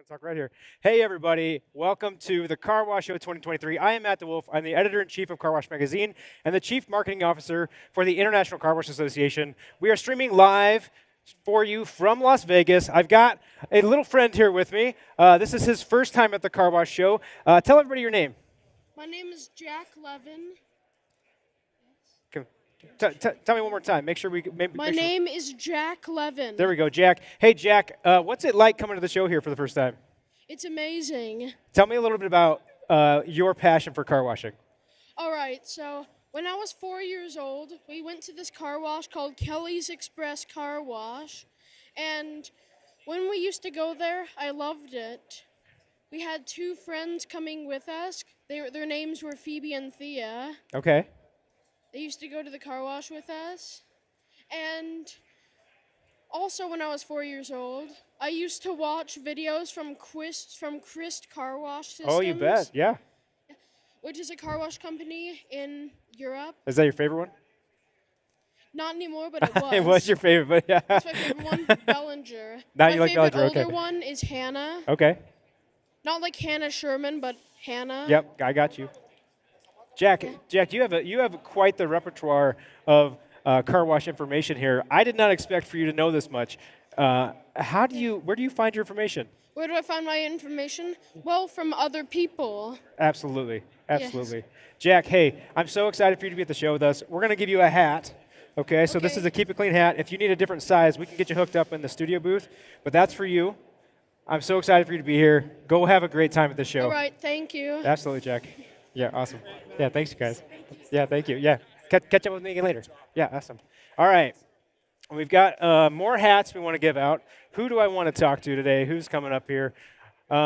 gonna talk right here. Hey, everybody. Welcome to the Car Wash Show 2023. I am Matt DeWolf. I'm the editor-in-chief of Car Wash Magazine and the chief marketing officer for the International Car Wash Association. We are streaming live for you from Las Vegas. I've got a little friend here with me. This is his first time at the Car Wash Show. Tell everybody your name. My name is Jack Levin. Tell me one more time. Make sure we. My name is Jack Levin. There we go, Jack. Hey, Jack. What's it like coming to the show here for the first time? It's amazing. Tell me a little bit about your passion for car washing. All right, so when I was 4 years old, we went to this car wash called Kelly's Express Car Wash. And when we used to go there, I loved it. We had two friends coming with us. Their names were Phoebe and Thea. Okay. They used to go to the car wash with us. And also when I was 4 years old, I used to watch videos from Christ Car Wash Systems. Oh, you bet. Yeah. Which is a car wash company in Europe. Is that your favorite one? Not anymore, but it was. It was your favorite, but yeah. That's my favorite one, Bellinger. Now my you like favorite Bellinger, older okay. one is Hannah. Okay. Not like Hannah Sherman, but Hannah. Yep, I got you. Jack, you have quite the repertoire of car wash information here. I did not expect for you to know this much. Where do you find your information? Where do I find my information? Well, from other people. Absolutely. Yes. Jack, hey, I'm so excited for you to be at the show with us. We're going to give you a hat. Okay, so this Okay. is a Keep It Clean hat. If you need a different size, we can get you hooked up in the studio booth, but that's for you. I'm so excited for you to be here. Go have a great time at the show. All right, thank you. Absolutely, Jack. Yeah, awesome. Yeah, thanks, you guys. Yeah, thank you. Yeah, catch up with me again later. Yeah, awesome. All right. We've got more hats we want to give out. Who do I want to talk to today? Who's coming up here? Who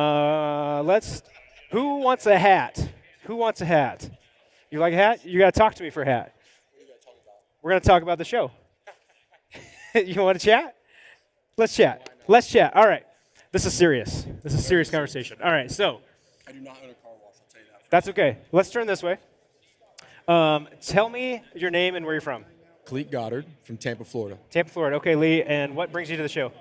wants a hat? Who wants a hat? You like a hat? You got to talk to me for a hat. We're going to talk about the show. You want to chat? Let's chat. All right. This is serious. This is a serious conversation. All right, so. I do not own a car wash, I'll tell you that. That's okay. Let's turn this way. Tell me your name and where you're from. Cleet Goddard from Tampa, Florida. Tampa, Florida. Okay, Lee, and what brings you to the show?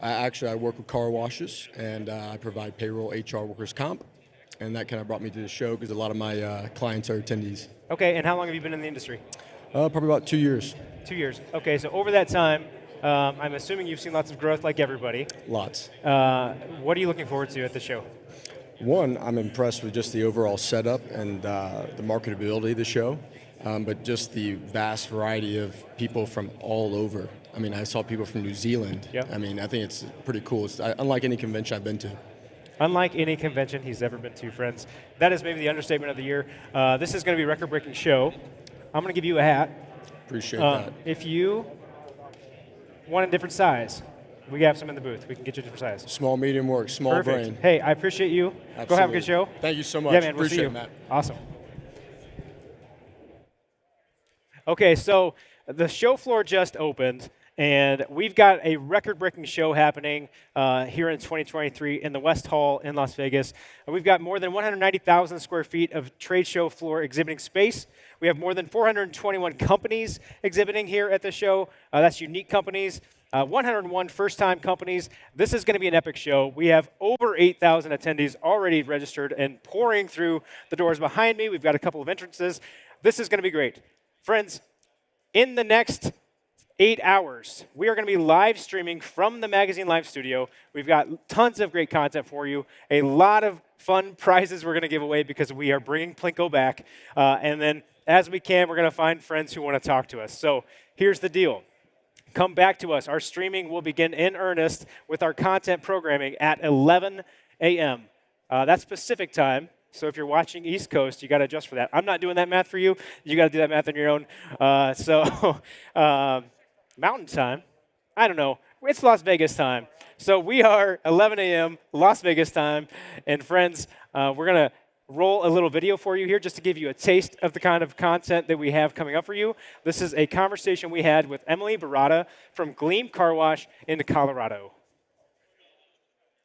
I work with car washes, and I provide payroll, HR, workers' comp, and that kind of brought me to the show because a lot of my clients are attendees. Okay, and how long have you been in the industry? Probably about 2 years. 2 years. Okay, so over that time, I'm assuming you've seen lots of growth like everybody. Lots. What are you looking forward to at the show? One, I'm impressed with just the overall setup and the marketability of the show, but just the vast variety of people from all over. I mean, I saw people from New Zealand. Yep. I mean, I think it's pretty cool. It's unlike any convention I've been to. Unlike any convention he's ever been to, friends. That is maybe the understatement of the year. This is going to be a record-breaking show. I'm going to give you a hat. Appreciate that. If you want a different size, we have some in the booth. We can get you a different size. Small, medium work, small Perfect. brain. Hey, I appreciate you. Absolutely. Go have a good show. Thank you so much. Yeah, man, we'll Appreciate see you. it, Matt. Awesome. Okay, so the show floor just opened, and we've got a record-breaking show happening here in 2023 in the West Hall in Las Vegas. We've got more than 190,000 square feet of trade show floor exhibiting space. We have more than 421 companies exhibiting here at the show. That's unique companies. 101 first-time companies. This is going to be an epic show. We have over 8,000 attendees already registered and pouring through the doors behind me. We've got a couple of entrances. This is going to be great. Friends, in the next 8 hours, we are going to be live streaming from the Magazine Live studio. We've got tons of great content for you, a lot of fun prizes we're going to give away because we are bringing Plinko back. And then as we can, we're going to find friends who want to talk to us. So here's the deal. Come back to us. Our streaming will begin in earnest with our content programming at 11 a.m. That's Pacific time. So if you're watching East Coast, you got to adjust for that. I'm not doing that math for you. You got to do that math on your own. Mountain time, I don't know. It's Las Vegas time. So we are 11 a.m. Las Vegas time. And friends, we're going to roll a little video for you here just to give you a taste of the kind of content that we have coming up for you. This is a conversation we had with Emily Barada from Gleam Car Wash in Colorado.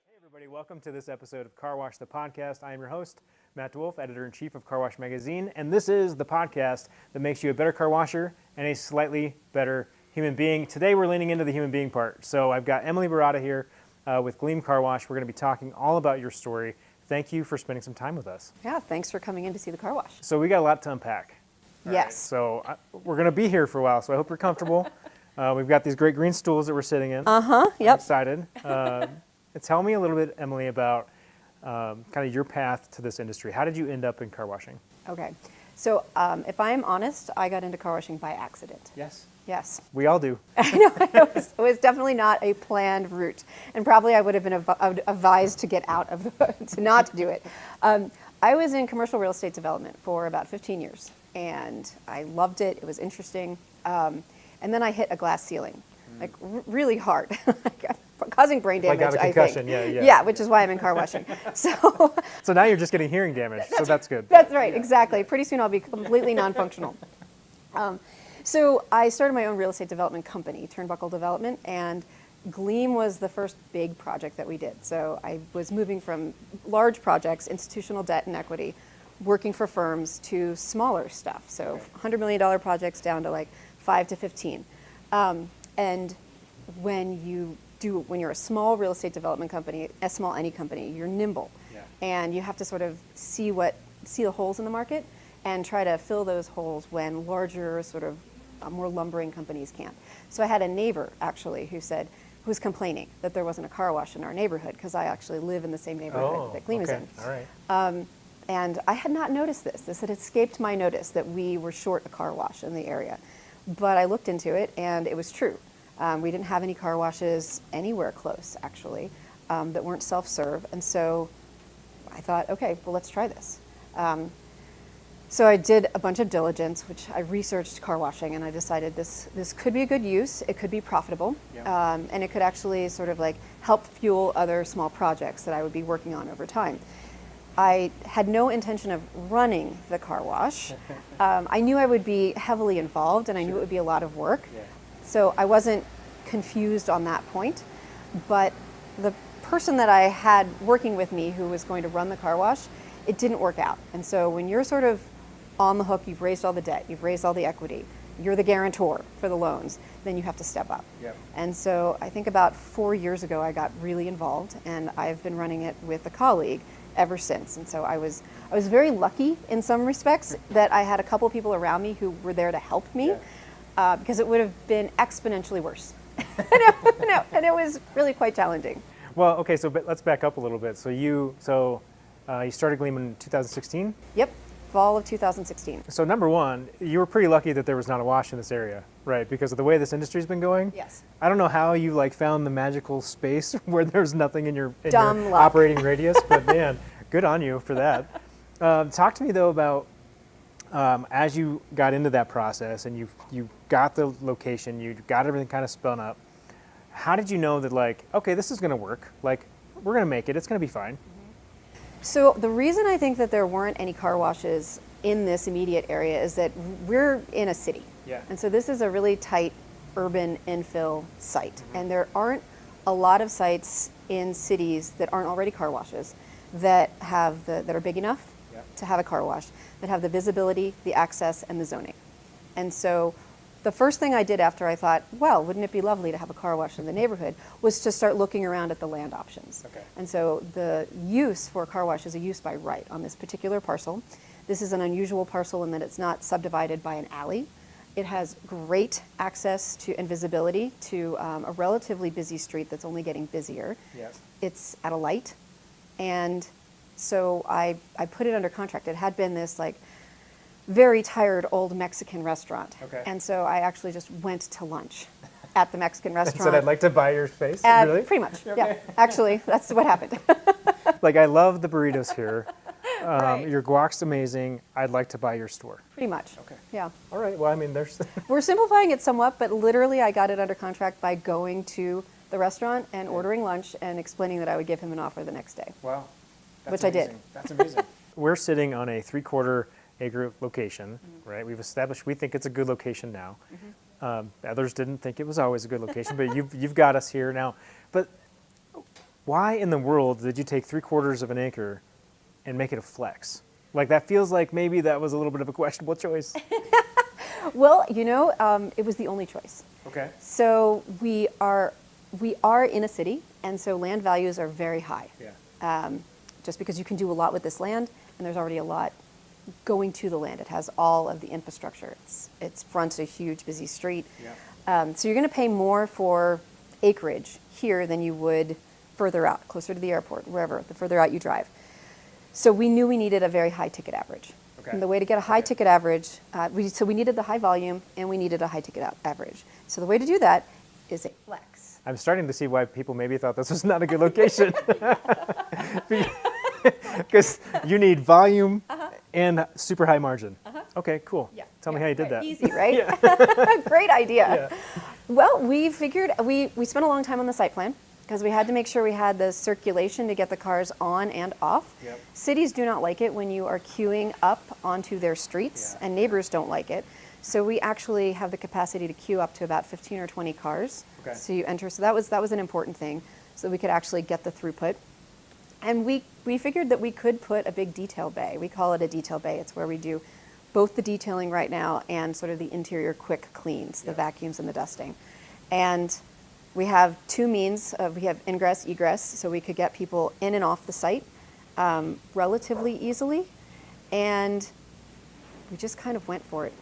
Hey, everybody. Welcome to this episode of Car Wash, the podcast. I am your host, Matt DeWolf, editor-in-chief of Car Wash Magazine, and this is the podcast that makes you a better car washer and a slightly better human being. Today, we're leaning into the human being part. So I've got Emily Barada here. with Gleam Car Wash. We're going to be talking all about your story. Thank you for spending some time with us. Yeah, thanks for coming in to see the car wash. So we got a lot to unpack. All right, Yes. so we're going to be here for a while, so I hope you're comfortable. We've got these great green stools that we're sitting in. I'm Yep. excited. Tell me a little bit, Emily, about kind of your path to this industry. How did you end up in car washing? Okay. So if I'm honest, I got into car washing by accident. Yes. Yes. We all do. It was definitely not a planned route, and probably I would have been advised to get out of to not to do it. I was in commercial real estate development for about 15 years, and I loved it. It was interesting, and then I hit a glass ceiling, like really hard, causing brain Like damage. got a I concussion, think. yeah. Yeah, which is why I'm in car washing. So So now you're just getting hearing damage, so that's good. that's right, exactly. Pretty soon I'll be completely non-functional. So I started my own real estate development company, Turnbuckle Development, and Gleam was the first big project that we did. So I was moving from large projects, institutional debt and equity, working for firms, to smaller stuff. So $100 million projects down to like 5 to 15. And when you're a small real estate development company, a small any company, you're nimble, and you have to sort of see the holes in the market and try to fill those holes when larger, sort of more lumbering companies can't. So I had a neighbor actually who was complaining that there wasn't a car wash in our neighborhood, because I actually live in the same neighborhood that Gleam is in. All right. And I had not noticed this. This had escaped my notice that we were short a car wash in the area. But I looked into it, and it was true. We didn't have any car washes anywhere close, actually, that weren't self-serve. And so I thought, okay, well, let's try this. So I did a bunch of diligence, which I researched car washing, and I decided this could be a good use. It could be profitable, and it could actually sort of like help fuel other small projects that I would be working on over time. I had no intention of running the car wash. I knew I would be heavily involved, and I knew it would be a lot of work. So I wasn't confused on that point. But the person that I had working with me who was going to run the car wash, it didn't work out. And so when you're sort of on the hook, you've raised all the debt, you've raised all the equity, you're the guarantor for the loans, then you have to step up. And so I think about 4 years ago, I got really involved, and I've been running it with a colleague ever since. And so I was very lucky in some respects that I had a couple people around me who were there to help me, because it would have been exponentially worse. And it was really quite challenging. Well, okay, so let's back up a little bit. So you started Gleam in 2016? Yep, fall of 2016. So number one, you were pretty lucky that there was not a wash in this area, right? Because of the way this industry's been going. Yes. I don't know how you found the magical space where there's nothing in your Dumb luck. operating radius, but man, good on you for that. Talk to me though about as you got into that process and you got the location, you got everything kind of spun up. How did you know that okay, this is going to work? We're going to make it. It's going to be fine. So the reason I think that there weren't any car washes in this immediate area is that we're in a city. And so this is a really tight urban infill site. And there aren't a lot of sites in cities that aren't already car washes that are big enough to have a car wash, that have the visibility, the access, and the zoning. And so the first thing I did after I thought, well, wouldn't it be lovely to have a car wash in the neighborhood, was to start looking around at the land options. And so the use for a car wash is a use by right on this particular parcel. This is an unusual parcel in that it's not subdivided by an alley. It has great access to and visibility to a relatively busy street that's only getting busier. It's at a light. And so I put it under contract. It had been this very tired old Mexican restaurant. And so I actually just went to lunch at the Mexican restaurant. Said I'd like to buy your space? Really? Pretty much, yeah. Actually, that's what happened. I love the burritos here. Right. Your guac's amazing. I'd like to buy your store. Pretty much. Yeah. All right. Well, I mean, there's... We're simplifying it somewhat, but literally I got it under contract by going to the restaurant and ordering lunch and explaining that I would give him an offer the next day. Wow. Which I did. That's amazing. We're sitting on a 3/4 acre location, right? We've established we think it's a good location now. Others didn't think it was always a good location, but you've got us here now. But why in the world did you take 3/4 of an acre and make it a flex? That feels like maybe that was a little bit of a questionable choice. Well, it was the only choice. Okay. So we are we are in a city, and so land values are very high. Yeah. Just because you can do a lot with this land, and there's already a lot going to the land. It has all of the infrastructure. It fronts a huge, busy street. Yeah. So you're going to pay more for acreage here than you would further out, closer to the airport, wherever, the further out you drive. So we knew we needed a very high ticket average. Okay. And the way to get a high ticket average, so we needed the high volume and we needed a high ticket average. So the way to do that is a flex. I'm starting to see why people maybe thought this was not a good location. Because you need volume and super high margin. Okay, cool. Yeah. Tell me how you did that. Easy, right? Great idea. Yeah. Well, we figured, we spent a long time on the site plan because we had to make sure we had the circulation to get the cars on and off. Yep. Cities do not like it when you are queuing up onto their streets, Yeah. and neighbors don't like it. So we actually have the capacity to queue up to about 15 or 20 cars. Okay. So you enter. So that was an important thing, so we could actually get the throughput. And we figured that we could put a big detail bay. We call it a detail bay. It's where we do both the detailing right now and sort of the interior quick cleans, the Yeah. vacuums and the dusting. And we have two means. We have ingress, egress, so we could get people in and off the site relatively easily. And we just kind of went for it.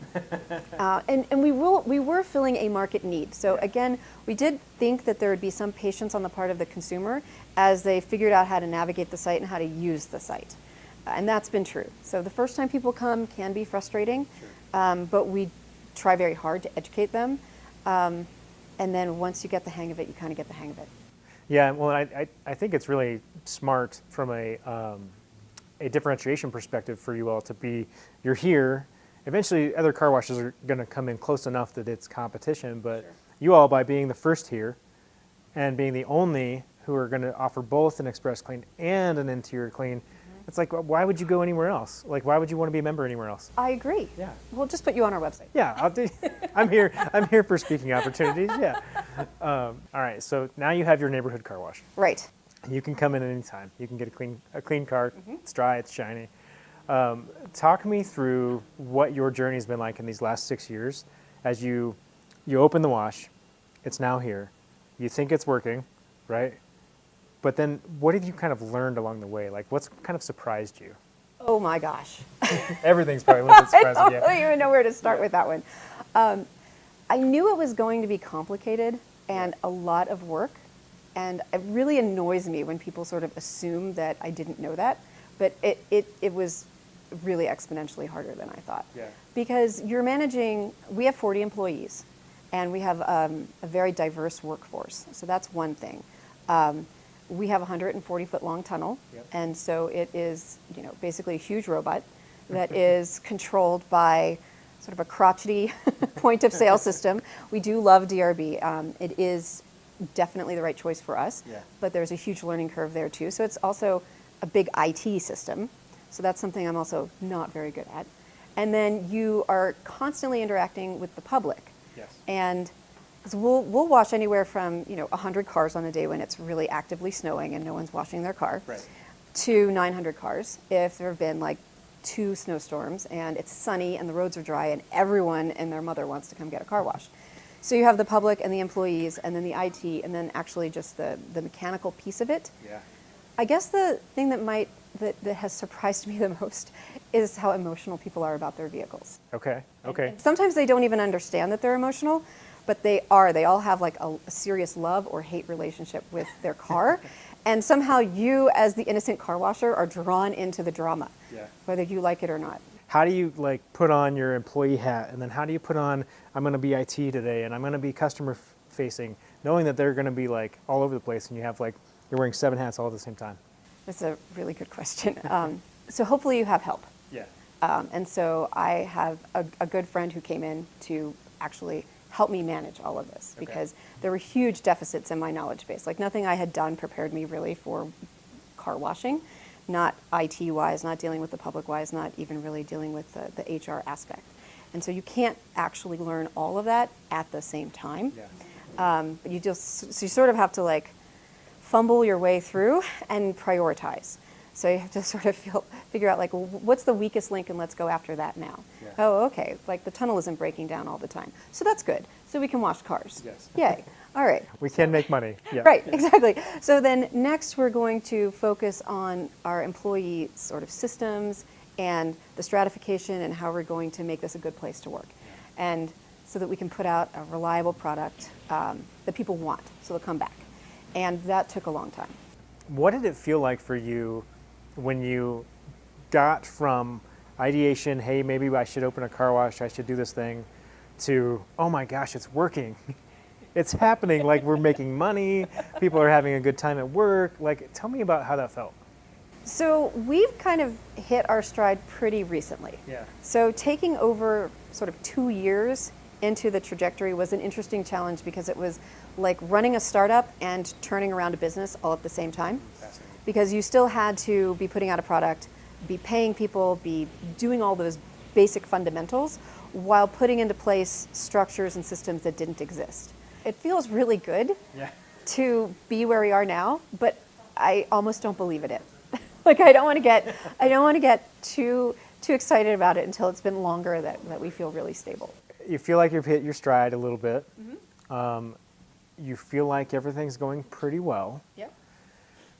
And we were filling a market need. So again, we did think that there would be some patience on the part of the consumer as they figured out how to navigate the site and how to use the site. And that's been true. So the first time people come can be frustrating, but we try very hard to educate them. And then once you get the hang of it, you kind of get the hang of it. Yeah, well, I think it's really smart from a differentiation perspective for you all to be, you're here. Eventually, other car washes are going to come in close enough that it's competition, but Sure. you all, by being the first here and being the only who are going to offer both an express clean and an interior clean, it's like, why would you go anywhere else? Like, why would you want to be a member anywhere else? I agree. Yeah. We'll just put you on our website. Yeah, I'll do. I'm here for speaking opportunities. Yeah. All right. So now you have your neighborhood car wash. Right. You can come in at any time. You can get a clean car. It's dry. It's shiny. Talk me through what your journey's been like in these last 6 years, as you open the wash. It's now here. You think it's working, right? But then, what have you kind of learned along the way? Like, what's kind of surprised you? Oh my gosh. Everything's probably a little bit I surprising. don't even know where to start with that one. I knew it was going to be complicated and a lot of work, and it really annoys me when people sort of assume that I didn't know that, but it was really exponentially harder than I thought. Yeah. Because we have 40 employees, and we have a very diverse workforce, so that's one thing. We have a 140-foot long tunnel, Yep. and so it is, basically a huge robot that is controlled by sort of a crotchety point of sale system. We do love DRB. It is definitely the right choice for us, Yeah. but there's a huge learning curve there too. So it's also a big IT system. So that's something I'm also not very good at. And then you are constantly interacting with the public. Yes. And 'cause we'll wash anywhere from 100 cars on a day when it's really actively snowing and no one's washing their car, Right. to 900 cars if there have been like 2 snowstorms and it's sunny and the roads are dry and everyone and their mother wants to come get a car wash. So you have the public and the employees and then the IT and then actually just the mechanical piece of it. Yeah. I guess the thing that has surprised me the most is how emotional people are about their vehicles. Okay. Okay. And sometimes they don't even understand that they're emotional, but they are. They all have like a serious love or hate relationship with their car. And somehow you, as the innocent car washer, are drawn into the drama, Yeah. whether you like it or not. How do you like put on your employee hat, and then how do you put on, I'm going to be IT today, and I'm going to be customer facing, knowing that they're going to be like all over the place, and you're wearing 7 hats all at the same time? That's a really good question. So hopefully you have help. Yeah. And so I have a good friend who came in to actually help me manage all of this Okay. because there were huge deficits in my knowledge base. Like nothing I had done prepared me really for car washing, not IT-wise, not dealing with the public-wise, not even really dealing with the HR aspect. And so you can't actually learn all of that at the same time. Yeah. But you sort of have to like fumble your way through and prioritize. So you have to sort of figure out like, well, what's the weakest link, and let's go after that now. Yeah. Oh, okay, like the tunnel isn't breaking down all the time. So that's good. So we can wash cars. Yes. Yay. All right. We can make money. Yeah. Right, exactly. So then next we're going to focus on our employee sort of systems and the stratification and how we're going to make this a good place to work. And so that we can put out a reliable product that people want, so they'll come back. And that took a long time. What did it feel like for you when you got from ideation, hey, maybe I should open a car wash, I should do this thing, to, oh my gosh, it's working. It's happening, like we're making money, people are having a good time at work. Like, tell me about how that felt. So we've kind of hit our stride pretty recently. Yeah. So taking over sort of 2 years into the trajectory was an interesting challenge because it was like running a startup and turning around a business all at the same time. Because you still had to be putting out a product, be paying people, be doing all those basic fundamentals while putting into place structures and systems that didn't exist. It feels really good to be where we are now, but I almost don't believe it is. Like I don't want to get too excited about it until it's been longer that we feel really stable. You feel like you've hit your stride a little bit. You feel like everything's going pretty well. Yep.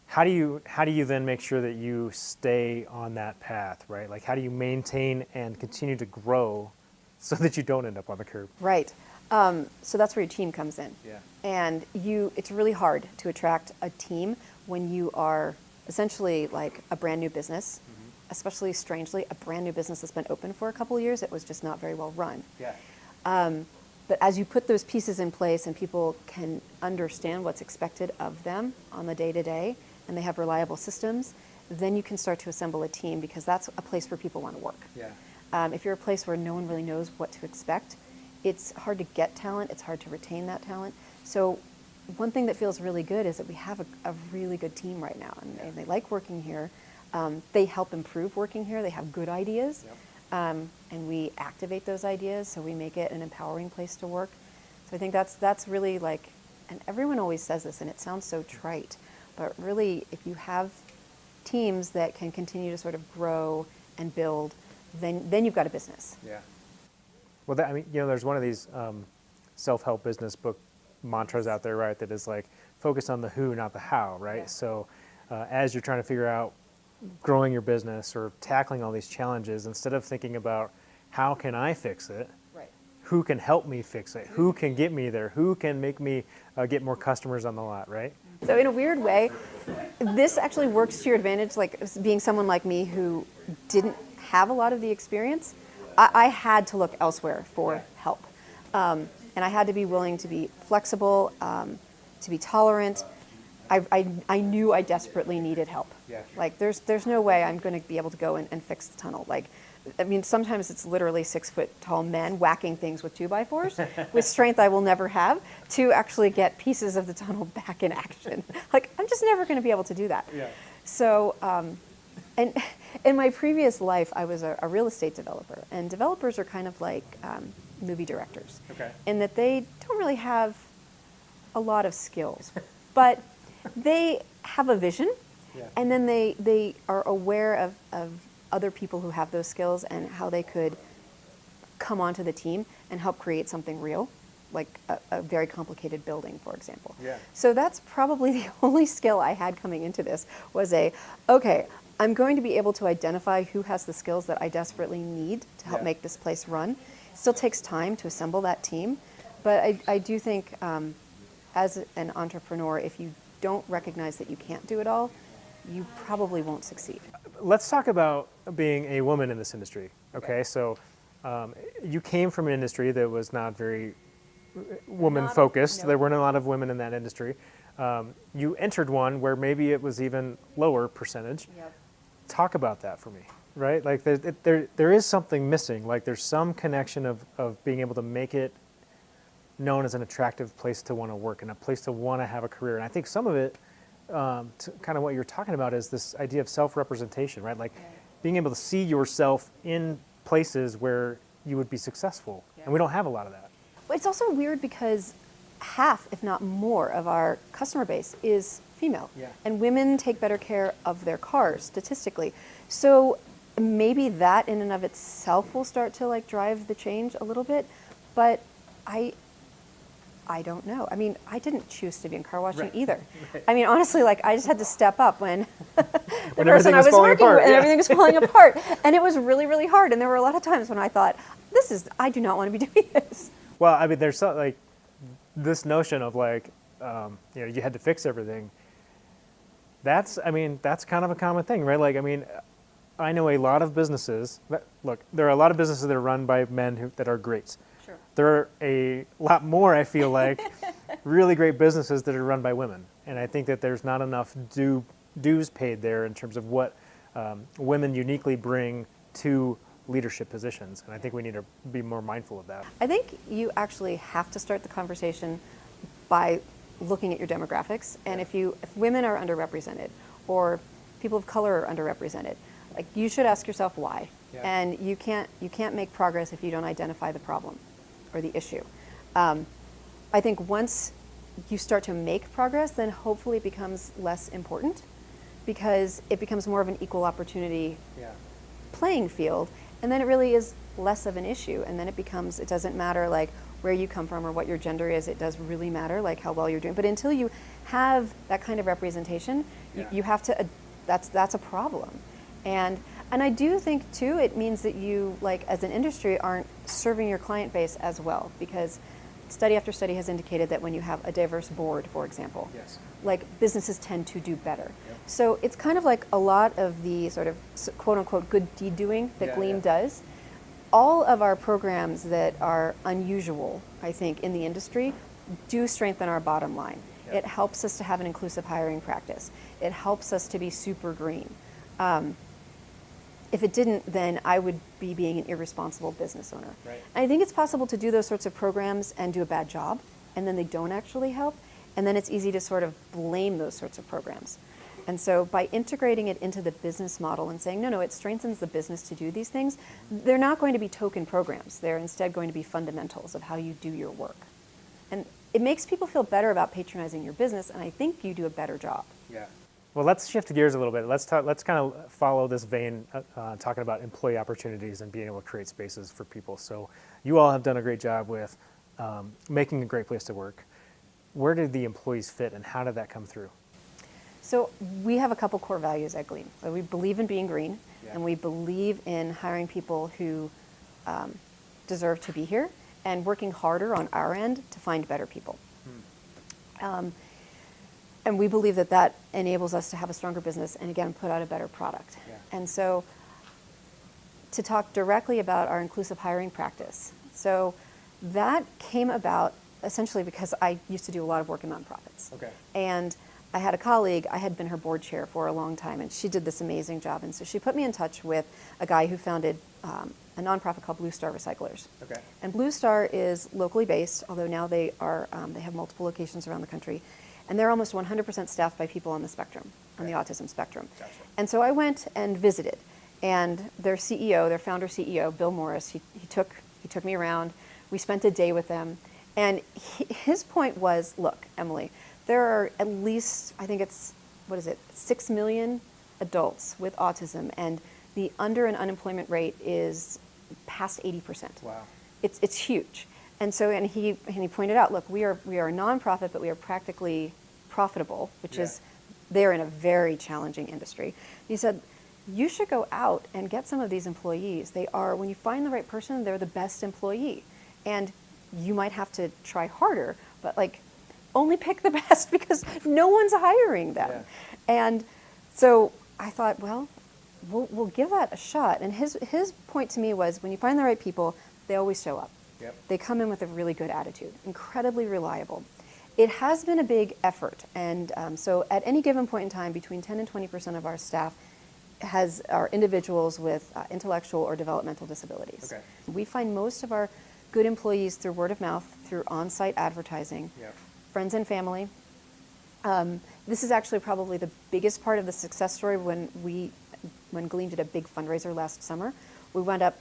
How do you then make sure that you stay on that path, right? Like how do you maintain and continue to grow so that you don't end up on the curb? Right. So that's where your team comes in. Yeah. And it's really hard to attract a team when you are essentially like a brand new business, especially strangely, a brand new business that's been open for a couple of years. It was just not very well run. Yeah. But as you put those pieces in place and people can understand what's expected of them on the day-to-day, and they have reliable systems, then you can start to assemble a team because that's a place where people want to work. Yeah. If you're a place where no one really knows what to expect, it's hard to get talent, it's hard to retain that talent. So one thing that feels really good is that we have a really good team right now, and they like working here. They help improve working here, they have good ideas, and we activate those ideas, so we make it an empowering place to work. So I think that's really like, and everyone always says this, and it sounds so trite, but really, if you have teams that can continue to sort of grow and build, then you've got a business. Yeah. Well, I mean, there's one of these self-help business book mantras out there, right? That is like, focus on the who, not the how, right? Yeah. So as you're trying to figure out growing your business or tackling all these challenges, instead of thinking about how can I fix it, Right. who can help me fix it? Who can get me there? Who can make me get more customers on the lot, right? So in a weird way, this actually works to your advantage, like being someone like me who didn't have a lot of the experience. I had to look elsewhere for help. And I had to be willing to be flexible, to be tolerant. I knew I desperately needed help. Yeah. Like there's no way I'm going to be able to go and fix the tunnel. Like, I mean, sometimes it's literally 6-foot-tall men whacking things with 2x4s with strength I will never have to actually get pieces of the tunnel back in action. Like, I'm just never going to be able to do that. Yeah. So, and in my previous life, I was a real estate developer, and developers are kind of like movie directors, Okay. in that they don't really have a lot of skills, but they have a vision, Yeah. and then they are aware of other people who have those skills and how they could come onto the team and help create something real, like a very complicated building, for example. Yeah. So that's probably the only skill I had coming into this was okay, I'm going to be able to identify who has the skills that I desperately need to help Yeah. make this place run. It still takes time to assemble that team, but I do think as an entrepreneur, if you don't recognize that you can't do it all, you probably won't succeed. Let's talk about being a woman in this industry. Okay, so you came from an industry that was not very woman-focused. No. There weren't a lot of women in that industry. You entered one where maybe it was even lower percentage. Yep. Talk about that for me, right? Like there is something missing. Like there's some connection of being able to make it known as an attractive place to want to work and a place to want to have a career. And I think some of it, kind of what you're talking about, is this idea of self-representation, right? Like being able to see yourself in places where you would be successful. Yeah. And we don't have a lot of that. But it's also weird because half, if not more, of our customer base is female. Yeah. And women take better care of their cars statistically. So maybe that in and of itself will start to like drive the change a little bit, but I don't know. I mean, I didn't choose to be in car washing Right. either. Right. I mean, honestly, like I just had to step up when the When person everything I was was falling working apart, with and yeah. everything was falling apart, and it was really, really hard. And there were a lot of times when I thought, I do not want to be doing this. Well, I mean, there's like this notion of like, you had to fix everything. That's kind of a common thing, right? Like, I mean, I know a lot of businesses. Look, there are a lot of businesses that are run by men that are great. Sure. There are a lot more, I feel like, really great businesses that are run by women, and I think that there's not enough dues paid there in terms of what women uniquely bring to leadership positions, and I think we need to be more mindful of that. I think you actually have to start the conversation by looking at your demographics, and if women are underrepresented or people of color are underrepresented, like you should ask yourself why. Yeah. And you can't make progress if you don't identify the problem or the issue. I think once you start to make progress, then hopefully it becomes less important because it becomes more of an equal opportunity Yeah. playing field, and then it really is less of an issue, and then it doesn't matter like where you come from or what your gender is. It does really matter like how well you're doing, but until you have that kind of representation, Yeah. you have to that's a problem. And I do think too it means that you like as an industry aren't serving your client base as well, because study after study has indicated that when you have a diverse board, for example, Yes. like businesses tend to do better. So it's kind of like a lot of the sort of quote unquote good deed doing that Yeah, Gleam yeah. does. All of our programs that are unusual, I think, in the industry do strengthen our bottom line. Yeah. It helps us to have an inclusive hiring practice. It helps us to be super green. If it didn't, then I would be being an irresponsible business owner. Right. I think it's possible to do those sorts of programs and do a bad job, and then they don't actually help, and then it's easy to sort of blame those sorts of programs. And so by integrating it into the business model and saying, no, it strengthens the business to do these things, they're not going to be token programs. They're instead going to be fundamentals of how you do your work. And it makes people feel better about patronizing your business, and I think you do a better job. Yeah. Well, let's shift gears a little bit. Let's kind of follow this vein, talking about employee opportunities and being able to create spaces for people. So you all have done a great job with making a great place to work. Where did the employees fit, and how did that come through? So we have a couple core values at Gleam. So we believe in being green, Yeah. and we believe in hiring people who deserve to be here and working harder on our end to find better people. And we believe that that enables us to have a stronger business and, again, put out a better product. Yeah. And so to talk directly about our inclusive hiring practice. So that came about essentially because I used to do a lot of work in nonprofits. Okay. And I had a colleague, I had been her board chair for a long time, and she did this amazing job. And so she put me in touch with a guy who founded a nonprofit called Blue Star Recyclers. Okay. And Blue Star is locally based, although now they have multiple locations around the country. And they're almost 100% staffed by people on the spectrum, on the Okay. autism spectrum. Gotcha. And so I went and visited. And their CEO, their founder CEO, Bill Morris, he took me around. We spent a day with them. And his point was, look, Emily, there are at least, I think it's, 6 million adults with autism, and the under and unemployment rate is past 80%. Wow. It's huge. And so, and he pointed out, look, we are a nonprofit, but we are practically profitable, which is, they're in a very challenging industry. He said, you should go out and get some of these employees. They are, when you find the right person, they're the best employee. And you might have to try harder, but like, only pick the best because no one's hiring them. Yeah. And so I thought, well, we'll give that a shot. And his point to me was, when you find the right people, they always show up. Yep. They come in with a really good attitude, incredibly reliable. It has been a big effort, and so at any given point in time, between 10 and 20% of our staff are individuals with intellectual or developmental disabilities. Okay. We find most of our good employees through word of mouth, through on-site advertising, Yep. friends and family. This is actually probably the biggest part of the success story. When Gleam did a big fundraiser last summer, we wound up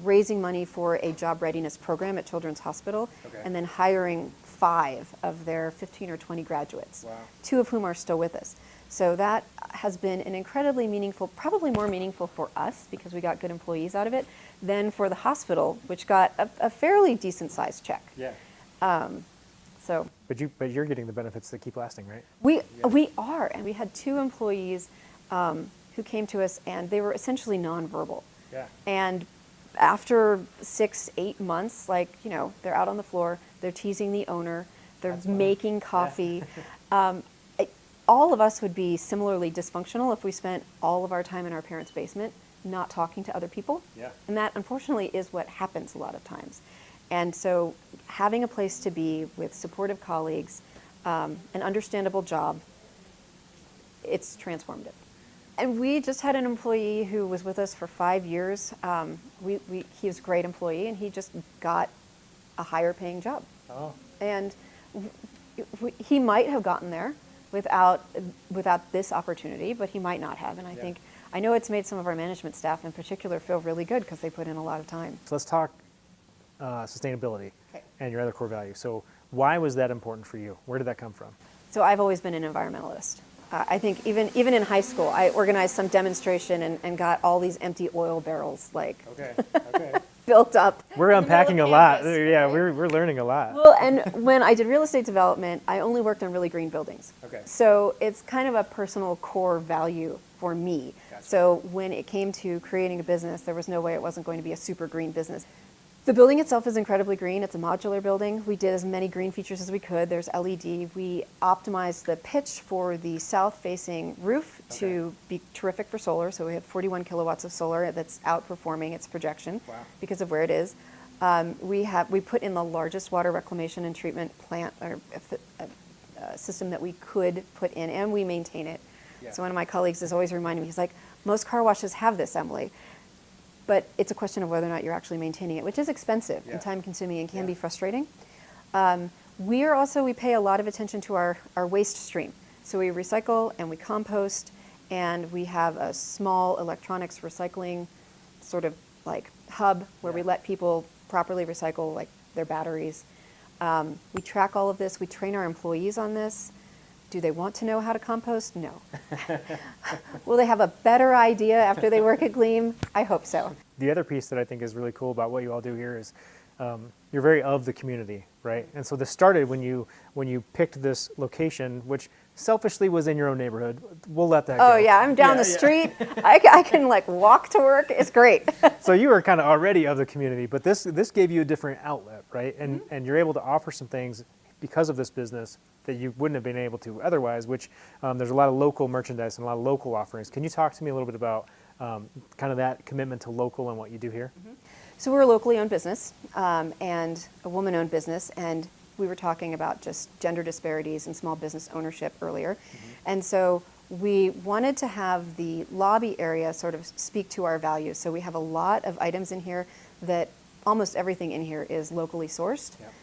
raising money for a job readiness program at Children's Hospital, Okay. and then hiring 5 of their 15 or 20 graduates, Wow. 2 of whom are still with us. So that has been an incredibly meaningful, probably more meaningful for us because we got good employees out of it, than for the hospital, which got a fairly decent sized check. Yeah. So But you're getting the benefits that keep lasting, right? we are, and we had 2 employees who came to us, and they were essentially nonverbal. Yeah. And after 6, 8 months, like, you know, they're out on the floor, they're teasing the owner, they're making coffee. All of us would be similarly dysfunctional if we spent all of our time in our parents' basement not talking to other people. Yeah. And that, unfortunately, is what happens a lot of times. And so having a place to be with supportive colleagues, an understandable job, it's transformative. And we just had an employee who was with us for 5 years. He was a great employee, and he just got a higher paying job. Oh. And he might have gotten there without this opportunity, but he might not have. And I know it's made some of our management staff in particular feel really good because they put in a lot of time. So let's talk sustainability Okay. and your other core value. So why was that important for you? Where did that come from? So I've always been an environmentalist. I think even in high school, I organized some demonstration and got all these empty oil barrels like Okay. built up. We're in the middle unpacking a of lot. campus, Yeah, right? we're learning a lot. Well, and when I did real estate development, I only worked on really green buildings. Okay. So it's kind of a personal core value for me. Gotcha. So when it came to creating a business, there was no way it wasn't going to be a super green business. The building itself is incredibly green. It's a modular building. We did as many green features as we could. There's LED. We optimized the pitch for the south-facing roof to be terrific for solar. So we have 41 kilowatts of solar that's outperforming its projection Wow. because of where it is. We put in the largest water reclamation and treatment plant or system that we could put in, and we maintain it. Yeah. So one of my colleagues is always reminding me, he's like, most car washes have this, Emily. But it's a question of whether or not you're actually maintaining it, which is expensive Yeah. and time-consuming and can Yeah. be frustrating. We pay a lot of attention to our waste stream. So we recycle and we compost, and we have a small electronics recycling sort of like hub where we Yeah. let people properly recycle like their batteries. We track all of this. We train our employees on this. Do they want to know how to compost? No. Will they have a better idea after they work at Gleam? I hope so. The other piece that I think is really cool about what you all do here is you're very of the community, right? And so this started when you picked this location, which selfishly was in your own neighborhood. We'll let that go. Oh yeah, I'm down the street. I can like walk to work. It's great. So you were kind of already of the community, but this gave you a different outlet, right? And Mm-hmm. and you're able to offer some things because of this business that you wouldn't have been able to otherwise, which there's a lot of local merchandise and a lot of local offerings. Can you talk to me a little bit about kind of that commitment to local and what you do here? So we're a locally owned business and a woman-owned business, and we were talking about just gender disparities in small business ownership earlier. And so we wanted to have the lobby area sort of speak to our values. So we have a lot of items in here that almost everything in here is locally sourced. Yep.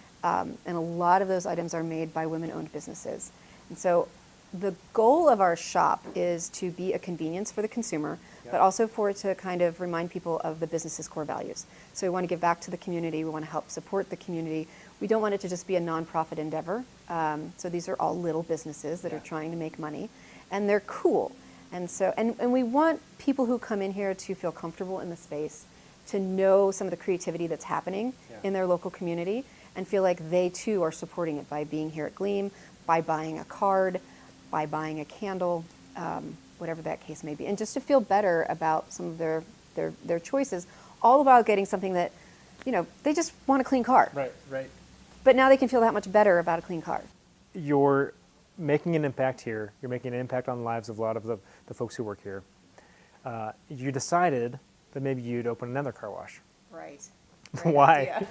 And a lot of those items are made by women-owned businesses. And so the goal of our shop is to be a convenience for the consumer, but also for it to kind of remind people of the business's core values. So we want to give back to the community. We want to help support the community. We don't want it to just be a nonprofit endeavor. So these are all little businesses that are trying to make money, and they're cool. And so, and we want people who come in here to feel comfortable in the space, to know some of the creativity that's happening in their local community, and feel like they too are supporting it by being here at Gleam, by buying a card, by buying a candle, whatever that case may be, and just to feel better about some of their choices, all about getting something that, you know, they just want a clean car. Right. But now they can feel that much better about a clean car. You're making an impact here. You're making an impact on the lives of a lot of the folks who work here. You decided that maybe you'd open another car wash. Right. Why?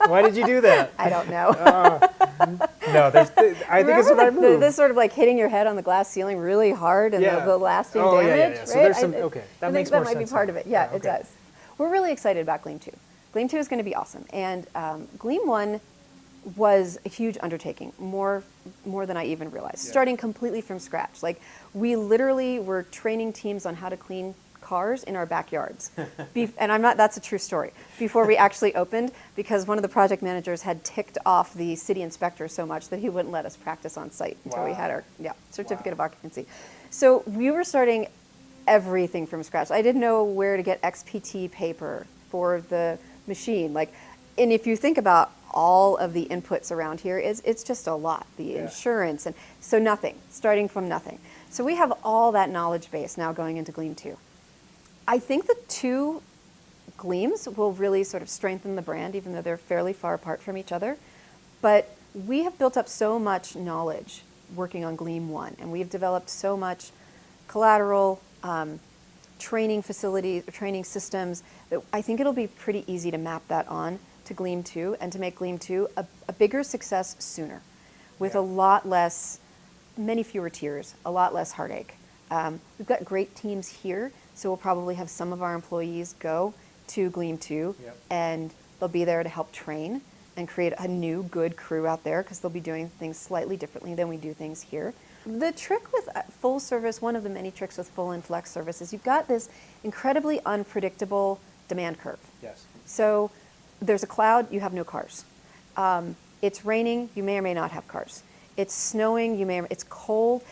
Why did you do that? I don't know. No, I think it's the right move. This sort of like hitting your head on the glass ceiling really hard and Yeah. the lasting Oh, yeah, damage, yeah. right? So there's some- I okay, that think makes that more might be sense part now. of it. Yeah, Yeah, it okay. does. We're really excited about Gleam 2. Gleam 2 is going to be awesome. And Gleam 1 was a huge undertaking, more than I even realized, starting completely from scratch. Like, we literally were training teams on how to clean cars in our backyards. And that's a true story. Before we actually opened, because one of the project managers had ticked off the city inspector so much that he wouldn't let us practice on site until we had our certificate of occupancy. So we were starting everything from scratch. I didn't know where to get XPT paper for the machine. And if you think about all of the inputs around here, it's just a lot. The insurance, and so nothing, starting from nothing. So we have all that knowledge base now going into Gleam 2. I think the two Gleams will really sort of strengthen the brand, even though they're fairly far apart from each other. But we have built up so much knowledge working on Gleam 1, and we've developed so much collateral, training facilities, training systems, that I think it'll be pretty easy to map that on to Gleam 2 and to make Gleam 2 a bigger success sooner with a lot less, many fewer tiers, a lot less heartache. We've got great teams here, so we'll probably have some of our employees go to Gleam 2 and they'll be there to help train and create a new good crew out there because they'll be doing things slightly differently than we do things here. The trick with full service, one of the many tricks with full and flex service, is you've got this incredibly unpredictable demand curve. Yes. So there's a cloud, you have no cars. It's raining, you may or may not have cars. It's snowing, it's cold,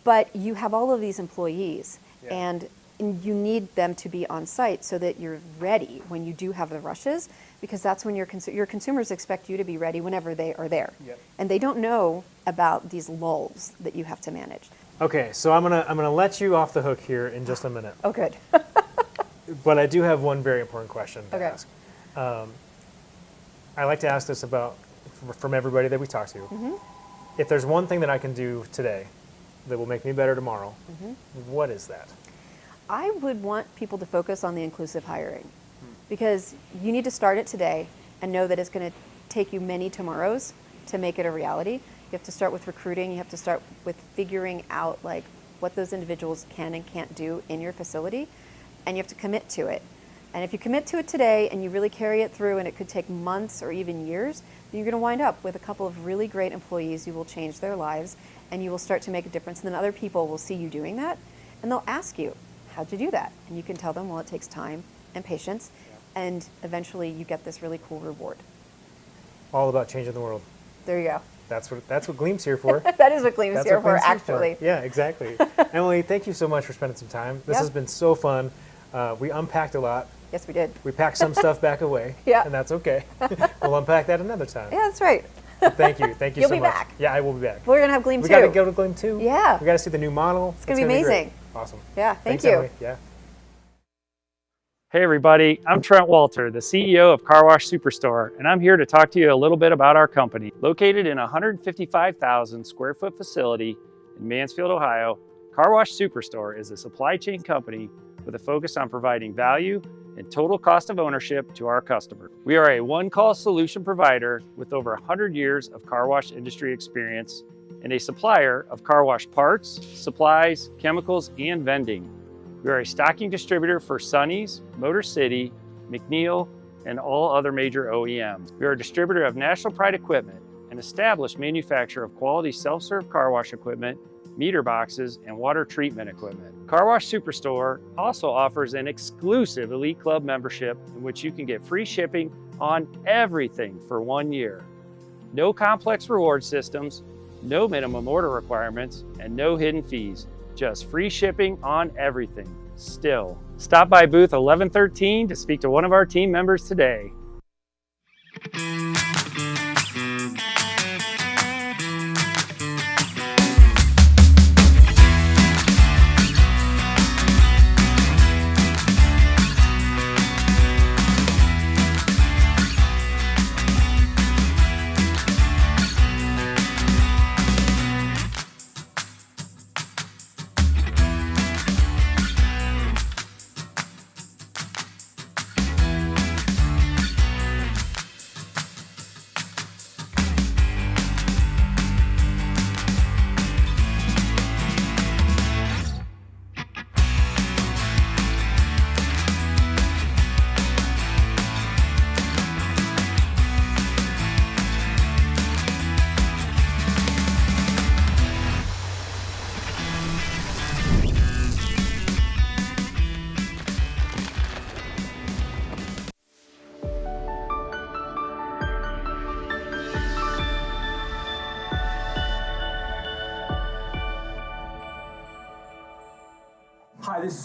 but you have all of these employees, and you need them to be on site so that you're ready when you do have the rushes, because that's when your consumers expect you to be ready whenever they are there. And they don't know about these lulls that you have to manage. Okay, so I'm gonna let you off the hook here in just a minute. Oh, good. But I do have one very important question to Okay. ask. I like to ask this from everybody that we talk to. If there's one thing that I can do today that will make me better tomorrow, what is that? I would want people to focus on the inclusive hiring, because you need to start it today and know that it's going to take you many tomorrows to make it a reality. You have to start with recruiting. You have to start with figuring out what those individuals can and can't do in your facility, and you have to commit to it. And if you commit to it today and you really carry it through, and it could take months or even years, then you're going to wind up with a couple of really great employees. You will change their lives, and you will start to make a difference. And then other people will see you doing that, and they'll ask you, how'd you do that? And you can tell them, well, it takes time and patience, and eventually you get this really cool reward. All about changing the world. There you go. That's what Gleam's here for. That is what Gleam's That's here what for, Gleam's here actually. Yeah, exactly. Emily, thank you so much for spending some time. This Yep. has been so fun. We unpacked a lot. Yes, we did. We packed some stuff back away. Yeah. And that's okay. We'll unpack that another time. Yeah, that's right. Thank you. Thank you You'll so be much. back. Yeah, I will be back. We're going to have Gleam We 2. got to go to Gleam 2. Yeah. We got to see the new model. It's gonna be great. amazing. Awesome. Yeah, thank Thanks, you. Emily. Yeah. Hey everybody, I'm Trent Walter, the CEO of Car Wash Superstore, and I'm here to talk to you a little bit about our company. Located in a 155,000 square foot facility in Mansfield, Ohio, Car Wash Superstore is a supply chain company with a focus on providing value and total cost of ownership to our customers. We are a one-call solution provider with over 100 years of car wash industry experience and a supplier of car wash parts, supplies, chemicals, and vending. We are a stocking distributor for Sonny's, Motor City, McNeil, and all other major OEMs. We are a distributor of National Pride equipment, an established manufacturer of quality self-serve car wash equipment, meter boxes, and water treatment equipment. Car Wash Superstore also offers an exclusive Elite Club membership in which you can get free shipping on everything for 1 year. No complex reward systems, no minimum order requirements, and no hidden fees. Just free shipping on everything, still. Stop by booth 1113 to speak to one of our team members today.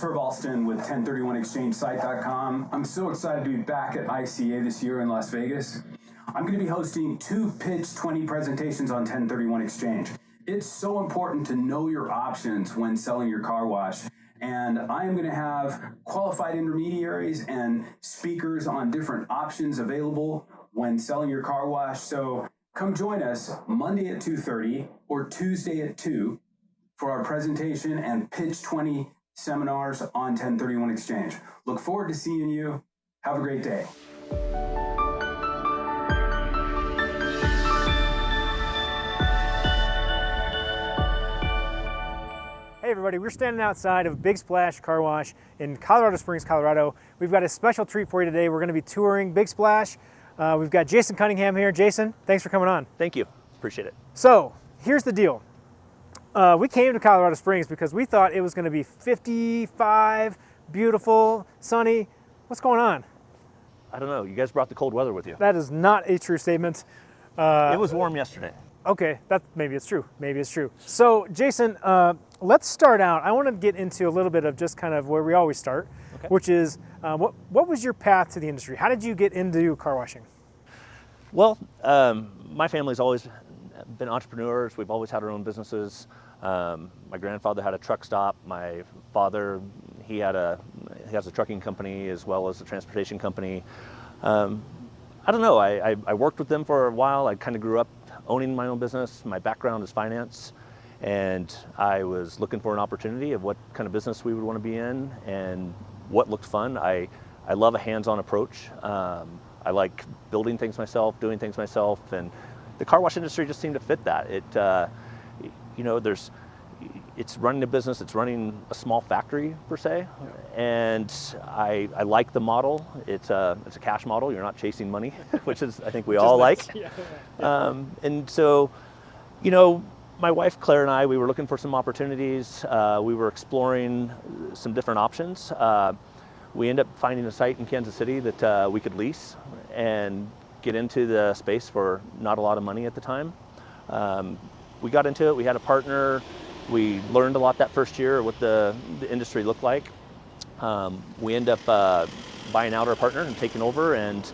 Herb Alston with 1031exchangesite.com. I'm so excited to be back at ICA this year in Las Vegas. I'm going to be hosting 2 Pitch 20 presentations on 1031 Exchange. It's so important to know your options when selling your car wash. And I am going to have qualified intermediaries and speakers on different options available when selling your car wash. So come join us Monday at 2:30 or Tuesday at 2 for our presentation and Pitch 20 seminars on 1031 Exchange. Look forward to seeing you. Have a great day. Hey everybody, we're standing outside of Big Splash Car Wash in Colorado Springs, Colorado. We've got a special treat for you today. We're going to be touring Big Splash. We've got Jason Cunningham here. Jason, thanks for coming on. Thank you. Appreciate it. So, here's the deal. We came to Colorado Springs because we thought it was going to be 55, beautiful, sunny. What's going on? I don't know. You guys brought the cold weather with you. That is not a true statement. It was warm yesterday. Okay, maybe it's true. Maybe it's true. So, Jason, let's start out. I want to get into a little bit of just kind of where we always start, Okay. which is what was your path to the industry? How did you get into car washing? Well, my family's always been entrepreneurs. We've always had our own businesses. My grandfather had a truck stop. My father, he has a trucking company as well as a transportation company. I don't know. I worked with them for a while. I kind of grew up owning my own business. My background is finance, and I was looking for an opportunity of what kind of business we would want to be in and what looked fun. I love a hands-on approach. I like building things myself, doing things myself, and the car wash industry just seemed to fit that. It's running a business, it's running a small factory per se, and I like the model. It's a cash model. You're not chasing money, which is I think we all like. And so, my wife Claire and I, we were looking for some opportunities. We were exploring some different options. We ended up finding a site in Kansas City that we could lease and get into the space for not a lot of money at the time. We got into it. We had a partner. We learned a lot that first year what the industry looked like. We ended up buying out our partner and taking over and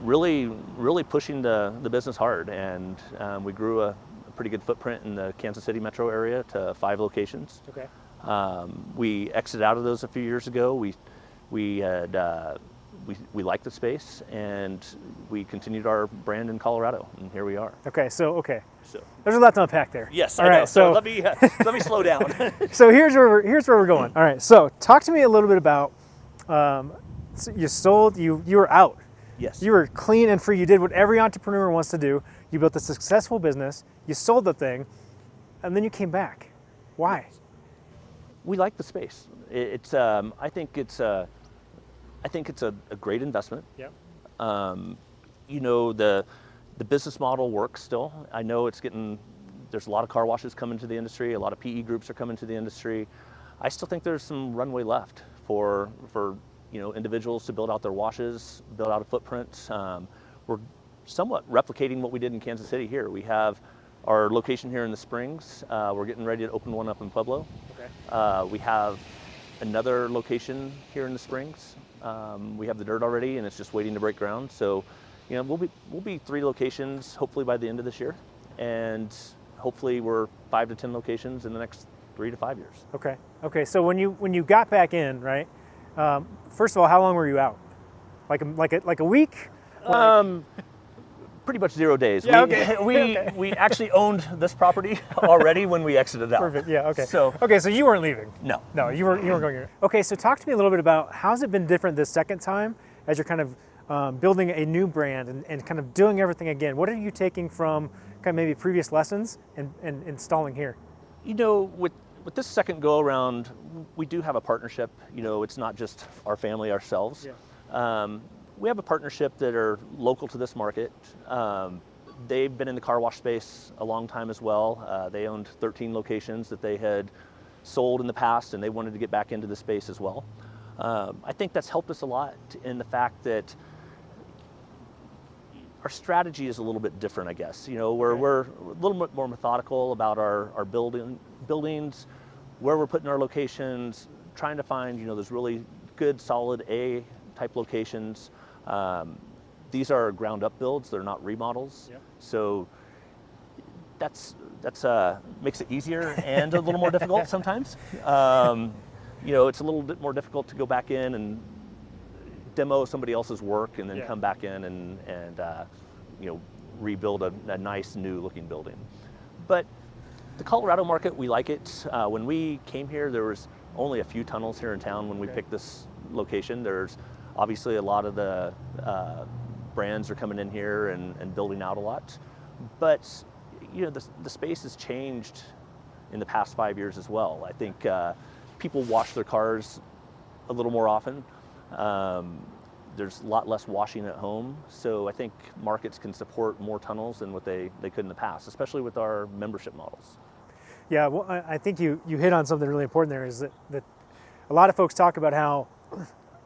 really pushing the business hard. And we grew a pretty good footprint in the Kansas City metro area to 5 locations. Okay. We exited out of those a few years ago. We liked the space, and we continued our brand in Colorado, and here we are. Okay. So there's a lot to unpack there. Yes, All I right, know. So let me slow down. So here's where we're going. All right. So talk to me a little bit about so you sold. You were out. Yes. You were clean and free. You did what every entrepreneur wants to do. You built a successful business. You sold the thing, and then you came back. Why? We like the space. I think it's a great investment. Yep. The business model works still. I know there's a lot of car washes coming to the industry. A lot of PE groups are coming to the industry. I still think there's some runway left for individuals to build out their washes, build out a footprint. We're somewhat replicating what we did in Kansas City here. We have our location here in the Springs. We're getting ready to open one up in Pueblo. Okay. We have another location here in the Springs. We have the dirt already, and it's just waiting to break ground. So, we'll be 3 locations hopefully by the end of this year, and hopefully we're 5 to 10 locations in the next 3 to 5 years. Okay. Okay. So when you got back in, right? First of all, how long were you out? Like a week? Pretty much 0 days. Yeah, okay. We actually owned this property already when we exited out. Perfect. Yeah. Okay. So you weren't leaving. No. No, you weren't going. Okay. So talk to me a little bit about how's it been different this second time as you're kind of building a new brand and kind of doing everything again. What are you taking from kind of maybe previous lessons and installing here? With this second go around, we do have a partnership. It's not just our family ourselves. Yeah. We have a partnership that are local to this market. They've been in the car wash space a long time as well. They owned 13 locations that they had sold in the past, and they wanted to get back into the space as well. I think that's helped us a lot in the fact that our strategy is a little bit different, I guess. We're a little bit more methodical about our buildings, where we're putting our locations, trying to find those really good, solid A type locations. These are ground up builds; they're not remodels. Yep. So that's makes it easier and a little more difficult sometimes. It's a little bit more difficult to go back in and demo somebody else's work and then come back in and rebuild a nice new looking building. But the Colorado market, we like it. When we came here, there was only a few tunnels here in town when we picked this location. There's obviously a lot of the brands are coming in here and building out a lot. But the space has changed in the past 5 years as well. I think people wash their cars a little more often. There's a lot less washing at home, so I think markets can support more tunnels than what they could in the past, especially with our membership models. Yeah, well, I think you hit on something really important there, is that a lot of folks talk about how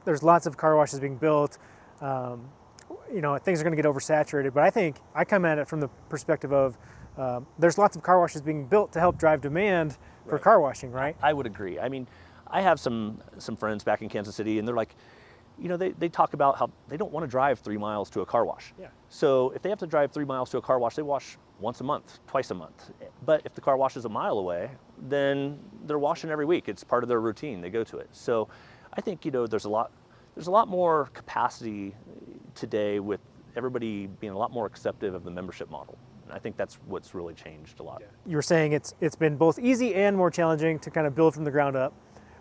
there's lots of car washes being built, things are going to get oversaturated, but I think I come at it from the perspective of there's lots of car washes being built to help drive demand for car washing, right? I would agree. I mean, I have some friends back in Kansas City, and they're like, they talk about how they don't want to drive 3 miles to a car wash. Yeah. So if they have to drive 3 miles to a car wash, they wash once a month, twice a month. But if the car wash is a mile away, then they're washing every week. It's part of their routine. They go to it. So I think, there's a lot more capacity today with everybody being a lot more accepting of the membership model. And I think that's what's really changed a lot. Yeah. You were saying it's been both easy and more challenging to kind of build from the ground up.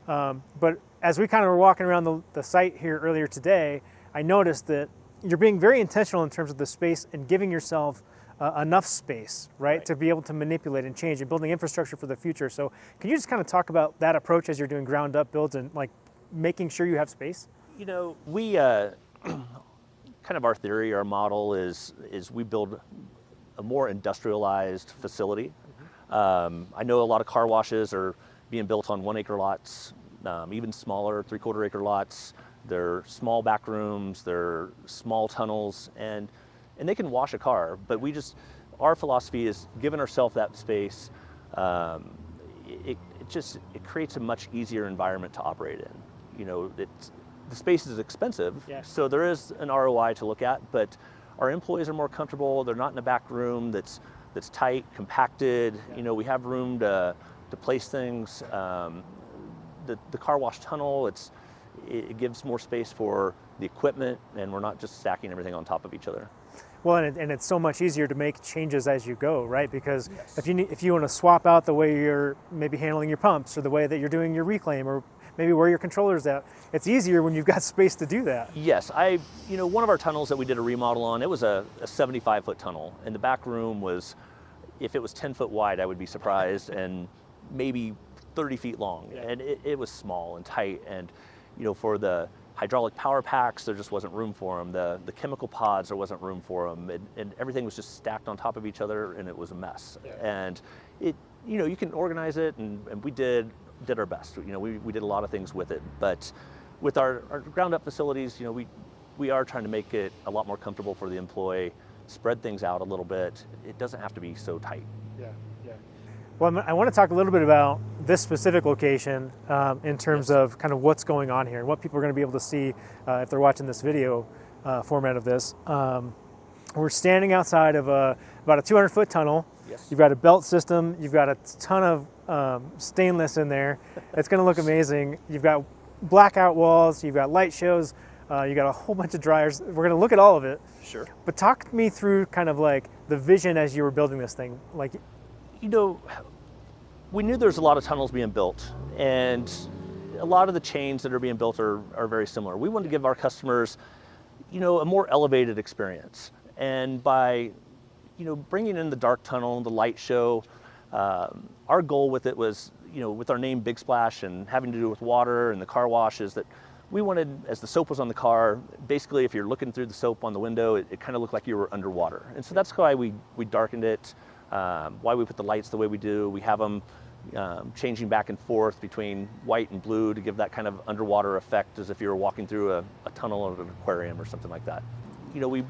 But as we kind of were walking around the site here earlier today, I noticed that you're being very intentional in terms of the space and giving yourself enough space, right, to be able to manipulate and change and building infrastructure for the future. So can you just kind of talk about that approach as you're doing ground up builds and like making sure you have space? We kind of our theory, our model is we build a more industrialized facility. I know a lot of car washes are being built on 1 acre lots, even smaller 3/4 acre lots. They're small back rooms, they're small tunnels, and they can wash a car. But our philosophy is giving ourselves that space. It creates a much easier environment to operate in. The space is expensive, so there is an ROI to look at. But our employees are more comfortable. They're not in a back room that's tight, compacted. We have room to place things. The car wash tunnel, it gives more space for the equipment, and we're not just stacking everything on top of each other. Well, and it's so much easier to make changes as you go, right? Because if you want to swap out the way you're maybe handling your pumps or the way that you're doing your reclaim or maybe where your controller's at, it's easier when you've got space to do that. Yes, one of our tunnels that we did a remodel on, it was a 75-foot tunnel, and the back room was, if it was 10 foot wide, I would be surprised, and maybe 30 feet long, and it was small and tight, and for the hydraulic power packs, there just wasn't room for them. The chemical pods, there wasn't room for them, and everything was just stacked on top of each other, and it was a mess. And you can organize it, and we did our best. We did a lot of things with it, but with our ground up facilities, we are trying to make it a lot more comfortable for the employee, spread things out a little bit. It doesn't have to be so tight. Well, I want to talk a little bit about this specific location in terms of kind of what's going on here and what people are going to be able to see if they're watching this video format of this. We're standing outside of about a 200-foot tunnel. Yes. You've got a belt system. You've got a ton of stainless in there. It's going to look amazing. You've got blackout walls. You've got light shows. You got a whole bunch of dryers. We're going to look at all of it. Sure. But talk me through kind of like the vision as you were building this thing. Like, we knew there's a lot of tunnels being built, and a lot of the chains that are being built are very similar. We wanted to give our customers, a more elevated experience. And by, bringing in the dark tunnel, the light show, our goal with it was, with our name Big Splash and having to do with water and the car wash, is that we wanted, as the soap was on the car, basically if you're looking through the soap on the window, it kind of looked like you were underwater. And so that's why we darkened it. Why we put the lights the way we do. We have them changing back and forth between white and blue to give that kind of underwater effect, as if you were walking through a tunnel of an aquarium or something like that. We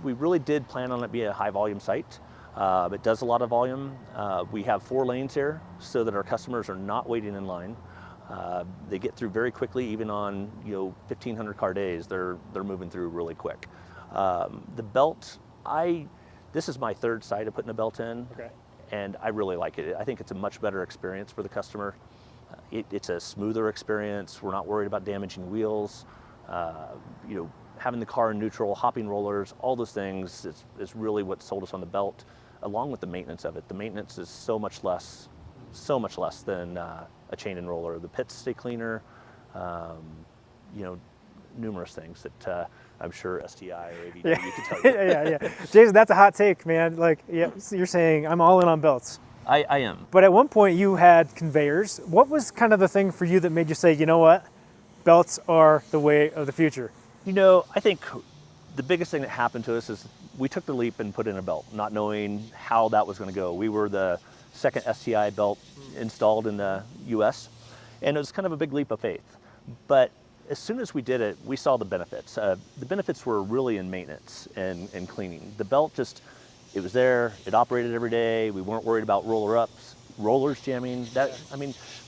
really did plan on it being a high volume site. It does a lot of volume. We have 4 lanes here so that our customers are not waiting in line. They get through very quickly, even on 1,500 car days. They're moving through really quick. The belt, this is my third side of putting a belt in, and I really like it. I think it's a much better experience for the customer. It's a smoother experience. We're not worried about damaging wheels. Having the car in neutral, hopping rollers, all those things is really what sold us on the belt, along with the maintenance of it. The maintenance is so much less than a chain and roller. The pits stay cleaner, numerous things that I'm sure STI or AVW could tell you. yeah. Jason, that's a hot take, man. Like, yeah, you're saying I'm all in on belts. I am. But at one point you had conveyors. What was kind of the thing for you that made you say, you know what, belts are the way of the future? I think the biggest thing that happened to us is we took the leap and put in a belt, not knowing how that was going to go. We were the second STI belt installed in the US, and it was kind of a big leap of faith. But as soon as we did it, we saw the benefits. The benefits were really in maintenance and cleaning. The belt it was there, it operated every day. We weren't worried about rollers jamming.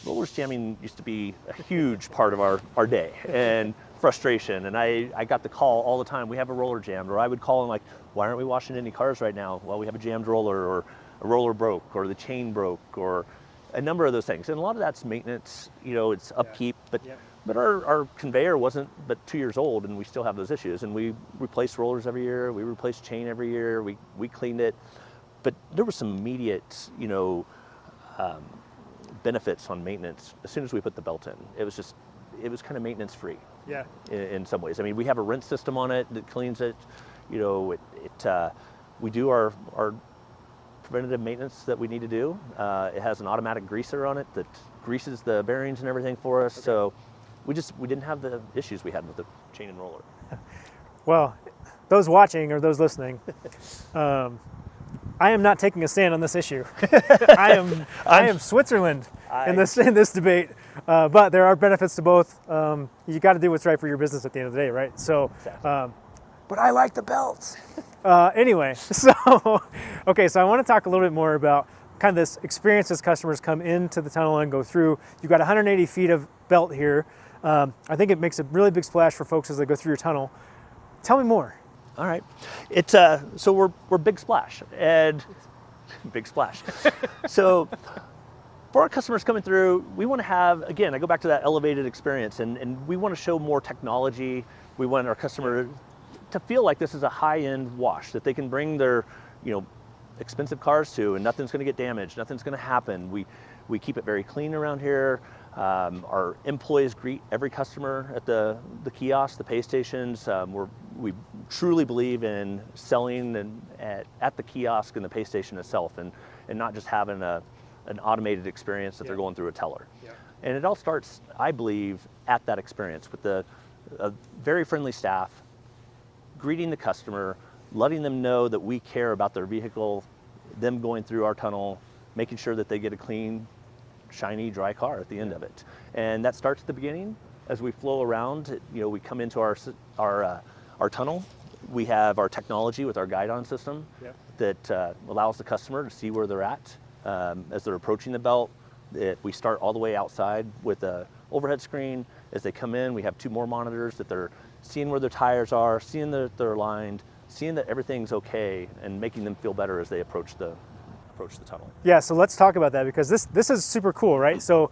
Rollers jamming used to be a huge part of our day and frustration. And I got the call all the time, we have a roller jammed, or I would call and like, why aren't we washing any cars right now? Well, we have a jammed roller, or a roller broke, or the chain broke, or a number of those things. And a lot of that's maintenance, it's upkeep, but our conveyor wasn't but 2 years old, and we still have those issues. And we replaced rollers every year, we replaced chain every year, we cleaned it. But there was some immediate, benefits on maintenance as soon as we put the belt in. It was kind of maintenance free. Yeah. In some ways. I mean, we have a rinse system on it that cleans it. We do our preventative maintenance that we need to do. It has an automatic greaser on it that greases the bearings and everything for us. So we didn't have the issues we had with the chain and roller. Well, those watching or those listening, I am not taking a stand on this issue. I am Switzerland in this debate. But there are benefits to both. You got to do what's right for your business at the end of the day, right? So, but I like the belts. Anyway, so I want to talk a little bit more about kind of this experience as customers come into the tunnel and go through. You've got 180 feet of belt here. I think it makes a really big splash for folks as they go through your tunnel. Tell me more. All right, so we're Big Splash and Big Splash. So for our customers coming through, we want to have, again, I go back to that elevated experience, and we want to show more technology. We want our customer to feel like this is a high-end wash that they can bring their, expensive cars to, and nothing's going to get damaged, nothing's going to happen. We keep it very clean around here. Our employees greet every customer at the kiosk, the pay stations. We truly believe in selling and at the kiosk and the pay station itself, and not just having an automated experience that they're going through a teller. Yeah. And it all starts, I believe, at that experience with a very friendly staff, greeting the customer, letting them know that we care about their vehicle, them going through our tunnel, making sure that they get a clean, shiny, dry car at the end of it. And that starts at the beginning. As we flow around, we come into our tunnel. We have our technology with our guide-on system that allows the customer to see where they're at as they're approaching the belt. We start all the way outside with a overhead screen. As they come in, we have 2 more monitors that they're seeing where their tires are, seeing that they're aligned, seeing that everything's okay, and making them feel better as they approach the tunnel. Yeah, so let's talk about that, because this is super cool, right? So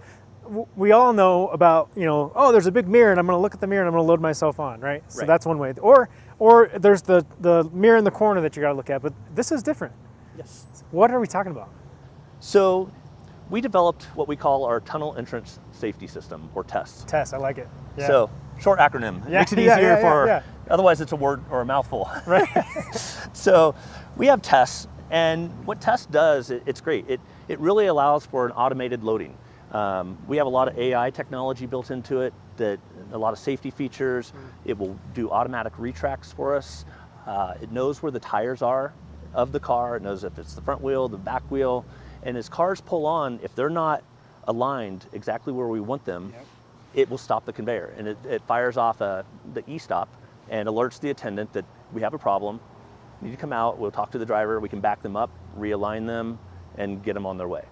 we all know about, there's a big mirror and I'm going to look at the mirror and I'm going to load myself on, right? So that's one way. Or there's the mirror in the corner that you got to look at, but this is different. Yes. What are we talking about? So we developed what we call our tunnel entrance safety system, or TESS. TESS, I like it. Yeah. So short acronym. Makes it easier otherwise it's a word or a mouthful. Right. So we have TESS, and what TESS does, it's great. It really allows for an automated loading. We have a lot of AI technology built into it, that a lot of safety features. It will do automatic retracts for us. It knows where the tires are of the car. It knows if it's the front wheel, the back wheel. And as cars pull on, if they're not aligned exactly where we want them, it will stop the conveyor. And it fires off the e-stop and alerts the attendant that we have a problem. You need to come out, we'll talk to the driver, we can back them up, realign them, and get them on their way.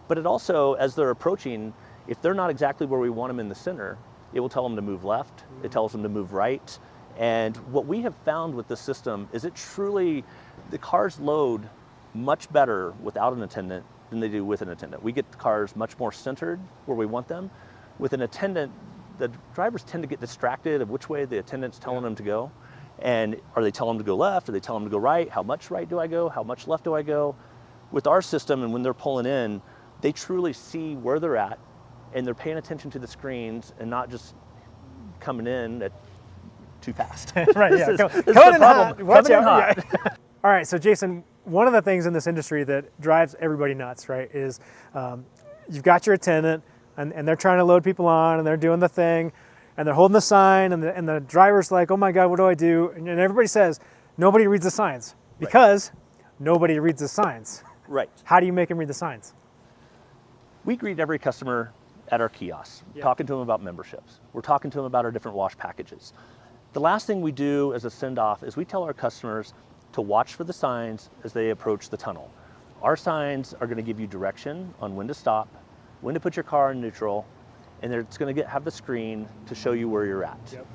But it also, as they're approaching, If they're not exactly where we want them in the center, it will tell them to move left, it tells them to move right. And what we have found with this system is the cars load much better without an attendant than they do with an attendant. We get the cars much more centered where we want them. With an attendant, the drivers tend to get distracted of which way the attendant's telling them to go. And are they telling them to go left? Are they telling them to go right? How much right do I go? How much left do I go? With our system, and when they're pulling in, they truly see where they're at, and they're paying attention to the screens and not just coming in at too fast. Right, yeah. This is Coming the in problem. hot. Watch Coming in out. hot. Yeah. All right, so Jason, one of the things in this industry that drives everybody nuts, right, is you've got your attendant, and they're trying to load people on, and they're doing the thing, and they're holding the sign, and the driver's like, oh my God, what do I do? And everybody says, nobody reads the signs, because nobody reads the signs. Right. How do you make them read the signs? We greet every customer at our kiosks, talking to them about memberships. We're talking to them about our different wash packages. The last thing we do as a send-off is we tell our customers to watch for the signs as they approach the tunnel. Our signs are going to give you direction on when to stop, when to put your car in neutral, and it's going to have the screen to show you where you're at. Yep.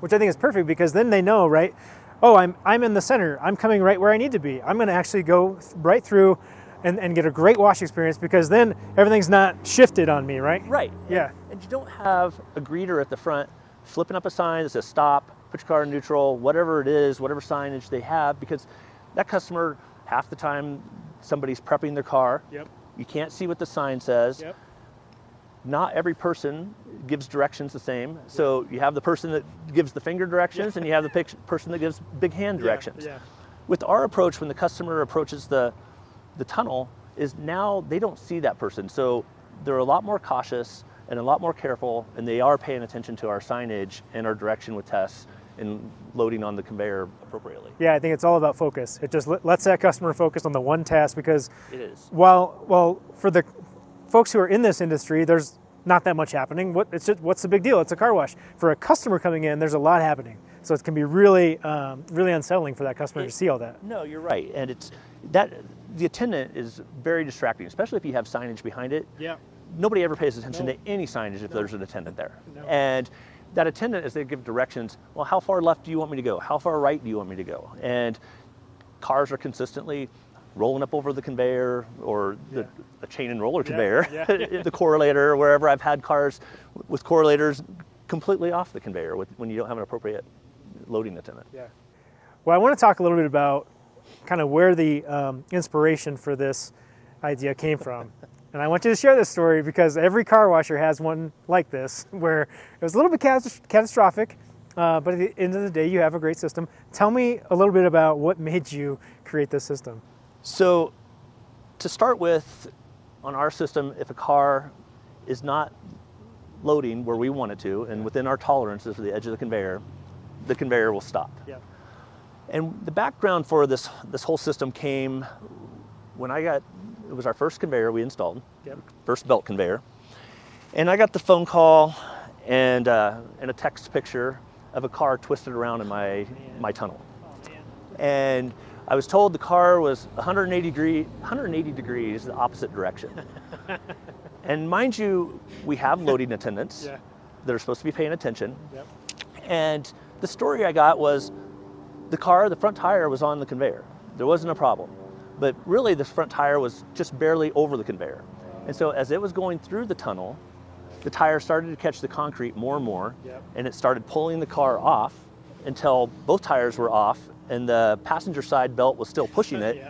Which I think is perfect, because then they know, right? Oh, I'm in the center. I'm coming right where I need to be. I'm going to actually go right through and get a great wash experience, because then everything's not shifted on me, right? Right. Yeah. And you don't have a greeter at the front flipping up a sign that says stop, put your car in neutral, whatever it is, whatever signage they have, because that customer, half the time somebody's prepping their car. Yep. You can't see what the sign says. Yep. Not every person gives directions the same. So you have the person that gives the finger directions, and you have the person that gives big hand directions. Yeah. With our approach, when the customer approaches the tunnel, is now they don't see that person. So they're a lot more cautious and a lot more careful, and they are paying attention to our signage and our direction with tests and loading on the conveyor appropriately. Yeah, I think it's all about focus. It just lets that customer focus on the one task, because It is. while for the folks who are in this industry, there's not that much happening. What's the big deal? It's a car wash. For a customer coming in, there's a lot happening. So it can be really unsettling for that customer to see all that. No, you're right. And it's that the attendant is very distracting, especially if you have signage behind it. Yeah. Nobody ever pays attention to any signage if there's an attendant there. No. And that attendant, as they give directions, well, how far left do you want me to go? How far right do you want me to go? And cars are consistently rolling up over the conveyor, or the chain and roller conveyor, the correlator, wherever I've had cars with correlators completely off the conveyor when you don't have an appropriate loading attendant. Yeah. Well, I want to talk a little bit about kind of where the inspiration for this idea came from. And I want you to share this story, because every car washer has one like this, where it was a little bit catastrophic, but at the end of the day, you have a great system. Tell me a little bit about what made you create this system. So to start with, on our system, if a car is not loading where we want it to, and within our tolerances for the edge of the conveyor will stop. Yeah. And the background for this whole system came when it was our first conveyor we installed, first belt conveyor. And I got the phone call and a text picture of a car twisted around in my tunnel. Oh, man. And I was told the car was 180 degrees the opposite direction. And mind you, we have loading attendants that are supposed to be paying attention. Yep. And the story I got was the front tire was on the conveyor. There wasn't a problem. But really, the front tire was just barely over the conveyor. And so as it was going through the tunnel, the tire started to catch the concrete more and more, and it started pulling the car off until both tires were off, and the passenger side belt was still pushing it,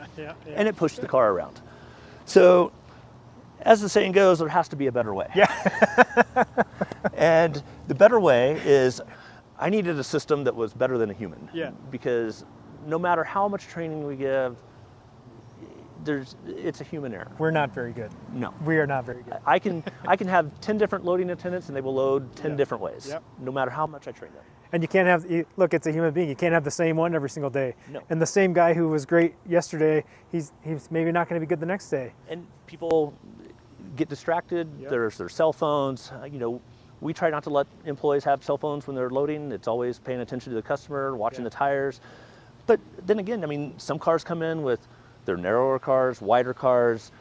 and it pushed the car around. So, as the saying goes, there has to be a better way. And the better way is, I needed a system that was better than a human. Because no matter how much training we give, it's a human error. We're not very good. No. We are not very good. I can have 10 different loading attendants, and they will load 10 different ways, no matter how much I train them. And you can't look, it's a human being. You can't have the same one every single day. No. And the same guy who was great yesterday, he's maybe not going to be good the next day. And people get distracted. There's their cell phones. We try not to let employees have cell phones when they're loading. It's always paying attention to the customer, watching the tires. But then again, some cars come in with their narrower cars, wider cars.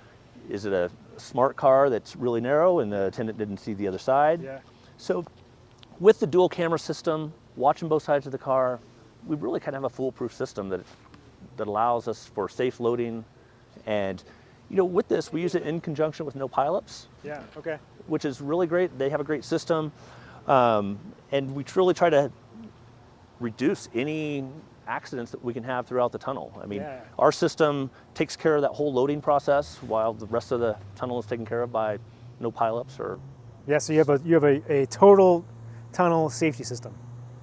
Is it a smart car that's really narrow and the attendant didn't see the other side. Yeah. So with the dual camera system, watching both sides of the car, we really kind of have a foolproof system that allows us for safe loading. And with this, we use it in conjunction with No Pileups, Yeah. Okay. which is really great. They have a great system. And we truly try to reduce any accidents that we can have throughout the tunnel. I mean, Yeah. our system takes care of that whole loading process while the rest of the tunnel is taken care of by No Pileups or Yeah. So you have a total tunnel safety system,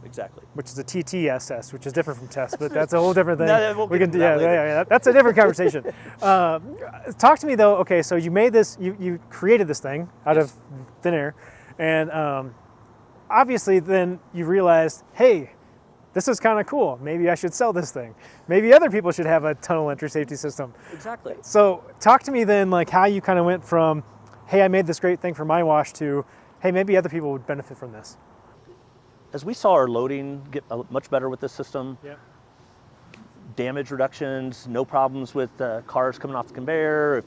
exactly. which is a TTSS, which is different from TESS, but that's a whole different thing. No, we'll we get can, to that later. yeah, that's a different conversation. Talk to me though. Okay, so you made this, you created this thing out of thin air, and obviously then you realized, hey, this is kind of cool. Maybe I should sell this thing. Maybe other people should have a tunnel entry safety system. Exactly. So talk to me then, like how you kind of went from, hey, I made this great thing for my wash to, hey, maybe other people would benefit from this. As we saw our loading get much better with this system, Yeah. damage reductions, no problems with cars coming off the conveyor.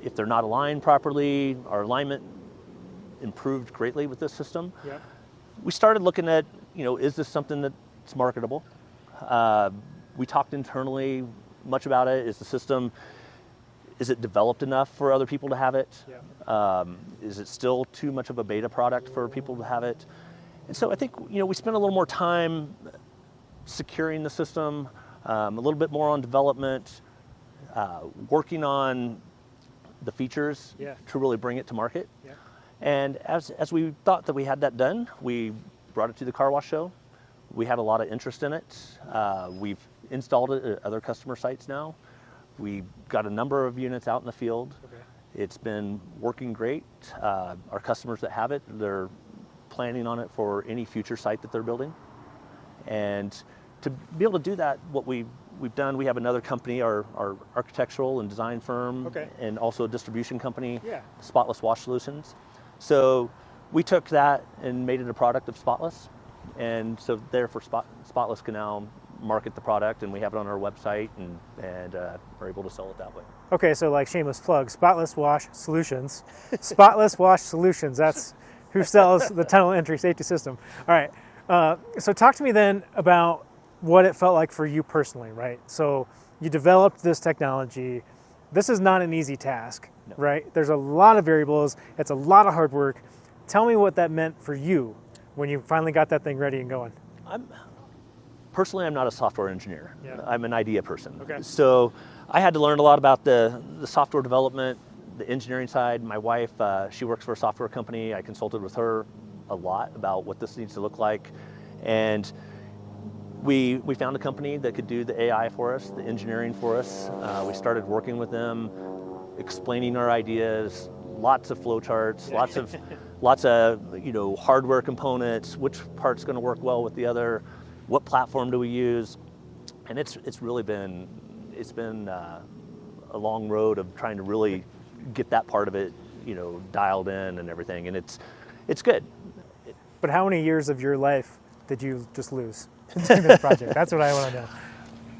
If they're not aligned properly, our alignment improved greatly with this system. Yeah. We started looking at, is this something that's marketable? We talked internally much about it. Is it developed enough for other people to have it? Yeah. Is it still too much of a beta product for people to have it? And so I think, we spent a little more time securing the system, a little bit more on development, working on the features Yeah. to really bring it to market. Yeah. And as we thought that we had that done, we brought it to the car wash show. We had a lot of interest in it. We've installed it at other customer sites now. We got a number of units out in the field. Okay. It's been working great. Our customers that have it, they're planning on it for any future site that they're building. And to be able to do that, what we've done, we have another company, our architectural and design firm, Okay. and also a distribution company, Yeah. Spotless Wash Solutions. So we took that and made it a product of Spotless. And so therefore Spotless can now market the product, and we have it on our website and are able to sell it that way. Okay, so like shameless plug, Spotless Wash Solutions. Spotless Wash Solutions, that's who sells the tunnel entry safety system. All right, so talk to me then about what it felt like for you personally, right? So you developed this technology. This is not an easy task, No. right? There's a lot of variables. It's a lot of hard work. Tell me what that meant for you when you finally got that thing ready and going. Personally, I'm not a software engineer. Yeah. I'm an idea person. Okay. So I had to learn a lot about the software development, the engineering side. My wife, she works for a software company. I consulted with her a lot about what this needs to look like. And we found a company that could do the AI for us, the engineering for us. We started working with them, explaining our ideas, lots of flowcharts, lots of hardware components, which part's going to work well with the other, what platform do we use, and it's really been a long road of trying to really get that part of it dialed in and everything, and it's good. But how many years of your life did you just lose doing this project? That's what I want to know.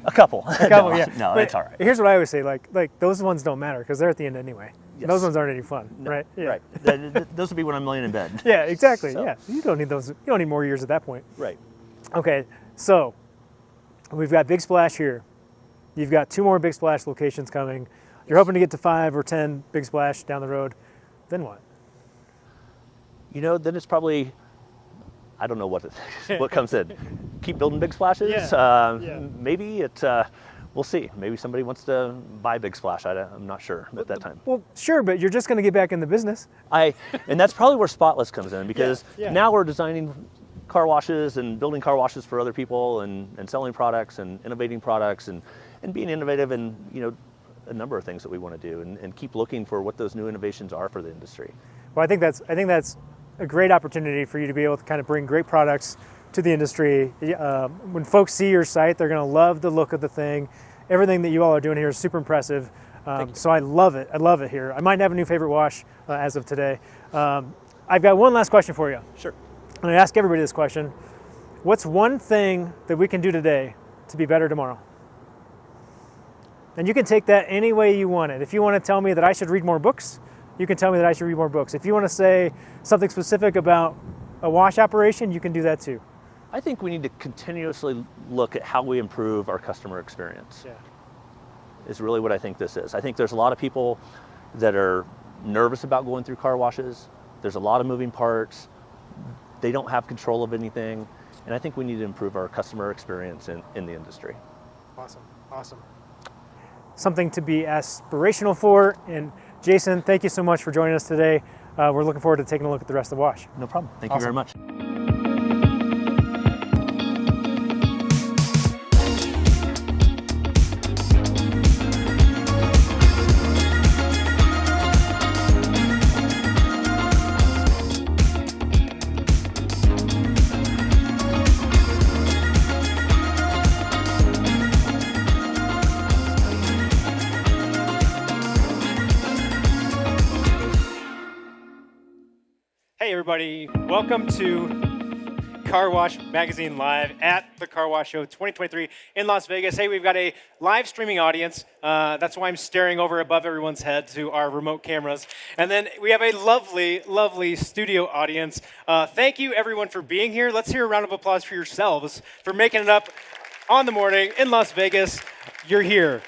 A couple. A couple, no, yeah. No, But it's all right. Here's what I always say: like those ones don't matter because they're at the end anyway. Yes. Those ones aren't any fun, No, right? Yeah. Right. Those would be when I'm laying in bed. Yeah, exactly. So- Yeah, you don't need those. You don't need more years at that point. Right. Okay, so we've got Big Splash here. You've got 2 more Big Splash locations coming. You're hoping to get to 5 or 10 Big Splash down the road. Then what? Then it's probably, I don't know what comes in. Keep building big splashes. Yeah. Maybe we'll see. Maybe somebody wants to buy Big Splash. I'm not sure at that time. Well, sure, but you're just going to get back in the business. And that's probably where Spotless comes in, because Yeah. now we're designing car washes and building car washes for other people and selling products and innovating products and being innovative in a number of things that we want to do and keep looking for what those new innovations are for the industry. Well, I think that's a great opportunity for you to be able to kind of bring great products to the industry. When folks see your site, they're going to love the look of the thing. Everything that you all are doing here is super impressive. So I love it. I love it here. I might have a new favorite wash as of today. I've got one last question for you. Sure. I'm going to ask everybody this question. What's one thing that we can do today to be better tomorrow? And you can take that any way you want it. If you want to tell me that I should read more books, you can tell me that I should read more books. If you want to say something specific about a wash operation, you can do that too. I think we need to continuously look at how we improve our customer experience. Yeah. Is really what I think this is. I think there's a lot of people that are nervous about going through car washes. There's a lot of moving parts. They don't have control of anything. And I think we need to improve our customer experience in the industry. Awesome, awesome. Something to be aspirational for. And Jason, thank you so much for joining us today. We're looking forward to taking a look at the rest of Wash. No problem. Thank you very much. Hey everybody, welcome to Car Wash Magazine Live at the Car Wash Show 2023 in Las Vegas. Hey, we've got a live streaming audience. That's why I'm staring over above everyone's head to our remote cameras. And then we have a lovely, lovely studio audience. Thank you everyone for being here. Let's hear a round of applause for yourselves for making it up on the morning in Las Vegas. You're here.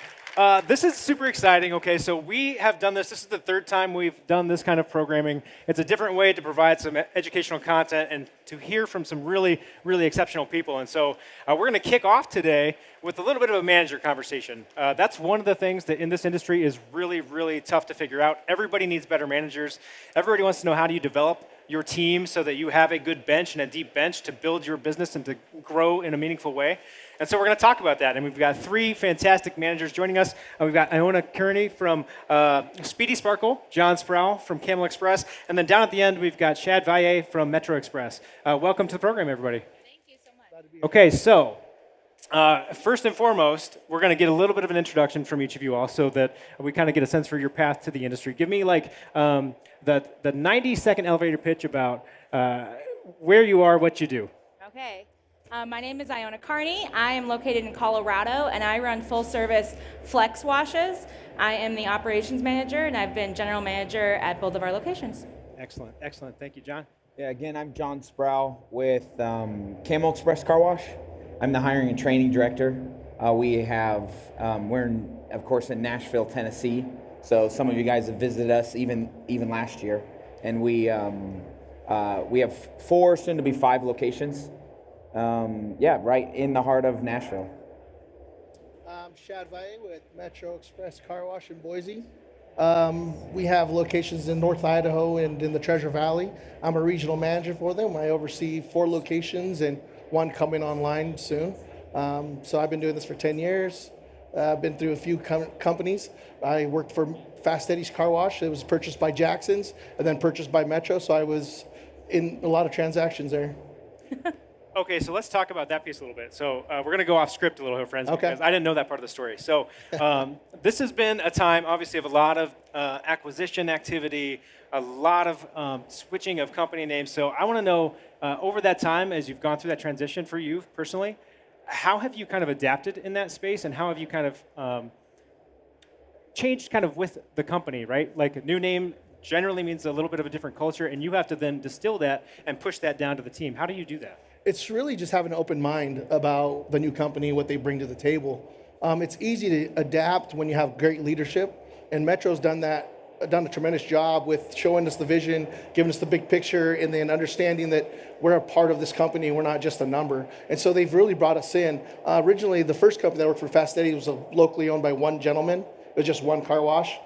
This is super exciting. Okay, so we have done this. This is the third time we've done this kind of programming. It's a different way to provide some educational content and to hear from some really, really exceptional people. And so we're going to kick off today with a little bit of a manager conversation. That's one of the things that in this industry is really, really tough to figure out. Everybody needs better managers. Everybody wants to know how do you develop your team so that you have a good bench and a deep bench to build your business and to grow in a meaningful way. And so we're going to talk about that. And we've got three fantastic managers joining us. We've got Iona Kearney from Speedy Sparkle, John Sproul from Camel Express, and then down at the end, we've got Shad Valle from Metro Express. Welcome to the program, everybody. Thank you so much. Okay, so first and foremost, we're going to get a little bit of an introduction from each of you all so that we kind of get a sense for your path to the industry. Give me like the 90-second elevator pitch about where you are, what you do. Okay. My name is Iona Kearney. I am located in Colorado, and I run full-service flex washes. I am the operations manager, and I've been general manager at both of our locations. Excellent, excellent. Thank you, John. Yeah, again, I'm John Sproul with Camel Express Car Wash. I'm the hiring and training director. We're of course in Nashville, Tennessee. So some of you guys have visited us even last year, and we have 4, soon to be 5 locations. Right in the heart of Nashville. I'm Shad Valle with Metro Express Car Wash in Boise. We have locations in North Idaho and in the Treasure Valley. I'm a regional manager for them. I oversee 4 locations and 1 coming online soon. So I've been doing this for 10 years. I've been through a few companies. I worked for Fast Eddie's Car Wash. It was purchased by Jackson's and then purchased by Metro. So I was in a lot of transactions there. Okay, so let's talk about that piece a little bit. So we're going to go off script a little here, friends, Okay. because I didn't know that part of the story. So this has been a time, obviously, of a lot of acquisition activity, a lot of switching of company names. So I want to know, over that time, as you've gone through that transition for you personally, how have you kind of adapted in that space, and how have you kind of changed kind of with the company, right? Like a new name generally means a little bit of a different culture, and you have to then distill that and push that down to the team. How do you do that? It's really just having an open mind about the new company, what they bring to the table. It's easy to adapt when you have great leadership, and Metro's done a tremendous job with showing us the vision, giving us the big picture, and then understanding that we're a part of this company, we're not just a number. And so they've really brought us in. Originally, the first company that worked for Fast Eddie was locally owned by one gentleman. It was just one car wash.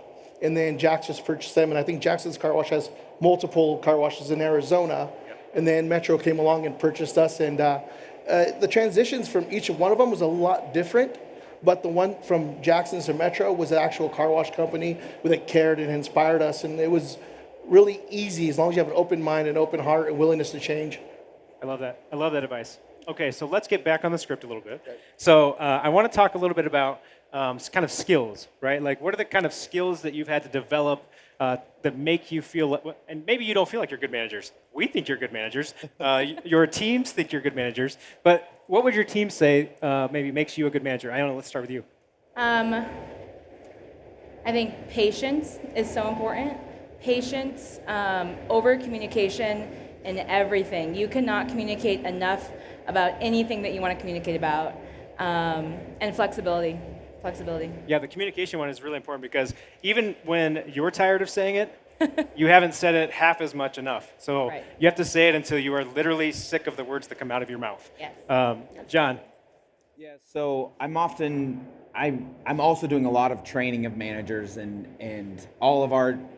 And then Jackson's purchased them, and I think Jackson's Car Wash has multiple car washes in Arizona. And then Metro came along and purchased us, and the transitions from each one of them was a lot different, but the one from Jackson's to Metro was an actual car wash company that cared and inspired us, and it was really easy as long as you have an open mind and open heart and willingness to change. I love that. I love that advice. Okay, so let's get back on the script a little bit. Okay. So I want to talk a little bit about kind of skills, right? Like, what are the kind of skills that you've had to develop that make you feel, and maybe you don't feel like you're good managers. We think you're good managers. Your teams think you're good managers. But what would your team say maybe makes you a good manager? Iona, let's start with you. I think patience is so important. patience, over communication in everything. You cannot communicate enough about anything that you want to communicate about, and flexibility. Yeah, the communication one is really important because even when you're tired of saying it, you haven't said it half as much enough. So Right. you have to say it until you are literally sick of the words that come out of your mouth. Yes. John. Yeah, so I'm also doing a lot of training of managers, and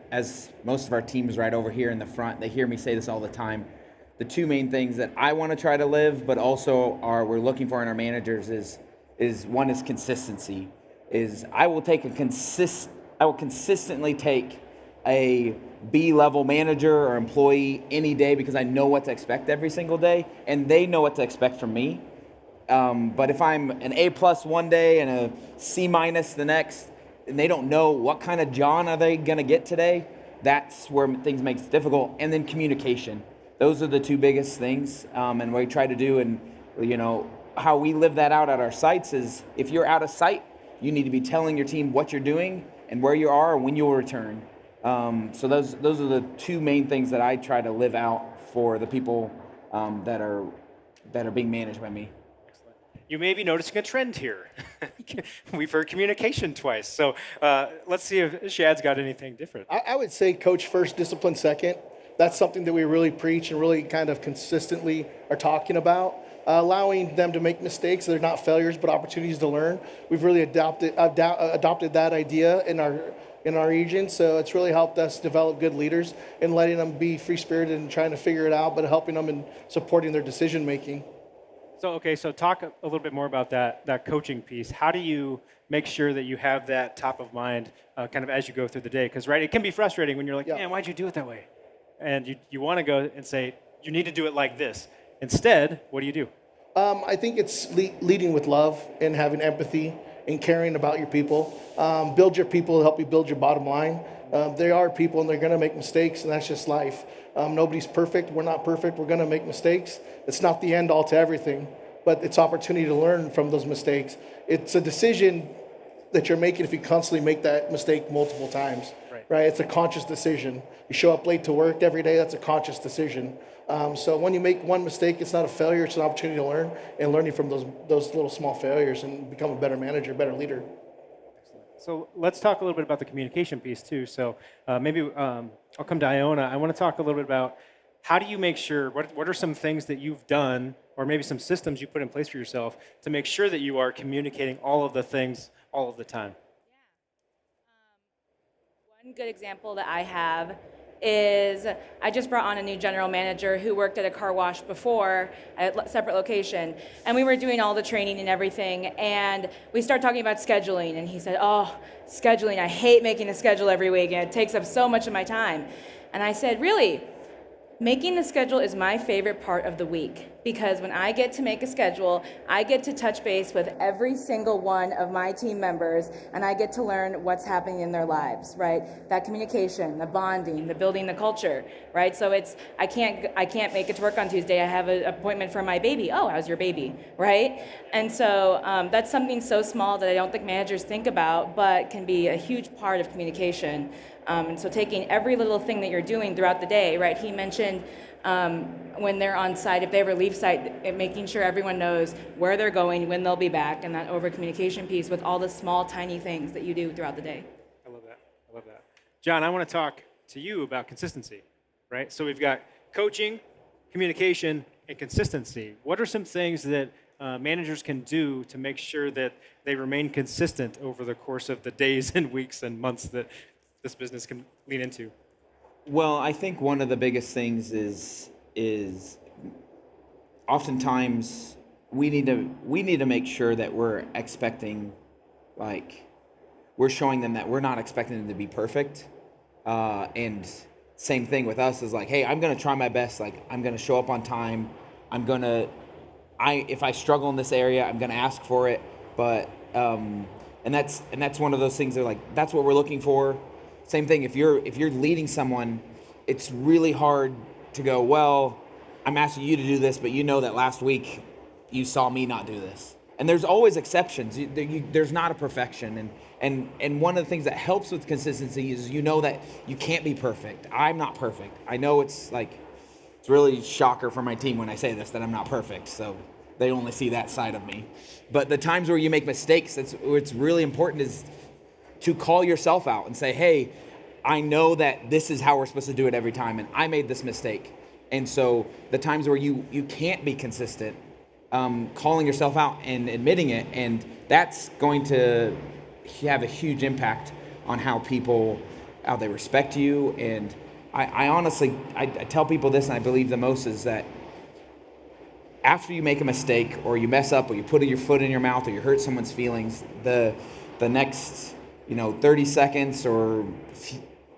as most of our teams right over here in the front, they hear me say this all the time. The two main things that I want to try to live, but also we're looking for in our managers is one is consistency. I will consistently take a B-level manager or employee any day because I know what to expect every single day, and they know what to expect from me. But if I'm an A+ one day and a C- the next, and they don't know what kind of John are they gonna get today, that's where things makes it difficult. And then communication. Those are the two biggest things, and what we try to do, and how we live that out at our sites is if you're out of sight, you need to be telling your team what you're doing and where you are and when you'll return. So those are the two main things that I try to live out for the people that are being managed by me. You may be noticing a trend here. We've heard communication twice. So let's see if Shad's got anything different. I would say coach first, discipline second. That's something that we really preach and really kind of consistently are talking about. Allowing them to make mistakes. They're not failures, but opportunities to learn. We've really adopted that idea in our region, so it's really helped us develop good leaders and letting them be free-spirited and trying to figure it out, but helping them and supporting their decision-making. So talk a little bit more about that coaching piece. How do you make sure that you have that top of mind kind of as you go through the day? Because, right, it can be frustrating when you're like, man, why'd you do it that way? And you want to go and say, you need to do it like this. Instead, what do you do? I think it's leading with love and having empathy and caring about your people. Build your people to help you build your bottom line. They are people and they're going to make mistakes, and that's just life. Nobody's perfect. We're not perfect. We're going to make mistakes. It's not the end all to everything, but it's opportunity to learn from those mistakes. It's a decision that you're making if you constantly make that mistake multiple times. Right? It's a conscious decision. You show up late to work every day, that's a conscious decision. So when you make one mistake, it's not a failure, it's an opportunity to learn, and learning from those little small failures and become a better manager, better leader. So let's talk a little bit about the communication piece too. So maybe I'll come to Iona. I want to talk a little bit about how do you make sure, what are some things that you've done, or maybe some systems you put in place for yourself to make sure that you are communicating all of the things all of the time? One good example that I have is I just brought on a new general manager who worked at a car wash before at a separate location, and we were doing all the training and everything, and we started talking about scheduling, and he said, scheduling, I hate making a schedule every week, and it takes up so much of my time. And I said, really? Making the schedule is my favorite part of the week, because when I get to make a schedule, I get to touch base with every single one of my team members, and I get to learn what's happening in their lives, right? That communication, the bonding, the building the culture, right? So I can't make it to work on Tuesday. I have an appointment for my baby. Oh, how's your baby, right? And so that's something so small that I don't think managers think about, but can be a huge part of communication. And so taking every little thing that you're doing throughout the day, right? He mentioned when they're on site, if they ever leave site, making sure everyone knows where they're going, when they'll be back, and that over communication piece with all the small, tiny things that you do throughout the day. I love that. John, I want to talk to you about consistency, right? So we've got coaching, communication, and consistency. What are some things that managers can do to make sure that they remain consistent over the course of the days and weeks and months that this business can lean into? Well, I think one of the biggest things is oftentimes we need to make sure that we're expecting, like, we're showing them that we're not expecting them to be perfect. And same thing with us is like, hey, I'm going to try my best. Like, I'm going to show up on time. If I struggle in this area, I'm going to ask for it. But, and that's one of those things that, like, that's what we're looking for. Same thing, if you're leading someone, it's really hard to go, well, I'm asking you to do this, but you know that last week you saw me not do this. And there's always exceptions. There's not a perfection. And one of the things that helps with consistency is you know that you can't be perfect. I'm not perfect. I know it's really shocker for my team when I say this, that I'm not perfect. So they only see that side of me. But the times where you make mistakes, what's really important is to call yourself out and say, hey, I know that this is how we're supposed to do it every time, and I made this mistake. And so the times where you can't be consistent, calling yourself out and admitting it, and that's going to have a huge impact on how they respect you. And I honestly, I tell people this, and I believe the most, is that after you make a mistake or you mess up or you put your foot in your mouth or you hurt someone's feelings, the next 30 seconds or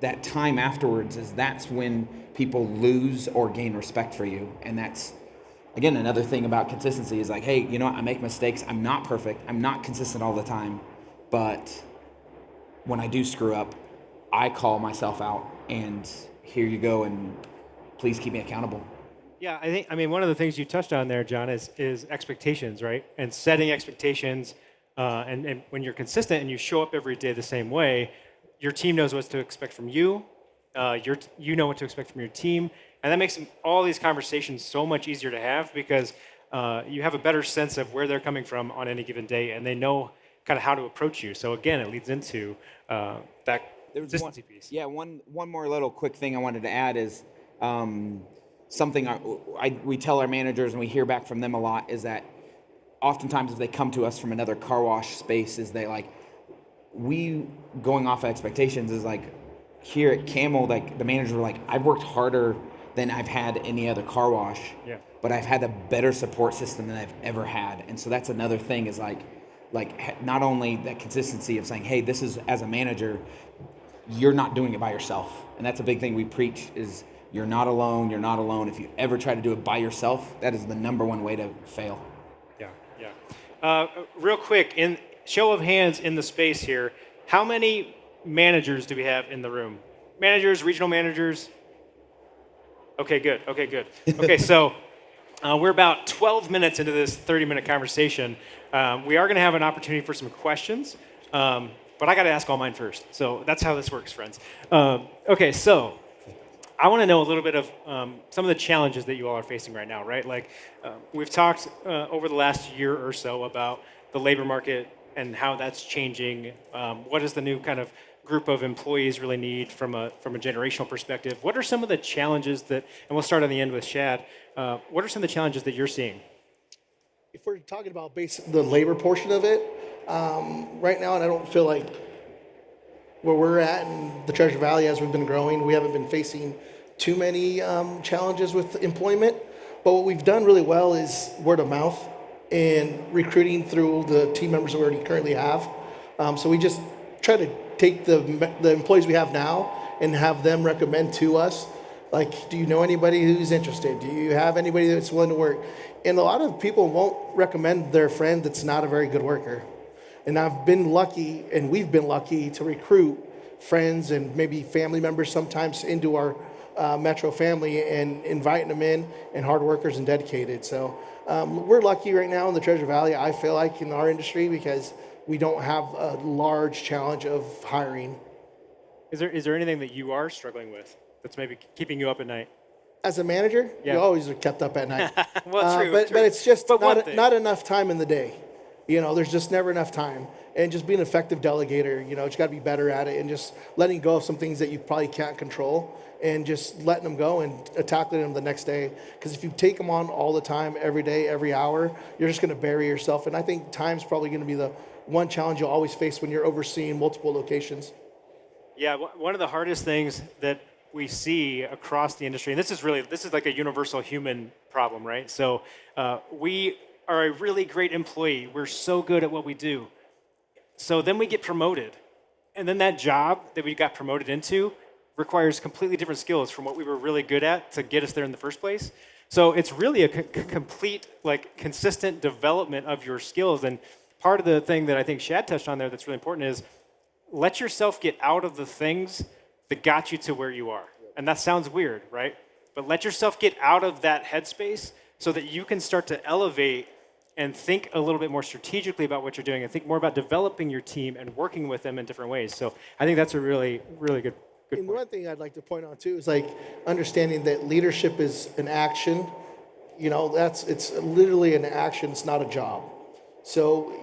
that time afterwards that's when people lose or gain respect for you. And that's, again, another thing about consistency is hey, you know what? I make mistakes. I'm not perfect. I'm not consistent all the time. But when I do screw up, I call myself out, and here you go, and please keep me accountable. Yeah, I mean, one of the things you touched on there, John, is expectations, right? And setting expectations, and when you're consistent and you show up every day the same way, your team knows what to expect from you. You know what to expect from your team, and that makes all these conversations so much easier to have because you have a better sense of where they're coming from on any given day, and they know kind of how to approach you. So again, it leads into that consistency piece. Yeah, one more little quick thing I wanted to add is something we tell our managers and we hear back from them a lot is that oftentimes if they come to us from another car wash space, is they we going off expectations is here at Camel, the managers were I've worked harder than I've had any other car wash, but I've had a better support system than I've ever had. And so that's another thing is not only that consistency of saying, hey, this is, as a manager, you're not doing it by yourself. And that's a big thing we preach is you're not alone. You're not alone. If you ever try to do it by yourself, that is the number one way to fail. Yeah. Real quick, in show of hands in the space here, how many managers do we have in the room? Managers, regional managers? Okay, good. Okay, so we're about 12 minutes into this 30-minute conversation. We are going to have an opportunity for some questions, but I got to ask all mine first. So that's how this works, friends. Okay, so I want to know a little bit of some of the challenges that you all are facing right now, right? We've talked over the last year or so about the labor market and how that's changing. What does the new kind of group of employees really need from a generational perspective? What are some of the challenges that, and we'll start on the end with Shad, what are some of the challenges that you're seeing? If we're talking about the labor portion of it, right now, and I don't feel like where we're at in the Treasure Valley as we've been growing, we haven't been facing too many challenges with employment. But what we've done really well is word of mouth and recruiting through the team members that we already currently have. So we just try to take the employees we have now and have them recommend to us, do you know anybody who's interested? Do you have anybody that's willing to work? And a lot of people won't recommend their friend that's not a very good worker. And I've been lucky, and we've been lucky to recruit friends and maybe family members sometimes into our Metro family and inviting them in, and hard workers and dedicated. So we're lucky right now in the Treasure Valley, I feel like, in our industry, because we don't have a large challenge of hiring. Is there anything that you are struggling with that's maybe keeping you up at night? As a manager, Yeah. you always are kept up at night. Well, true, but true. it's just But one thing. not enough time in the day. There's just never enough time. And just being an effective delegator, you got to be better at it, and just letting go of some things that you probably can't control and just letting them go and tackling them the next day. Because if you take them on all the time, every day, every hour, you're just going to bury yourself. And I think time's probably going to be the one challenge you'll always face when you're overseeing multiple locations. Yeah, one of the hardest things that we see across the industry, and this is like a universal human problem, right? So we are a really great employee. We're so good at what we do. So then we get promoted. And then that job that we got promoted into requires completely different skills from what we were really good at to get us there in the first place. So it's really a complete, consistent development of your skills. And part of the thing that I think Shad touched on there that's really important is let yourself get out of the things that got you to where you are. And that sounds weird, right? But let yourself get out of that headspace so that you can start to elevate and think a little bit more strategically about what you're doing and think more about developing your team and working with them in different ways. So I think that's a really, really good And point. one thing I'd like to point out too is like understanding that leadership is an action. You know, it's literally an action. It's not a job. So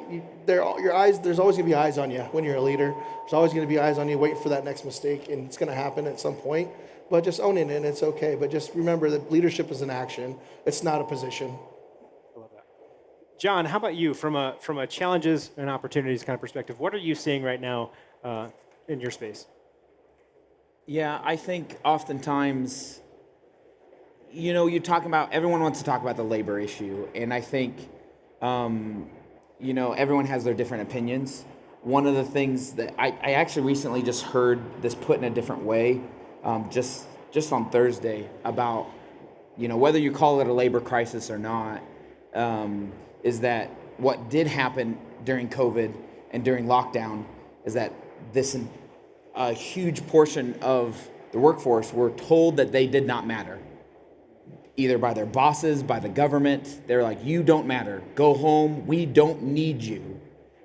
there's always gonna be eyes on you when you're a leader. There's always gonna be eyes on you waiting for that next mistake, and it's gonna happen at some point. But just owning it, and it's okay. But just remember that leadership is an action. It's not a position. John, how about you from a challenges and opportunities kind of perspective? What are you seeing right now in your space? Yeah, I think oftentimes, you know, you're talking about, everyone wants to talk about the labor issue. And I think, you know, everyone has their different opinions. One of the things that I actually recently just heard this put in a different way, just on Thursday, about, you know, whether you call it a labor crisis or not, is that what did happen during COVID and during lockdown is that a huge portion of the workforce were told that they did not matter, either by their bosses, by the government. They're like, you don't matter. Go home. We don't need you.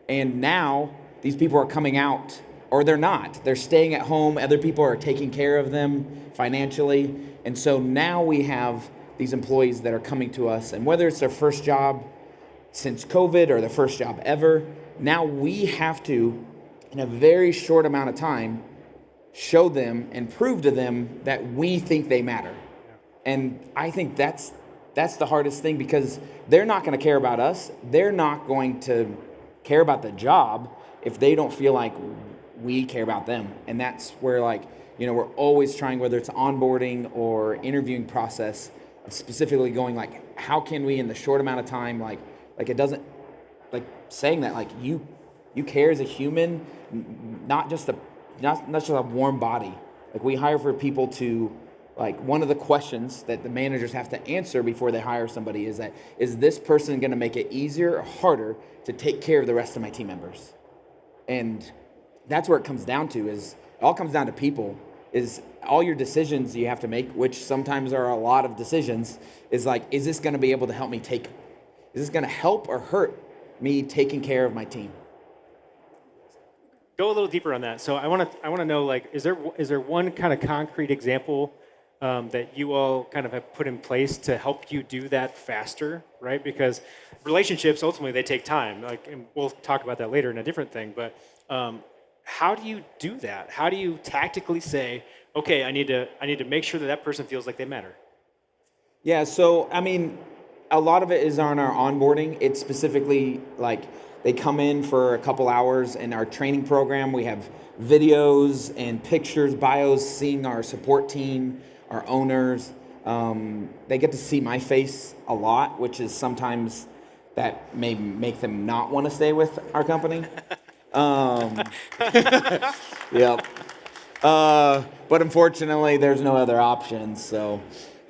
And now these people are coming out, or they're not. They're staying at home. Other people are taking care of them financially. And so now we have these employees that are coming to us, and whether it's their first job since COVID or their first job ever, now we have to, in a very short amount of time, show them and prove to them that we think they matter. And I think that's the hardest thing, because they're not going to care about us. They're not going to care about the job if they don't feel like we care about them. And that's where, like, you know, we're always trying, whether it's onboarding or interviewing process, specifically going like, how can we in the short amount of time, like it doesn't, like saying that, like you care as a human, not just a warm body. Like, we hire for people to, like, one of the questions that the managers have to answer before they hire somebody is that, is this person going to make it easier or harder to take care of the rest of my team members? And that's where it comes down to, is it all comes down to people. Is all your decisions you have to make, which sometimes are a lot of decisions, is like, is this going to be able to help me is this going to help or hurt me taking care of my team? Go a little deeper on that. So I want to know, like, is there one kind of concrete example that you all kind of have put in place to help you do that faster, right? Because relationships, ultimately, they take time. Like, and we'll talk about that later in a different thing. But how do you do that? How do you tactically say, okay, I need to make sure that person feels like they matter? Yeah, so I mean, a lot of it is on our onboarding. It's specifically like they come in for a couple hours in our training program. We have videos and pictures, bios, seeing our support team, our owners. They get to see my face a lot, which is sometimes that may make them not want to stay with our company. Yep. But unfortunately, there's no other options. So,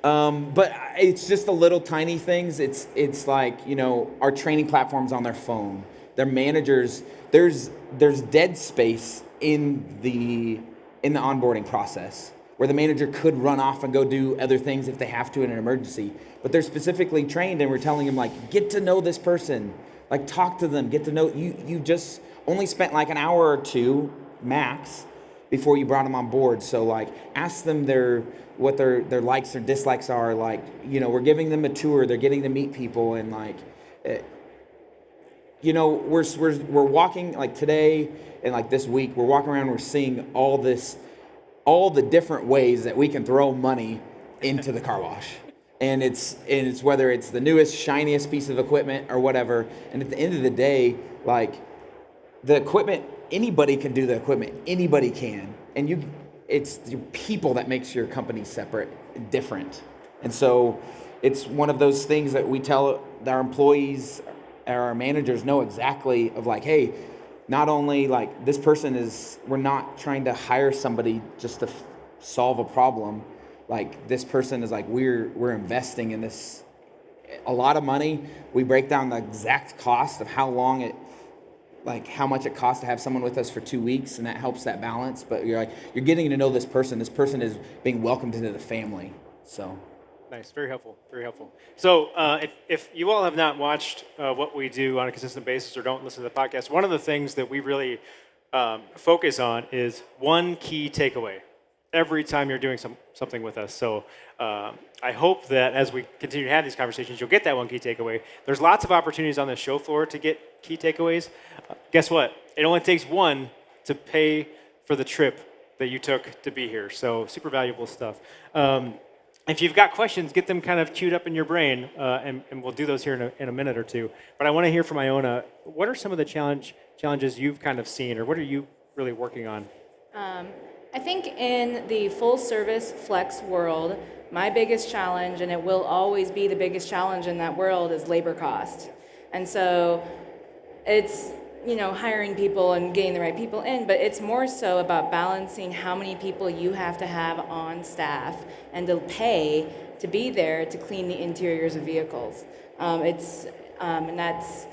but it's just the little tiny things. It's like, you know, our training platforms on their phone, their managers. There's dead space in the onboarding process where the manager could run off and go do other things if they have to in an emergency. But they're specifically trained, and we're telling them, like, get to know this person, like, talk to them, get to know you. You just only spent like an hour or two max before you brought them on board. So, like, ask them what their likes or dislikes are. Like, you know, we're giving them a tour, they're getting to meet people, and like, you know, we're walking, like today and like this week, we're walking around, we're seeing all the different ways that we can throw money into the car wash. And it's whether it's the newest, shiniest piece of equipment or whatever. And at the end of the day, like, the equipment, anybody can do the equipment. Anybody can. And it's the people that makes your company separate, different. And so it's one of those things that we tell our employees, our managers know exactly of, like, hey, not only like this person we're not trying to hire somebody just to solve a problem. Like, this person is like, we're investing in this a lot of money. We break down the exact cost of how much it costs to have someone with us for 2 weeks, and that helps that balance. But you're getting to know this person. This person is being welcomed into the family. So Nice, very helpful, very helpful. So if you all have not watched what we do on a consistent basis or don't listen to the podcast, one of the things that we really focus on is one key takeaway every time you're doing something with us. So I hope that as we continue to have these conversations, you'll get that one key takeaway. There's lots of opportunities on the show floor to get key takeaways. Guess what? It only takes one to pay for the trip that you took to be here. So super valuable stuff. If you've got questions, get them kind of queued up in your brain, and we'll do those here in a minute or two. But I want to hear from Iona. What are some of the challenges you've kind of seen, or what are you really working on? I think in the full service flex world, my biggest challenge, and it will always be the biggest challenge in that world, is labor cost. And so it's, hiring people and getting the right people in, but it's more so about balancing how many people you have to have on staff and to pay to be there to clean the interiors of vehicles. And that's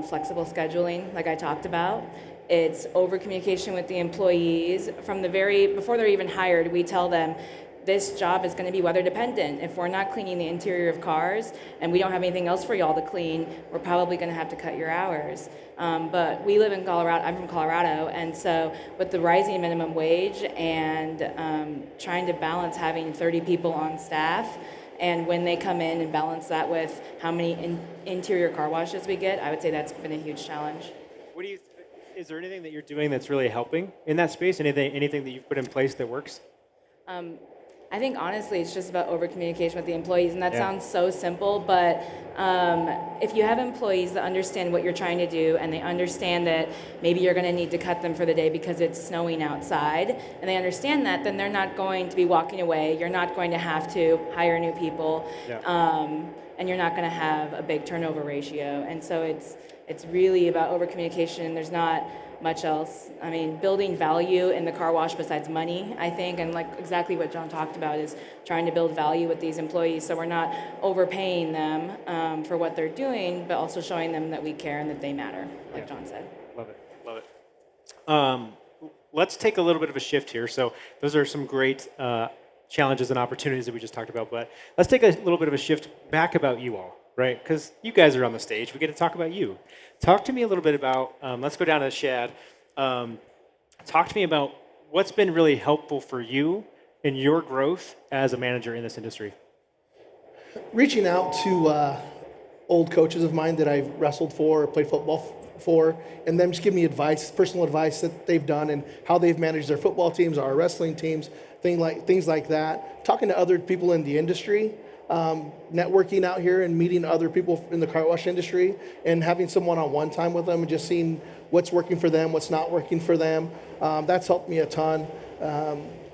flexible scheduling, like I talked about. It's over communication with the employees. Before they're even hired, we tell them, this job is going to be weather dependent. If we're not cleaning the interior of cars and we don't have anything else for y'all to clean, we're probably going to have to cut your hours. But we live in Colorado. I'm from Colorado, and so with the rising minimum wage and trying to balance having 30 people on staff, and when they come in and balance that with how many interior car washes we get, I would say that's been a huge challenge. Is there anything that you're doing that's really helping in that space? Anything that you've put in place that works? I think honestly it's just about over communication with the employees, and that sounds so simple, but if you have employees that understand what you're trying to do and they understand that maybe you're going to need to cut them for the day because it's snowing outside, and they understand that, then they're not going to be walking away. You're not going to have to hire new people, and you're not going to have a big turnover ratio. And so it's really about over communication. There's not much else. I mean, building value in the car wash besides money, I think, and like exactly what John talked about is trying to build value with these employees so we're not overpaying them for what they're doing, but also showing them that we care and that they matter, like John said. Love it. Let's take a little bit of a shift here. So those are some great challenges and opportunities that we just talked about, but let's take a little bit of a shift back about you all, right? Because you guys are on the stage. We get to talk about you. Talk to me a little bit about, let's go down to Shad. Talk to me about what's been really helpful for you in your growth as a manager in this industry. Reaching out to old coaches of mine that I've wrestled for or played football for, and them just give me advice, personal advice that they've done and how they've managed their football teams, our wrestling teams, things like that. Talking to other people in the industry, networking out here and meeting other people in the car wash industry and having some one-on-one time with them and just seeing what's working for them, what's not working for them. That's helped me a ton.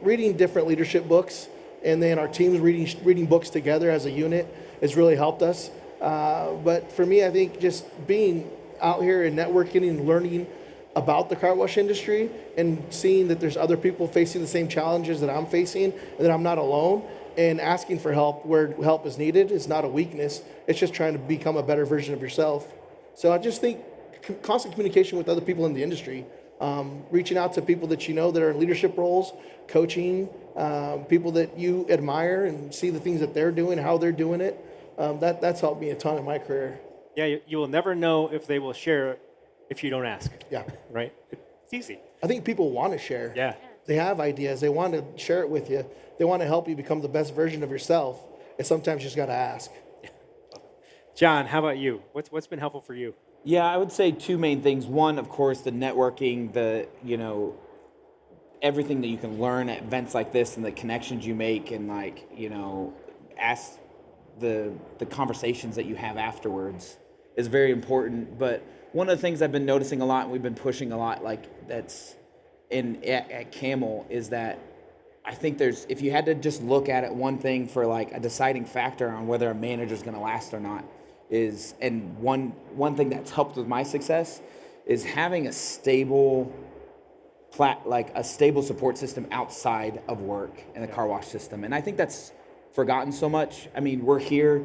Reading different leadership books, and then our teams reading books together as a unit has really helped us. But for me, I think just being out here and networking and learning about the car wash industry and seeing that there's other people facing the same challenges that I'm facing and that I'm not alone, and asking for help where help is needed is not a weakness. It's just trying to become a better version of yourself. So I just think constant communication with other people in the industry, reaching out to people that you know that are in leadership roles, coaching, people that you admire and see the things that they're doing, how they're doing it. That's helped me a ton in my career. Yeah, you will never know if they will share if you don't ask. Yeah. Right? It's easy. I think people want to share. Yeah. They have ideas. They want to share it with you. They want to help you become the best version of yourself. And sometimes you just got to ask. John, how about you? What's been helpful for you? Yeah, I would say two main things. One, of course, the networking, everything that you can learn at events like this and the connections you make and ask the conversations that you have afterwards is very important. But one of the things I've been noticing a lot and we've been pushing a lot that's at Camel is that I think if you had to just look at it, one thing for a deciding factor on whether a manager is going to last or not and one thing that's helped with my success is having a stable support system outside of work in the car wash system. And I think that's forgotten so much. I mean, we're here.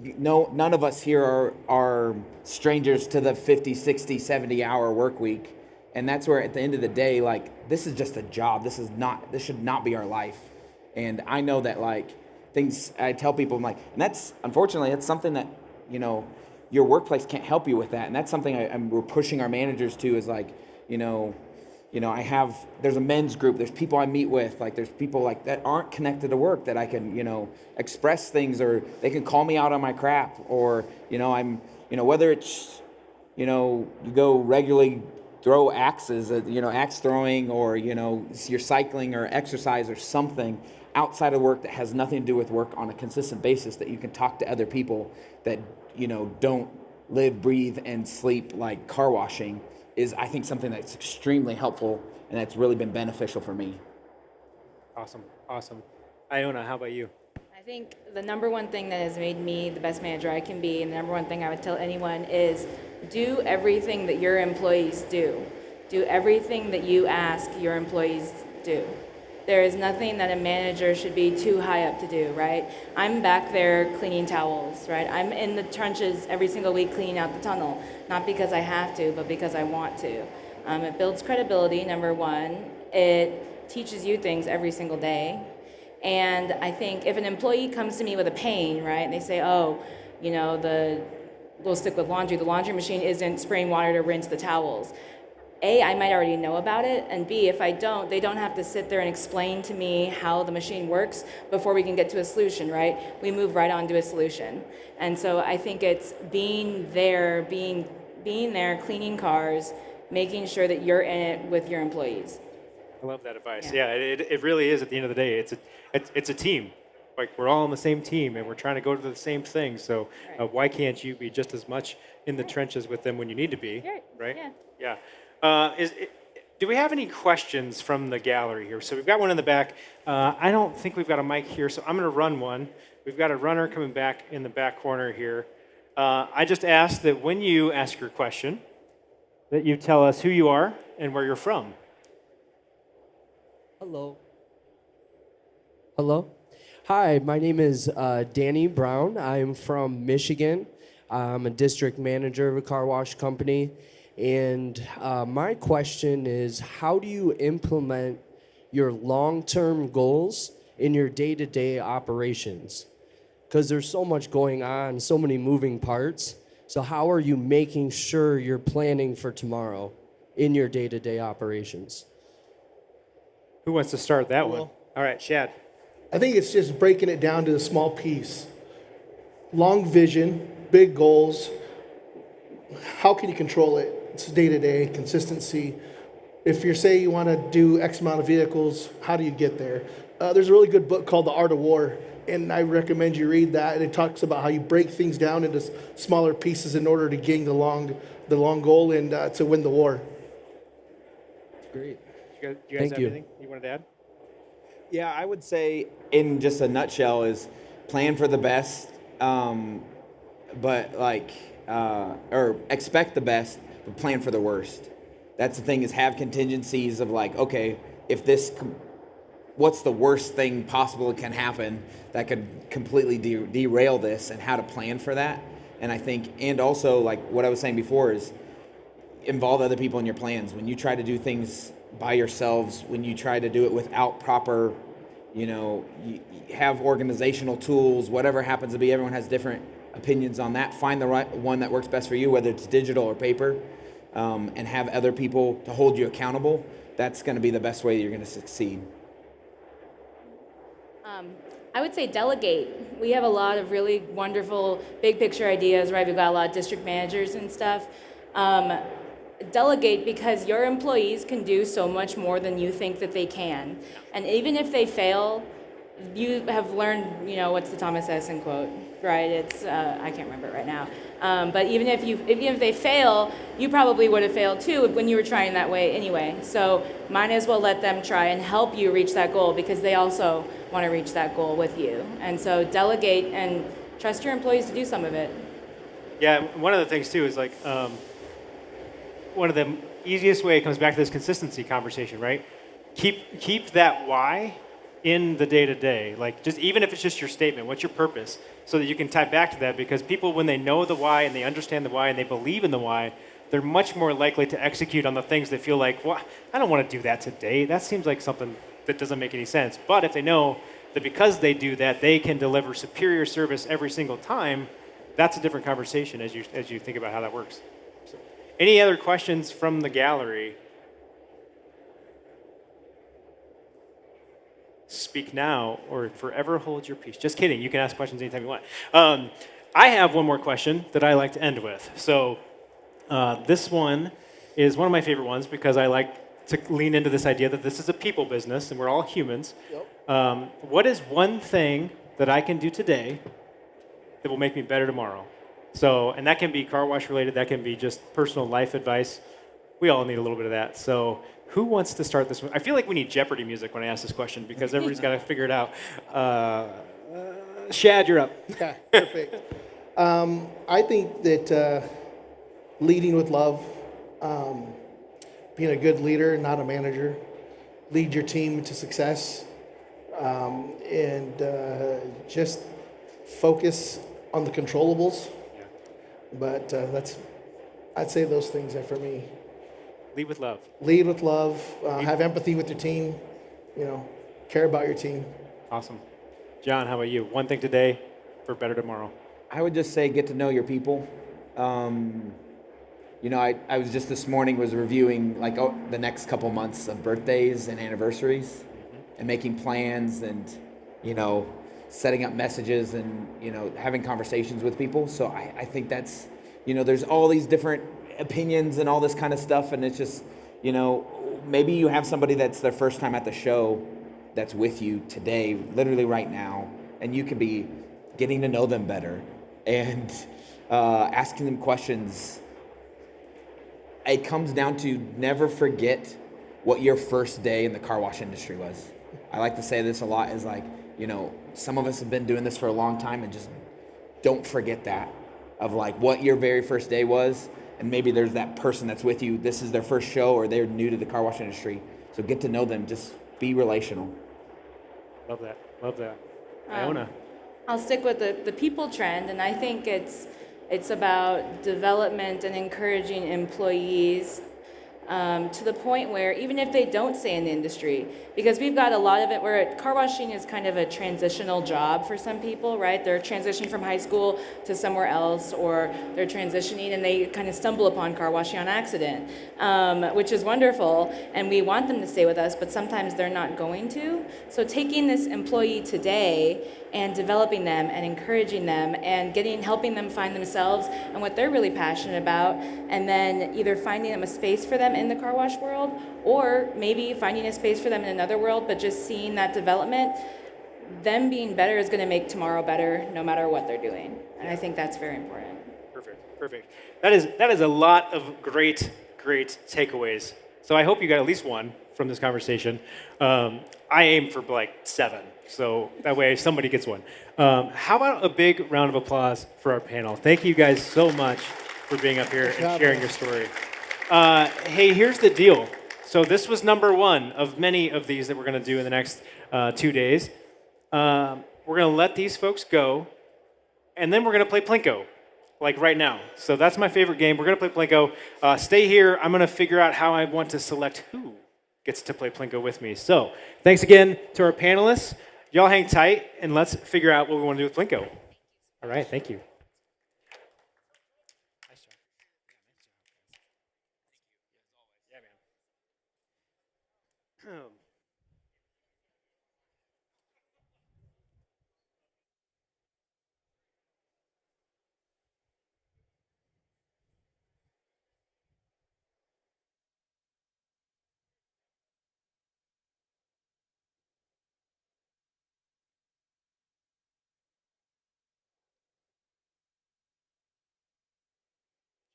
None of us here are strangers to the 50, 60, 70-hour work week. And that's where, at the end of the day, this is just a job. This should not be our life. And I know that, things I tell people, I'm like, and that's, unfortunately, that's something that, you know, your workplace can't help you with that. And that's something we're pushing our managers to is like, there's a men's group, there's people I meet with, like there's people like that aren't connected to work that I can, express things, or they can call me out on my crap, or, whether it's, you go regularly throw axes, axe throwing, or, you're cycling or exercise or something outside of work that has nothing to do with work on a consistent basis, that you can talk to other people that, don't live, breathe, and sleep like car washing, is, I think, something that's extremely helpful and that's really been beneficial for me. Awesome. Iona, how about you? I think the number one thing that has made me the best manager I can be, and the number one thing I would tell anyone, is do everything that your employees do. Do everything that you ask your employees do. There is nothing that a manager should be too high up to do, right? I'm back there cleaning towels, right? I'm in the trenches every single week cleaning out the tunnel, not because I have to, but because I want to. It builds credibility, number one. It teaches you things every single day. And I think if an employee comes to me with a pain, right, and they say, we'll stick with laundry, the laundry machine isn't spraying water to rinse the towels. A, I might already know about it, and B, if I don't, they don't have to sit there and explain to me how the machine works before we can get to a solution, right? We move right on to a solution. And so I think it's being there, cleaning cars, making sure that you're in it with your employees. I love that advice. Yeah, it really is. At the end of the day, it's a team. Like, we're all on the same team, and we're trying to go to the same thing. So why can't you be just as much in the trenches with them when you need to be? Right? Yeah. Do we have any questions from the gallery here? So we've got one in the back. I don't think we've got a mic here, so I'm going to run one. We've got a runner coming back in the back corner here. I just ask that when you ask your question, that you tell us who you are and where you're from. Hello. Hi, my name is Danny Brown. I'm from Michigan. I'm a district manager of a car wash company. And my question is, how do you implement your long-term goals in your day-to-day operations? Because there's so much going on, so many moving parts. So how are you making sure you're planning for tomorrow in your day-to-day operations? Who wants to start that one? All right, Shad. I think it's just breaking it down to a small piece. Long vision, big goals. How can you control it? It's day-to-day, consistency. If you want to do X amount of vehicles, how do you get there? There's a really good book called The Art of War, and I recommend you read that. And it talks about how you break things down into smaller pieces in order to gain the long goal and to win the war. Great. You guys have anything you wanted to add? Yeah, I would say, in just a nutshell, is plan for the best, or expect the best, but plan for the worst. That's the thing, is have contingencies of like, okay, if what's the worst thing possible that can happen that could completely derail this, and how to plan for that. And I think, and also like what I was saying before, is involve other people in your plans. When you try to do things by yourselves, when you try to do it without proper, you have organizational tools, whatever happens to be, everyone has different opinions on that. Find the right one that works best for you, whether it's digital or paper, and have other people to hold you accountable. That's going to be the best way you're going to succeed. I would say delegate. We have a lot of really wonderful big picture ideas, right? We've got a lot of district managers and stuff. Delegate, because your employees can do so much more than you think that they can. And even if they fail, you have learned, what's the Thomas Edison quote, right? It's, I can't remember it right now. But even if they fail, you probably would have failed too when you were trying that way anyway. So might as well let them try and help you reach that goal, because they also want to reach that goal with you. And so delegate and trust your employees to do some of it. Yeah, one of the things too is like, one of the easiest way, it comes back to this consistency conversation, right? Keep that why in the day-to-day. Like, just even if it's just your statement, what's your purpose? So that you can tie back to that, because people, when they know the why and they understand the why and they believe in the why, they're much more likely to execute on the things that feel like, well, I don't want to do that today. That seems like something that doesn't make any sense. But if they know that because they do that, they can deliver superior service every single time, that's a different conversation as you think about how that works. So, any other questions from the gallery? Speak now or forever hold your peace. Just kidding. You can ask questions anytime you want. I have one more question that I like to end with. So this one is one of my favorite ones because I like to lean into this idea that this is a people business and we're all humans. Yep. What is one thing that I can do today that will make me better tomorrow? So, and that can be car wash related. That can be just personal life advice. We all need a little bit of that. So who wants to start this one? I feel like we need Jeopardy music when I ask this question because everybody's got to figure it out. Shad, you're up. Yeah, perfect. I think that leading with love, being a good leader, not a manager, lead your team to success, and just focus on the controllables. But I'd say those things are for me. Lead with love. Lead with love. Have empathy with your team. Care about your team. Awesome. John, how about you? One thing today for better tomorrow. I would just say get to know your people. I was just this morning was reviewing the next couple months of birthdays and anniversaries and making plans and, setting up messages and, having conversations with people. So I think that's, there's all these different opinions and all this kind of stuff. And it's just, maybe you have somebody that's their first time at the show that's with you today, literally right now, and you can be getting to know them better and asking them questions. It comes down to never forget what your first day in the car wash industry was. I like to say this a lot is some of us have been doing this for a long time and just don't forget that of what your very first day was. And maybe there's that person that's with you. This is their first show or they're new to the car wash industry. So get to know them. Just be relational. Love that. Love that. Iona. I'll stick with the people trend, and I think it's about development and encouraging employees to the point where even if they don't stay in the industry, because we've got a lot of it where car washing is kind of a transitional job for some people, right? They're transitioning from high school to somewhere else, or they're transitioning and they kind of stumble upon car washing on accident, which is wonderful, and we want them to stay with us, but sometimes they're not going to. So taking this employee today and developing them and encouraging them and helping them find themselves and what they're really passionate about, and then either finding them a space for them in the car wash world, or maybe finding a space for them in another world, but just seeing that development, them being better is gonna make tomorrow better no matter what they're doing. And I think that's very important. Perfect. That is a lot of great takeaways. So I hope you got at least one from this conversation. I aim for 7. So that way somebody gets one. How about a big round of applause for our panel? Thank you guys so much for being up here and sharing your story. Hey, here's the deal. So this was number 1 of many of these that we're going to do in the next 2 days. We're going to let these folks go, and then we're going to play Plinko, right now. So that's my favorite game. We're going to play Plinko. Stay here. I'm going to figure out how I want to select who gets to play Plinko with me. So thanks again to our panelists. Y'all hang tight, and let's figure out what we want to do with Plinko. All right, thank you.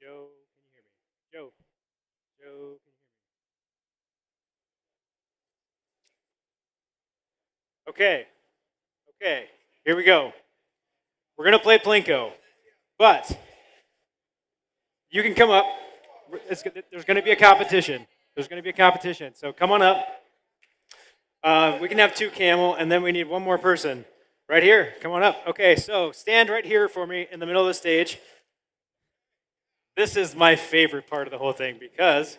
Joe, can you hear me? Joe, can you hear me? Okay, here we go. We're going to play Plinko, but you can come up. There's going to be a competition. So come on up. We can have 2 camel, and then we need one more person. Right here, come on up. Okay, so stand right here for me in the middle of the stage. This is my favorite part of the whole thing because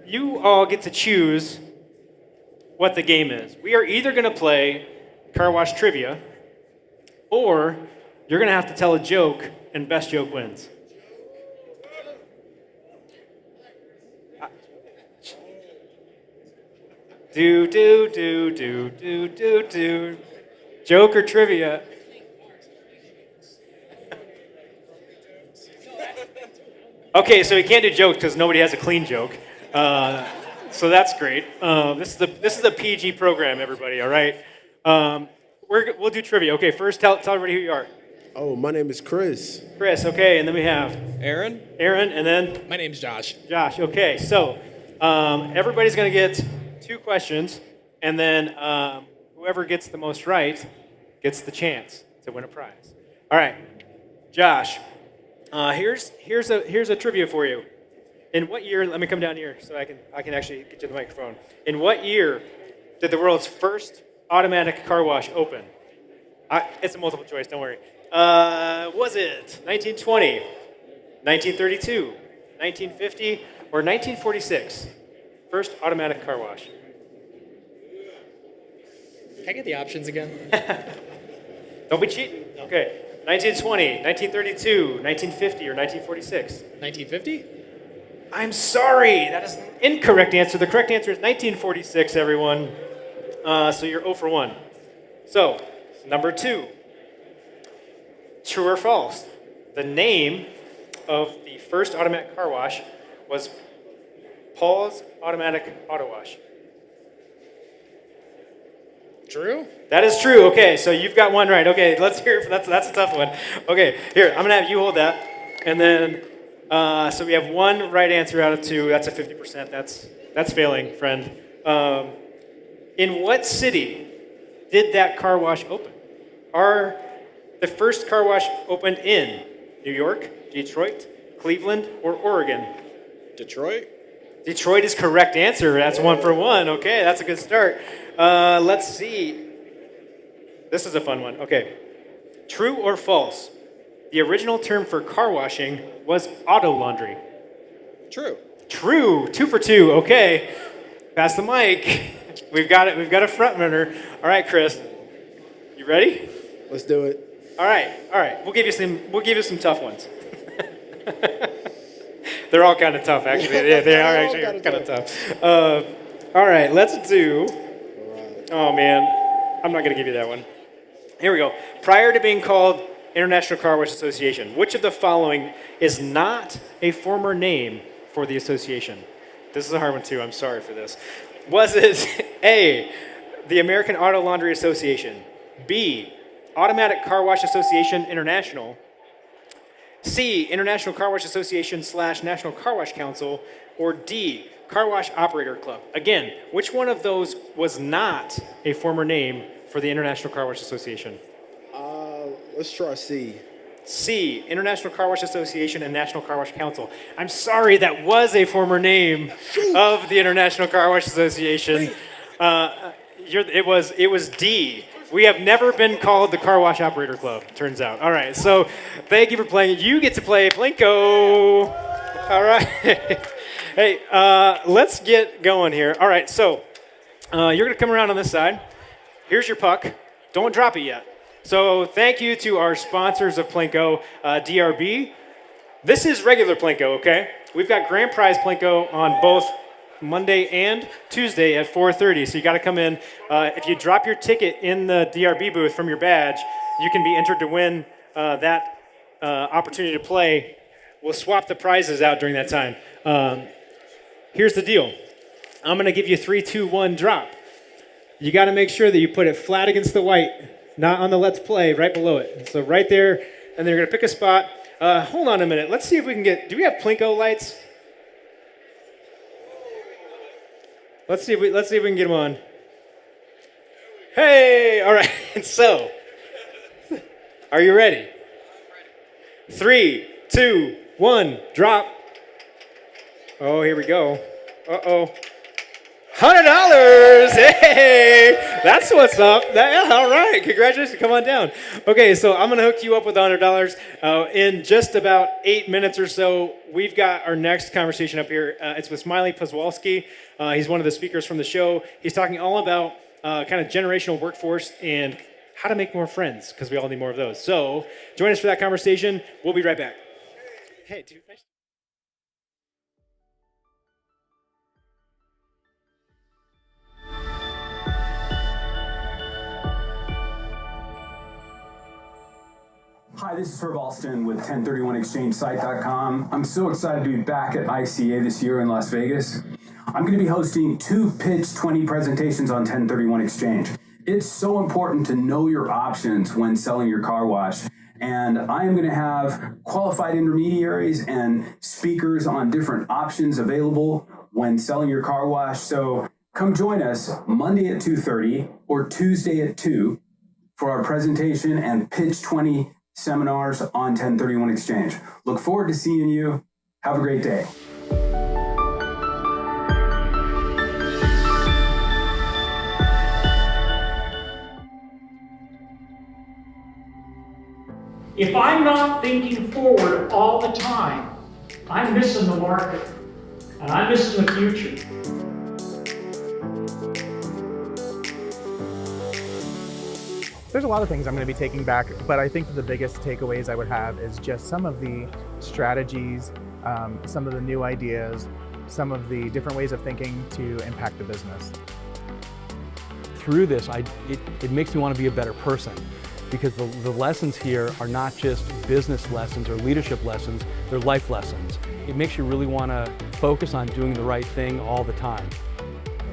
you all get to choose what the game is. We are either going to play car wash trivia, or you're going to have to tell a joke, and best joke wins. Do. Joke or trivia? Okay, so we can't do jokes because nobody has a clean joke. So that's great. This is a PG program, everybody. All right. We'll do trivia. Okay, first tell everybody who you are. Oh, my name is Chris. Chris. Okay, and then we have Aaron. Aaron, and then My name's Josh. Josh. Okay, so everybody's gonna get 2 questions, and then whoever gets the most right gets the chance to win a prize. All right, Josh. Here's a trivia for you. In what year? Let me come down here so I can actually get you the microphone. In what year did the world's first automatic car wash open? It's a multiple choice. Don't worry. Was it 1920, 1932, 1950, or 1946? First automatic car wash. Can I get the options again? Don't be cheating. Okay. 1920, 1932, 1950, or 1946? 1950? I'm sorry. That is an incorrect answer. The correct answer is 1946, everyone. So you're 0 for 1. So, number 2. True or false? The name of the first automatic car wash was Paul's Automatic Auto Wash. True? That is true. Okay, so you've got one right. Okay, let's hear it. That's a tough one. Okay, here, I'm going to have you hold that. And then, so we have 1 right answer out of 2. That's a 50%. That's failing, friend. In what city did that car wash open? The first car wash opened in New York, Detroit, Cleveland, or Oregon? Detroit? Detroit is correct answer. That's 1 for 1. Okay, that's a good start. Let's see. This is a fun one. Okay. True or false? The original term for car washing was auto laundry. True. True. 2 for 2. Okay. Pass the mic. We've got it. We've got a front runner. All right, Chris. You ready? Let's do it. All right. We'll give you some tough ones. They're all kind of tough, actually. Yeah, they are actually kind of tough. All right, let's do. Oh man, I'm not gonna give you that one. Here we go. Prior to being called International Car Wash Association, which of the following is not a former name for the association? This is a hard one too. I'm sorry for this. Was it A, the American Auto Laundry Association, B, Automatic Car Wash Association International, C, International Car Wash Association / National Car Wash Council, or D, Car Wash Operator Club? Again, which one of those was not a former name for the International Car Wash Association? Let's try C. C, International Car Wash Association and National Car Wash Council. I'm sorry, that was a former name of the International Car Wash Association. It was D. We have never been called the Car Wash Operator Club, turns out. All right, so thank you for playing. You get to play Plinko. All right. Hey, let's get going here. All right, so you're going to come around on this side. Here's your puck. Don't drop it yet. So thank you to our sponsors of Plinko, DRB. This is regular Plinko, okay? We've got grand prize Plinko on both Monday and Tuesday at 4:30. So you got to come in. If you drop your ticket in the DRB booth from your badge, you can be entered to win that opportunity to play. We'll swap the prizes out during that time. Here's the deal. I'm going to give you 3, 2, 1, drop. You got to make sure that you put it flat against the white, not on the let's play, right below it. So right there, and then you're going to pick a spot. Hold on a minute. Let's see if we can get, do we have Plinko lights? Let's see if we can get them on. Hey, all right. So, are you ready? 3, 2, 1, drop. Oh, here we go. Uh-oh. $100. Hey, that's what's up. All right, congratulations. Come on down. Okay, so I'm gonna hook you up with $100 in just about 8 minutes or so. We've got our next conversation up here. It's with Smiley Pozwalski. He's one of the speakers from the show. He's talking all about kind of generational workforce and how to make more friends, because we all need more of those. So join us for that conversation. We'll be right back. Hey, dude. Nice. Hi, this is Herb Alston with 1031exchangesite.com. I'm so excited to be back at ICA this year in Las Vegas. I'm going to be hosting 2 Pitch 20 presentations on 1031 Exchange. It's so important to know your options when selling your car wash. And I am going to have qualified intermediaries and speakers on different options available when selling your car wash. So come join us Monday at 2:30 or Tuesday at 2 for our presentation and Pitch 20 seminars on 1031 Exchange. Look forward to seeing you. Have a great day. If I'm not thinking forward all the time, I'm missing the market and I'm missing the future. There's a lot of things I'm going to be taking back, but I think the biggest takeaways I would have is just some of the strategies, some of the new ideas, some of the different ways of thinking to impact the business. Through this, it makes me want to be a better person, because the lessons here are not just business lessons or leadership lessons, they're life lessons. It makes you really want to focus on doing the right thing all the time.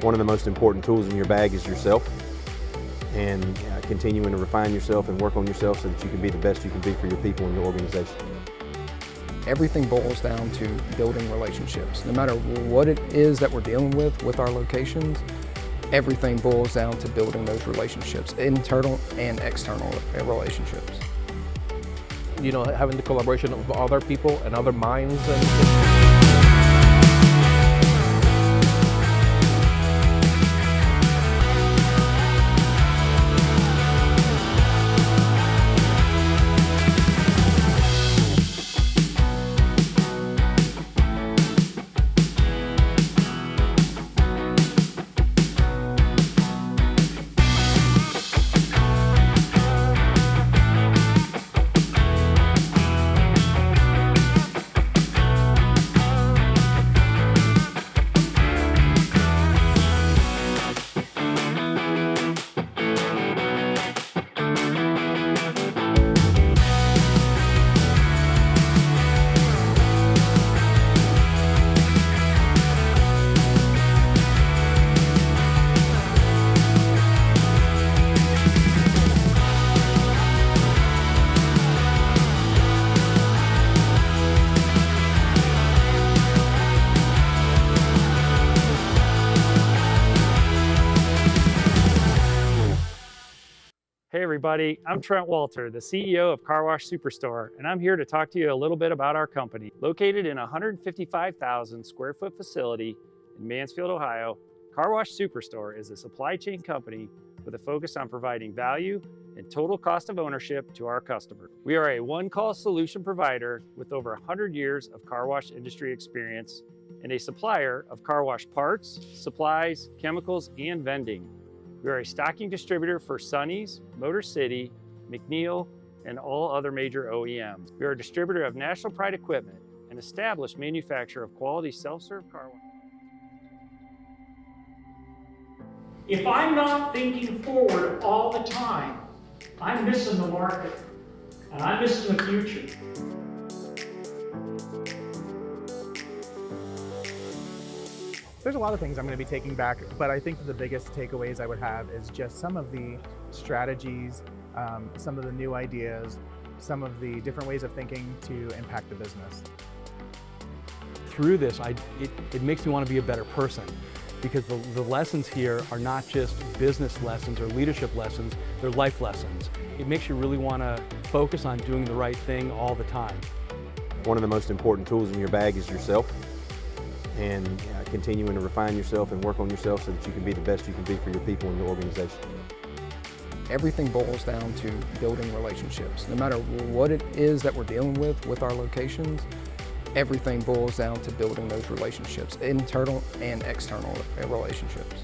One of the most important tools in your bag is yourself, and continuing to refine yourself and work on yourself so that you can be the best you can be for your people and your organization. Everything boils down to building relationships. No matter what it is that we're dealing with our locations, everything boils down to building those relationships, internal and external relationships. You know, having the collaboration of other people and other minds. Hey everybody, I'm Trent Walter, the CEO of Car Wash Superstore, and I'm here to talk to you a little bit about our company. Located in a 155,000 square foot facility in Mansfield, Ohio, Car Wash Superstore is a supply chain company with a focus on providing value and total cost of ownership to our customer. We are a one-call solution provider with over 100 years of car wash industry experience and a supplier of car wash parts, supplies, chemicals, and vending. We are a stocking distributor for Sonny's, Motor City, McNeil, and all other major OEMs. We are a distributor of National Pride equipment, an established manufacturer of quality self-serve car wash. If I'm not thinking forward all the time, I'm missing the market and I'm missing the future. There's a lot of things I'm going to be taking back, but I think the biggest takeaways I would have is just some of the strategies, some of the new ideas, some of the different ways of thinking to impact the business. Through this, it makes me want to be a better person, because the lessons here are not just business lessons or leadership lessons, they're life lessons. It makes you really want to focus on doing the right thing all the time. One of the most important tools in your bag is yourself, and continuing to refine yourself and work on yourself so that you can be the best you can be for your people and your organization. Everything boils down to building relationships. No matter what it is that we're dealing with our locations, everything boils down to building those relationships, internal and external relationships.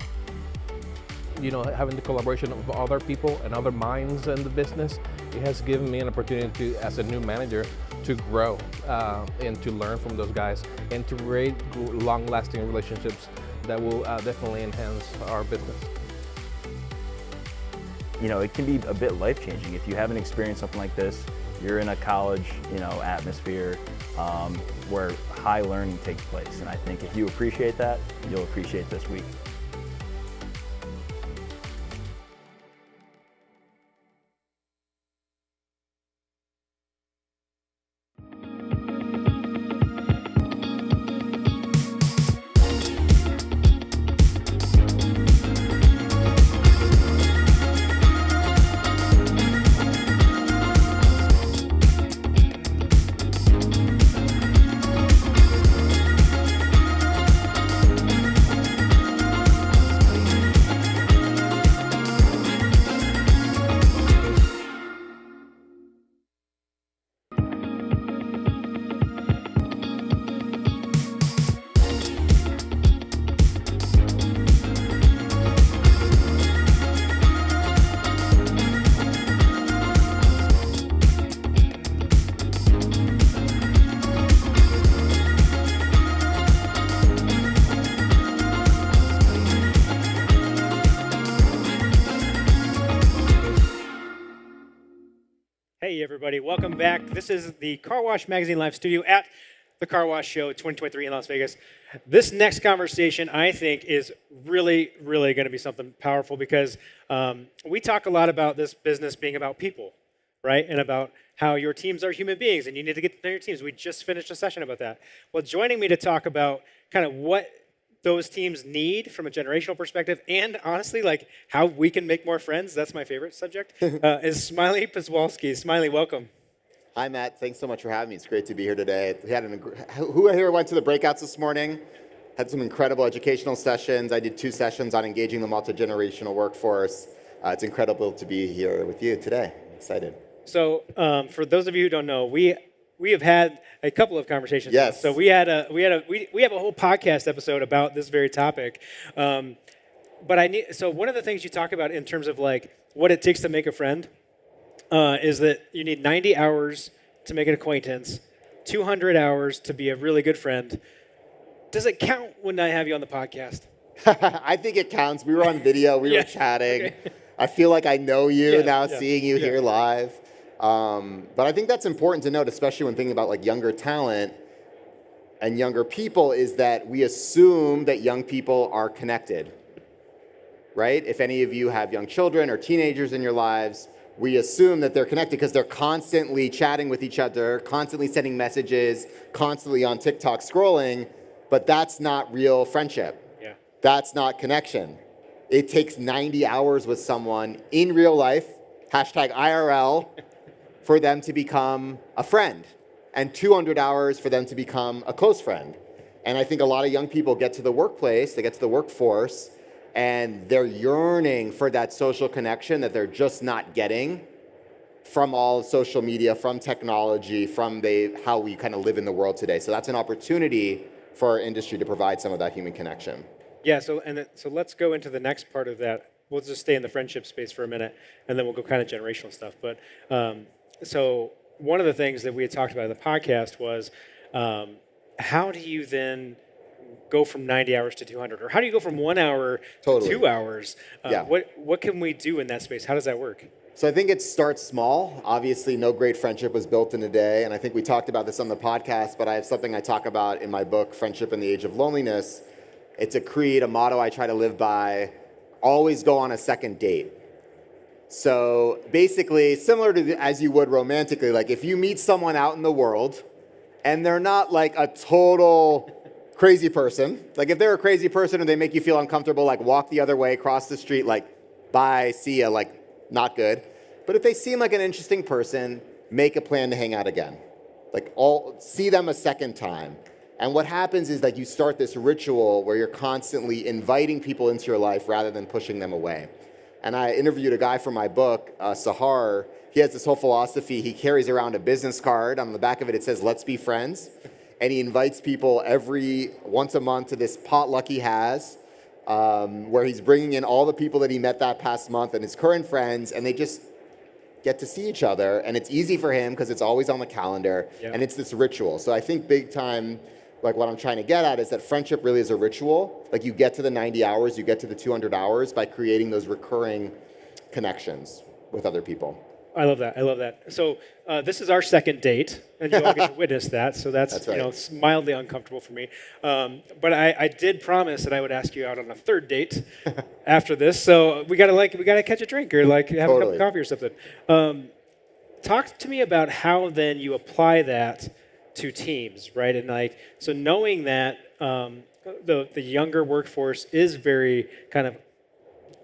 You know, having the collaboration of other people and other minds in the business, it has given me an opportunity to, as a new manager, to grow and to learn from those guys and to create long-lasting relationships that will definitely enhance our business. You know, it can be a bit life-changing if you haven't experienced something like this. You're in a college, atmosphere where high learning takes place, and I think if you appreciate that, you'll appreciate this week. Hey everybody, welcome back. This is the Car Wash Magazine Live studio at the Car Wash Show 2023 in Las Vegas. This next conversation, I think, is really, really going to be something powerful because we talk a lot about this business being about people, right? And about how your teams are human beings and you need to get to know your teams. We just finished a session about that. Well, joining me to talk about kind of what those teams need from a generational perspective and honestly, like how we can make more friends, that's my favorite subject, is Smiley Pazwalski. Smiley, welcome. Hi, Matt. Thanks so much for having me. It's great to be here today. Who here went to the breakouts this morning? Had some incredible educational sessions. I did 2 sessions on engaging the multi-generational workforce. It's incredible to be here with you today. I'm excited. So for those of you who don't know, we have had a couple of conversations. Yes. So we have a whole podcast episode about this very topic. But so one of the things you talk about in terms of like what it takes to make a friend is that you need 90 hours to make an acquaintance, 200 hours to be a really good friend. Does it count when I have you on the podcast? I think it counts. We were on video. We were chatting. Okay. I feel like I know you seeing you here live. But I think that's important to note, especially when thinking about like younger talent and younger people, is that we assume that young people are connected, right? If any of you have young children or teenagers in your lives, we assume that they're connected because they're constantly chatting with each other, constantly sending messages, constantly on TikTok scrolling, but that's not real friendship. Yeah. That's not connection. It takes 90 hours with someone in real life, #IRL, for them to become a friend, and 200 hours for them to become a close friend. And I think a lot of young people get to the workplace, they get to the workforce, and they're yearning for that social connection that they're just not getting from all social media, from technology, from how we kind of live in the world today. So that's an opportunity for our industry to provide some of that human connection. Yeah, so let's go into the next part of that. We'll just stay in the friendship space for a minute, and then we'll go kind of generational stuff. But so one of the things that we had talked about in the podcast was how do you then go from 90 hours to 200? Or how do you go from 1 hour to 2 hours? What can we do in that space? How does that work? So I think it starts small. Obviously, no great friendship was built in a day. And I think we talked about this on the podcast, but I have something I talk about in my book, Friendship in the Age of Loneliness. It's a creed, a motto I try to live by. Always go on a second date. So basically, similar to as you would romantically, like if you meet someone out in the world and they're not like a total crazy person, like if they're a crazy person and they make you feel uncomfortable, like walk the other way, cross the street, like bye, see ya, like not good. But if they seem like an interesting person, make a plan to hang out again. Like see them a second time. And what happens is that you start this ritual where you're constantly inviting people into your life rather than pushing them away. And I interviewed a guy for my book, Sahar. He has this whole philosophy. He carries around a business card. On the back of it, it says, "Let's be friends." And he invites people once a month to this potluck he has, where he's bringing in all the people that he met that past month and his current friends, and they just get to see each other. And it's easy for him because it's always on the calendar, and it's this ritual. So I think big time, like what I'm trying to get at is that friendship really is a ritual. Like you get to the 90 hours, you get to the 200 hours by creating those recurring connections with other people. I love that. I love that. So this is our second date, and you all get to witness that. So that's right. It's mildly uncomfortable for me. But I did promise that I would ask you out on a third date after this. So we gotta catch a drink or like have a cup of coffee or something. Talk to me about how then you apply that to teams, right? And like so knowing that the younger workforce is very kind of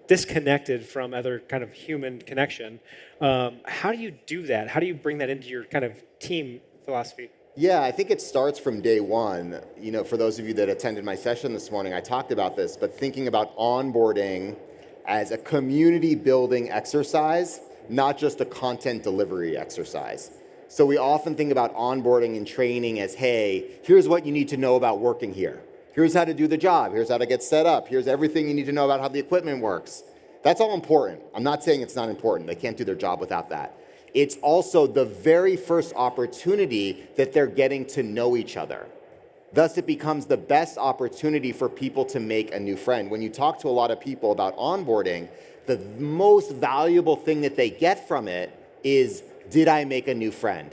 disconnected from other kind of human connection. How do you do that? How do you bring that into your kind of team philosophy? Yeah, I think it starts from day one. You know, for those of you that attended my session this morning, I talked about this, but thinking about onboarding as a community building exercise, not just a content delivery exercise. So we often think about onboarding and training as, hey, here's what you need to know about working here. Here's how to do the job. Here's how to get set up. Here's everything you need to know about how the equipment works. That's all important. I'm not saying it's not important. They can't do their job without that. It's also the very first opportunity that they're getting to know each other. Thus, it becomes the best opportunity for people to make a new friend. When you talk to a lot of people about onboarding, the most valuable thing that they get from it is, did I make a new friend?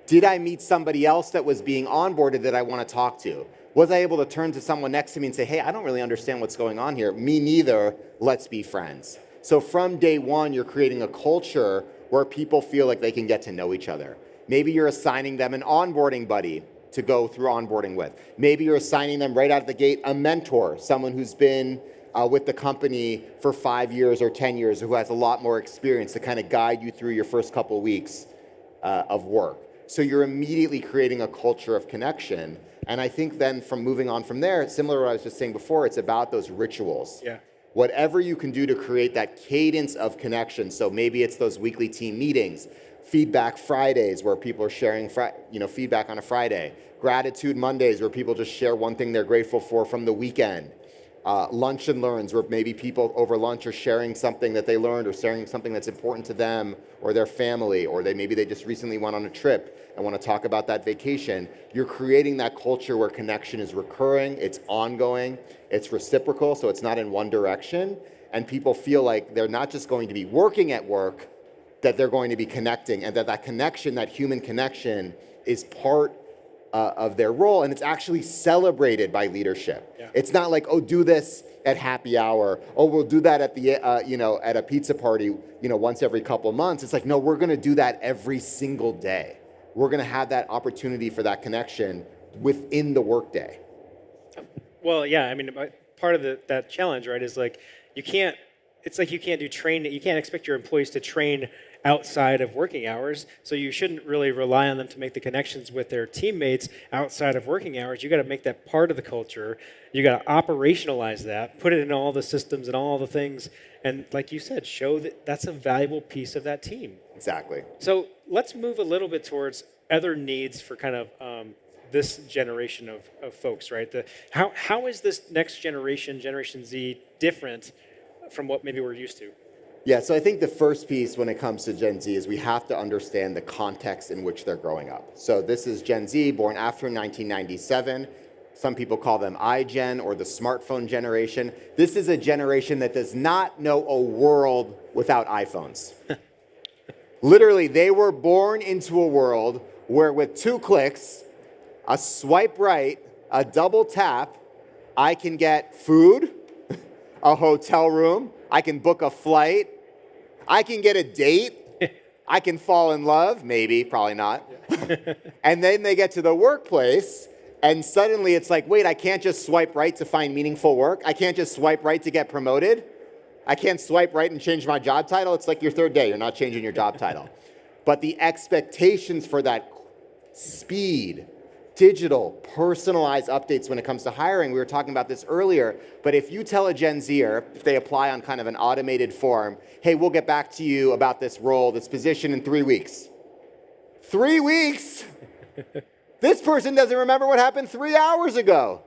Did I meet somebody else that was being onboarded that I want to talk to? Was I able to turn to someone next to me and say, hey, I don't really understand what's going on here. Me neither. Let's be friends. So from day one, you're creating a culture where people feel like they can get to know each other. Maybe you're assigning them an onboarding buddy to go through onboarding with. Maybe you're assigning them right out of the gate a mentor, someone who's been with the company for 5 years or 10 years, who has a lot more experience to kind of guide you through your first couple of weeks of work. So you're immediately creating a culture of connection. And I think then from moving on from there, similar to what I was just saying before, it's about those rituals. Yeah. Whatever you can do to create that cadence of connection. So maybe it's those weekly team meetings, feedback Fridays where people are sharing feedback on a Friday, gratitude Mondays where people just share one thing they're grateful for from the weekend, lunch and learns where maybe people over lunch are sharing something that they learned or sharing something that's important to them or their family, or maybe they just recently went on a trip and want to talk about that vacation. You're creating that culture where connection is recurring, it's ongoing, it's reciprocal, so it's not in one direction, and people feel like they're not just going to be working at work, that they're going to be connecting, and that connection, that human connection, is part of their role, and it's actually celebrated by leadership. Yeah. It's not like, oh, do this at happy hour. Oh, we'll do that at the at a pizza party, once every couple of months. It's like, no, we're going to do that every single day. We're going to have that opportunity for that connection within the workday. Well, yeah, I mean, part of that challenge, right, is like you can't do training. You can't expect your employees to train outside of working hours, so you shouldn't really rely on them to make the connections with their teammates outside of working hours. You got to make that part of the culture. You got to operationalize that, put it in all the systems and all the things, and like you said, show that that's a valuable piece of that team. Exactly. So let's move a little bit towards other needs for kind of this generation of folks, right? How is this next generation, Generation Z, different from what maybe we're used to? Yeah, so I think the first piece when it comes to Gen Z is we have to understand the context in which they're growing up. So this is Gen Z, born after 1997. Some people call them iGen or the smartphone generation. This is a generation that does not know a world without iPhones. Literally, they were born into a world where with 2 clicks, a swipe right, a double tap, I can get food, a hotel room, I can book a flight, I can get a date, I can fall in love, maybe, probably not. And then they get to the workplace, and suddenly it's like, wait, I can't just swipe right to find meaningful work. I can't just swipe right to get promoted. I can't swipe right and change my job title. It's like your third day, you're not changing your job title. But the expectations for that speed, digital, personalized updates when it comes to hiring. We were talking about this earlier, but if you tell a Gen Zer, if they apply on kind of an automated form, hey, we'll get back to you about this role, this position in 3 weeks. 3 weeks? This person doesn't remember what happened 3 hours ago.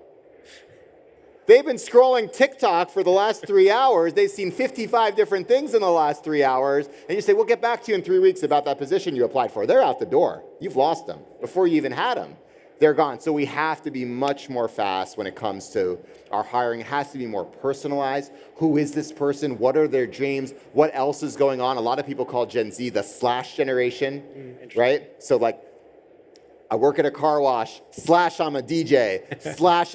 They've been scrolling TikTok for the last 3 hours. They've seen 55 different things in the last 3 hours. And you say, we'll get back to you in 3 weeks about that position you applied for. They're out the door. You've lost them before you even had them. They're gone. So we have to be much more fast when it comes to our hiring. It has to be more personalized. Who is this person? What are their dreams? What else is going on? A lot of people call Gen Z the slash generation, right? So like, I work at a car wash, / I'm a DJ,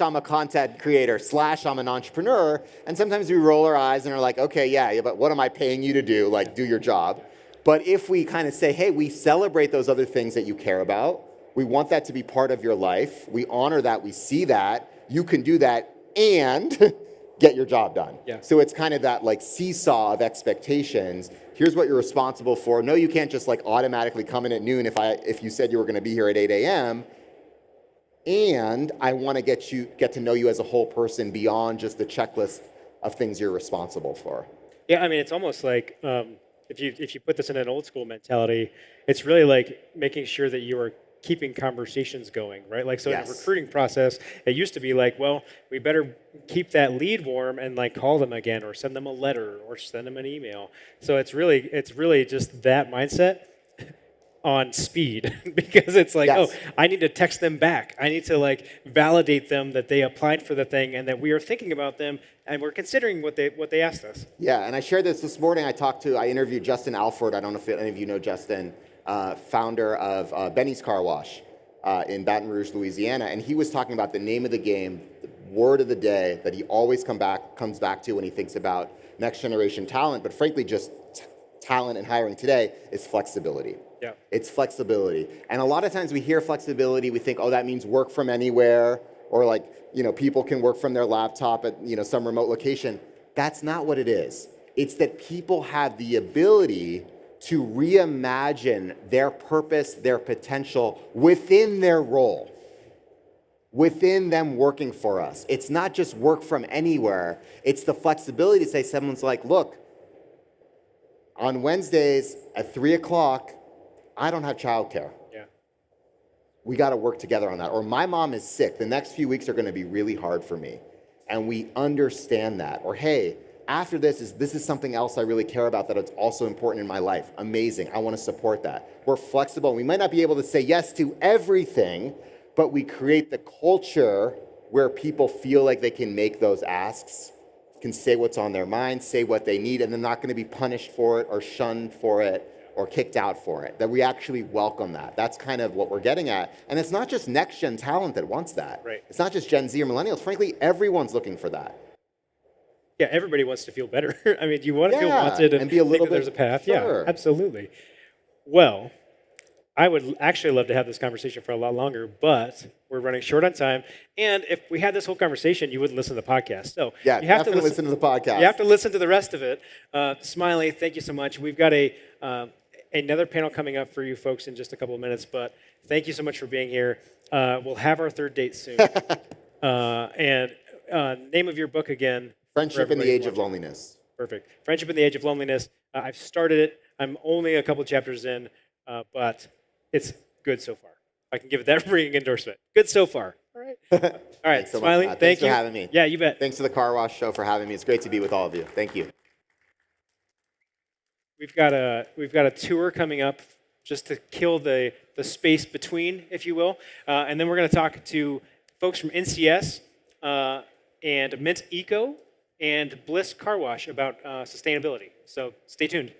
/ I'm a content creator, / I'm an entrepreneur. And sometimes we roll our eyes and are like, okay, yeah, but what am I paying you to do? Like, do your job. But if we kind of say, hey, we celebrate those other things that you care about, we want that to be part of your life, we honor that, we see that, you can do that and get your job done. Yeah. So it's kind of that like seesaw of expectations. Here's what you're responsible for. No, you can't just like automatically come in at noon if you said you were going to be here at 8 a.m. And I want to get to know you as a whole person beyond just the checklist of things you're responsible for. Yeah, I mean, it's almost like if you put this in an old school mentality, it's really like making sure that you are keeping conversations going, right? Like, so in a recruiting process, it used to be like, well, we better keep that lead warm and like call them again or send them a letter or send them an email. So it's really just that mindset on speed because it's like, oh, I need to text them back. I need to like validate them that they applied for the thing and that we are thinking about them and we're considering what they asked us. Yeah, and I shared this morning. I interviewed Justin Alford. I don't know if any of you know Justin. Founder of Benny's Car Wash in Baton Rouge, Louisiana, and he was talking about the name of the game, the word of the day that he always comes back to when he thinks about next generation talent, but frankly just talent and hiring today is flexibility. Yeah. It's flexibility. And a lot of times we hear flexibility, we think, oh, that means work from anywhere, or like, people can work from their laptop at, some remote location. That's not what it is. It's that people have the ability to reimagine their purpose, their potential within their role, within them working for us. It's not just work from anywhere. It's the flexibility to say, someone's like, look, on Wednesdays at 3 o'clock, I don't have childcare. Yeah. We got to work together on that. Or my mom is sick. The next few weeks are going to be really hard for me. And we understand that. Or, hey, after this is something else I really care about that it's also important in my life. Amazing. I want to support that. We're flexible. We might not be able to say yes to everything, but we create the culture where people feel like they can make those asks, can say what's on their mind, say what they need, and they're not going to be punished for it or shunned for it or kicked out for it. That we actually welcome that. That's kind of what we're getting at. And it's not just next-gen talent that wants that. Right. It's not just Gen Z or millennials. Frankly, everyone's looking for that. Yeah, everybody wants to feel better. I mean, you want to feel wanted and be a little think that there's a path. Sure. Yeah, absolutely. Well, I would actually love to have this conversation for a lot longer, but we're running short on time. And if we had this whole conversation, you wouldn't listen to the podcast. So yeah, you have definitely listen to the podcast. You have to listen to the rest of it. Smiley, thank you so much. We've got another panel coming up for you folks in just a couple of minutes, but thank you so much for being here. We'll have our third date soon. And name of your book again? Friendship in the Age of Loneliness. Perfect. Friendship in the Age of Loneliness. I've started it. I'm only a couple chapters in, but it's good so far. I can give it that ringing endorsement. Good so far. All right. All right, so Smiley, thanks you. for having me. Yeah, you bet. Thanks to the Car Wash Show for having me. It's great to be with all of you. Thank you. We've got a tour coming up just to kill the space between, if you will. And then we're going to talk to folks from NCS and Mint Eco and Bliss Car Wash about sustainability. So stay tuned.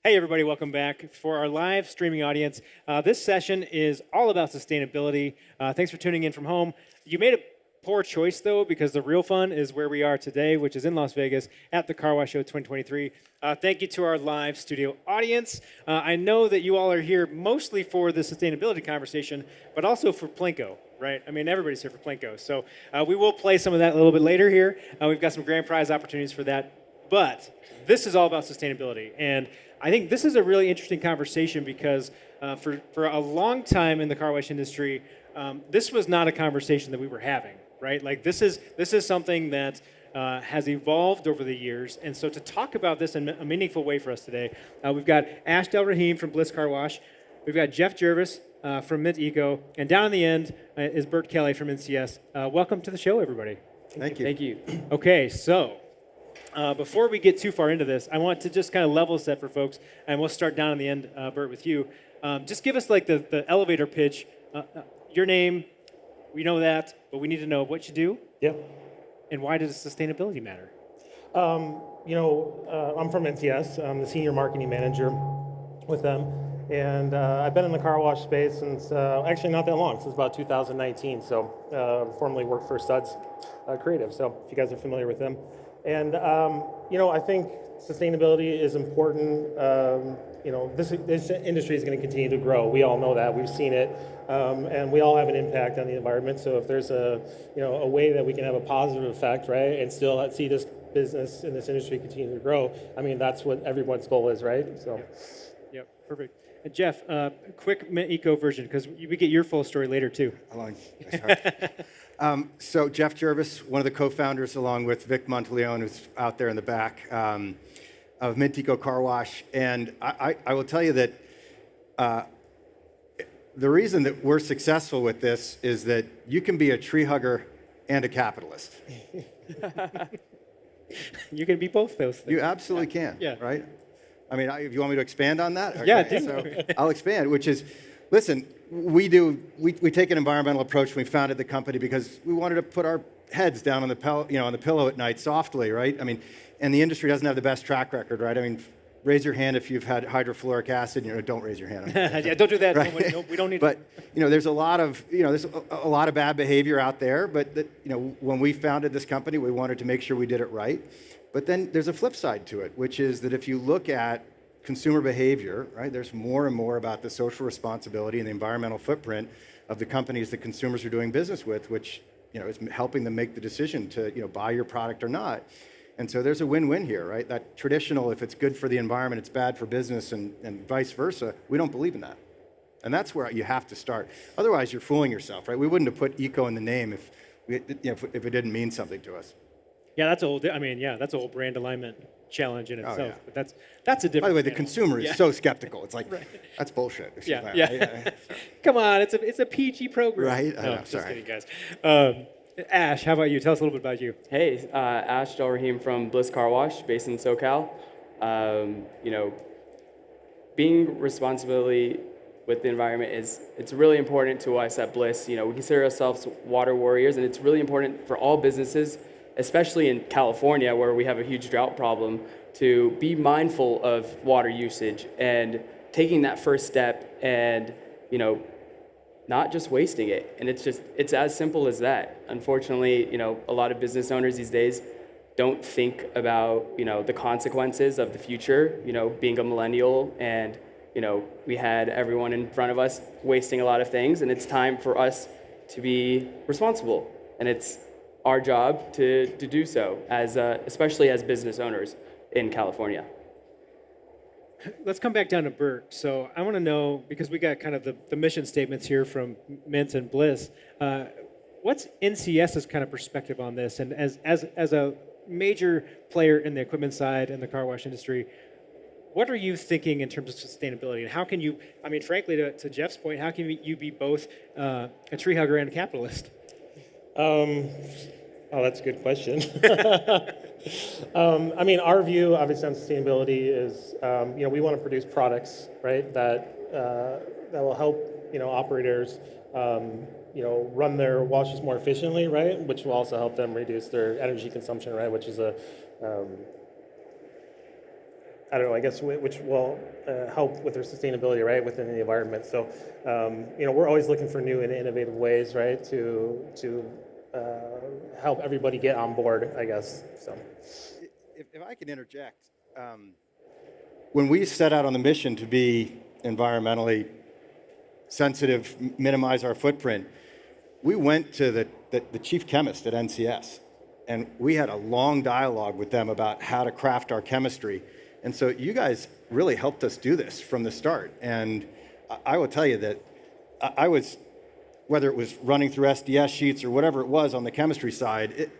Hey, everybody, welcome back. For our live streaming audience, this session is all about sustainability. Thanks for tuning in from home. You made a poor choice, though, because the real fun is where we are today, which is in Las Vegas at the Car Wash Show 2023. Thank you to our live studio audience. I know that you all are here mostly for the sustainability conversation, but also for Plinko, right? I mean, everybody's here for Plinko. So we will play some of that a little bit later here. We've got some grand prize opportunities for that. But this is all about sustainability. And I think this is a really interesting conversation because for a long time in the car wash industry, this was not a conversation that we were having, right? Like this is something that has evolved over the years. And so to talk about this in a meaningful way for us today, we've got Ash Del Rahim from Bliss Car Wash. We've got Jeff Jervis from Mint Eco. And down in the end is Bert Kelly from NCS. Welcome to the show, everybody. Thank you. Thank you. Okay, so before we get too far into this, I want to just kind of level set for folks, and we'll start down in the end, Bert, with you. Just give us like the elevator pitch. Your name, we know that, but we need to know what you do. Yep. And why does sustainability matter? I'm from NCS. I'm the senior marketing manager with them. And I've been in the car wash space since, actually not that long, since about 2019. So formerly worked for Suds Creative, so if you guys are familiar with them. And, I think sustainability is important. This industry is going to continue to grow. We all know that. We've seen it. And we all have an impact on the environment. So if there's a way that we can have a positive effect, right, and still see this business and this industry continue to grow, I mean, that's what everyone's goal is, right? So. Yep, perfect. And Jeff, quick Mint Eco version, because we get your full story later, too. So Jeff Jervis, one of the co-founders, along with Vic Monteleone, who's out there in the back, of Mint Eco Car Wash. And I will tell you that the reason that we're successful with this is that you can be a tree hugger and a capitalist. You can be both those things. You absolutely can, right? I mean, if you want me to expand on that? Okay. Yeah, So I'll expand, which is, listen, we take an environmental approach when we founded the company because we wanted to put our heads down on the pillow at night softly, right? I mean, and the industry doesn't have the best track record, right? I mean, raise your hand if you've had hydrofluoric acid. Don't raise your hand. Yeah, don't do that. Right? No, we don't need. But there's a lot of bad behavior out there. But when we founded this company, we wanted to make sure we did it right. But then there's a flip side to it, which is that if you look at consumer behavior, right, there's more and more about the social responsibility and the environmental footprint of the companies that consumers are doing business with, which is helping them make the decision to buy your product or not. And so there's a win-win here, right? That traditional, if it's good for the environment, it's bad for business, and vice versa. We don't believe in that. And that's where you have to start. Otherwise, you're fooling yourself, right? We wouldn't have put eco in the name if it didn't mean something to us. Yeah, that's a whole brand alignment challenge in itself. But that's a different. By the way, the animal. consumer is so skeptical. It's like, that's bullshit. Yeah. Come on, it's a PG program. Right? No, just kidding, guys. Ash, how about you? Tell us a little bit about you. Hey, Ash Del Rahim from Bliss Car Wash, based in SoCal. Being responsibility with the environment it's really important to us at Bliss. We consider ourselves water warriors, and it's really important for all businesses, especially in California, where we have a huge drought problem, to be mindful of water usage and taking that first step and, not just wasting it. And it's as simple as that. Unfortunately, a lot of business owners these days don't think about, the consequences of the future, being a millennial, and, we had everyone in front of us wasting a lot of things, and it's time for us to be responsible. And it's our job to do so, especially as business owners in California. Let's come back down to Bert. So I want to know, because we got kind of the mission statements here from Mint and Bliss, what's NCS's kind of perspective on this? And as a major player in the equipment side in the car wash industry, what are you thinking in terms of sustainability? And how can you, frankly, to Jeff's point, how can you be both a tree hugger and a capitalist? That's a good question. Our view, obviously, on sustainability is, we want to produce products, right, that will help, operators, run their washes more efficiently, right, which will also help them reduce their energy consumption, right, which is I don't know, I guess which will help with their sustainability, right, within the environment. So, we're always looking for new and innovative ways, right, to help everybody get on board, I guess. So, if I can interject, when we set out on the mission to be environmentally sensitive, minimize our footprint, we went to the chief chemist at NCS, and we had a long dialogue with them about how to craft our chemistry. And so you guys really helped us do this from the start. And I will tell you that I was, whether it was running through SDS sheets or whatever it was on the chemistry side,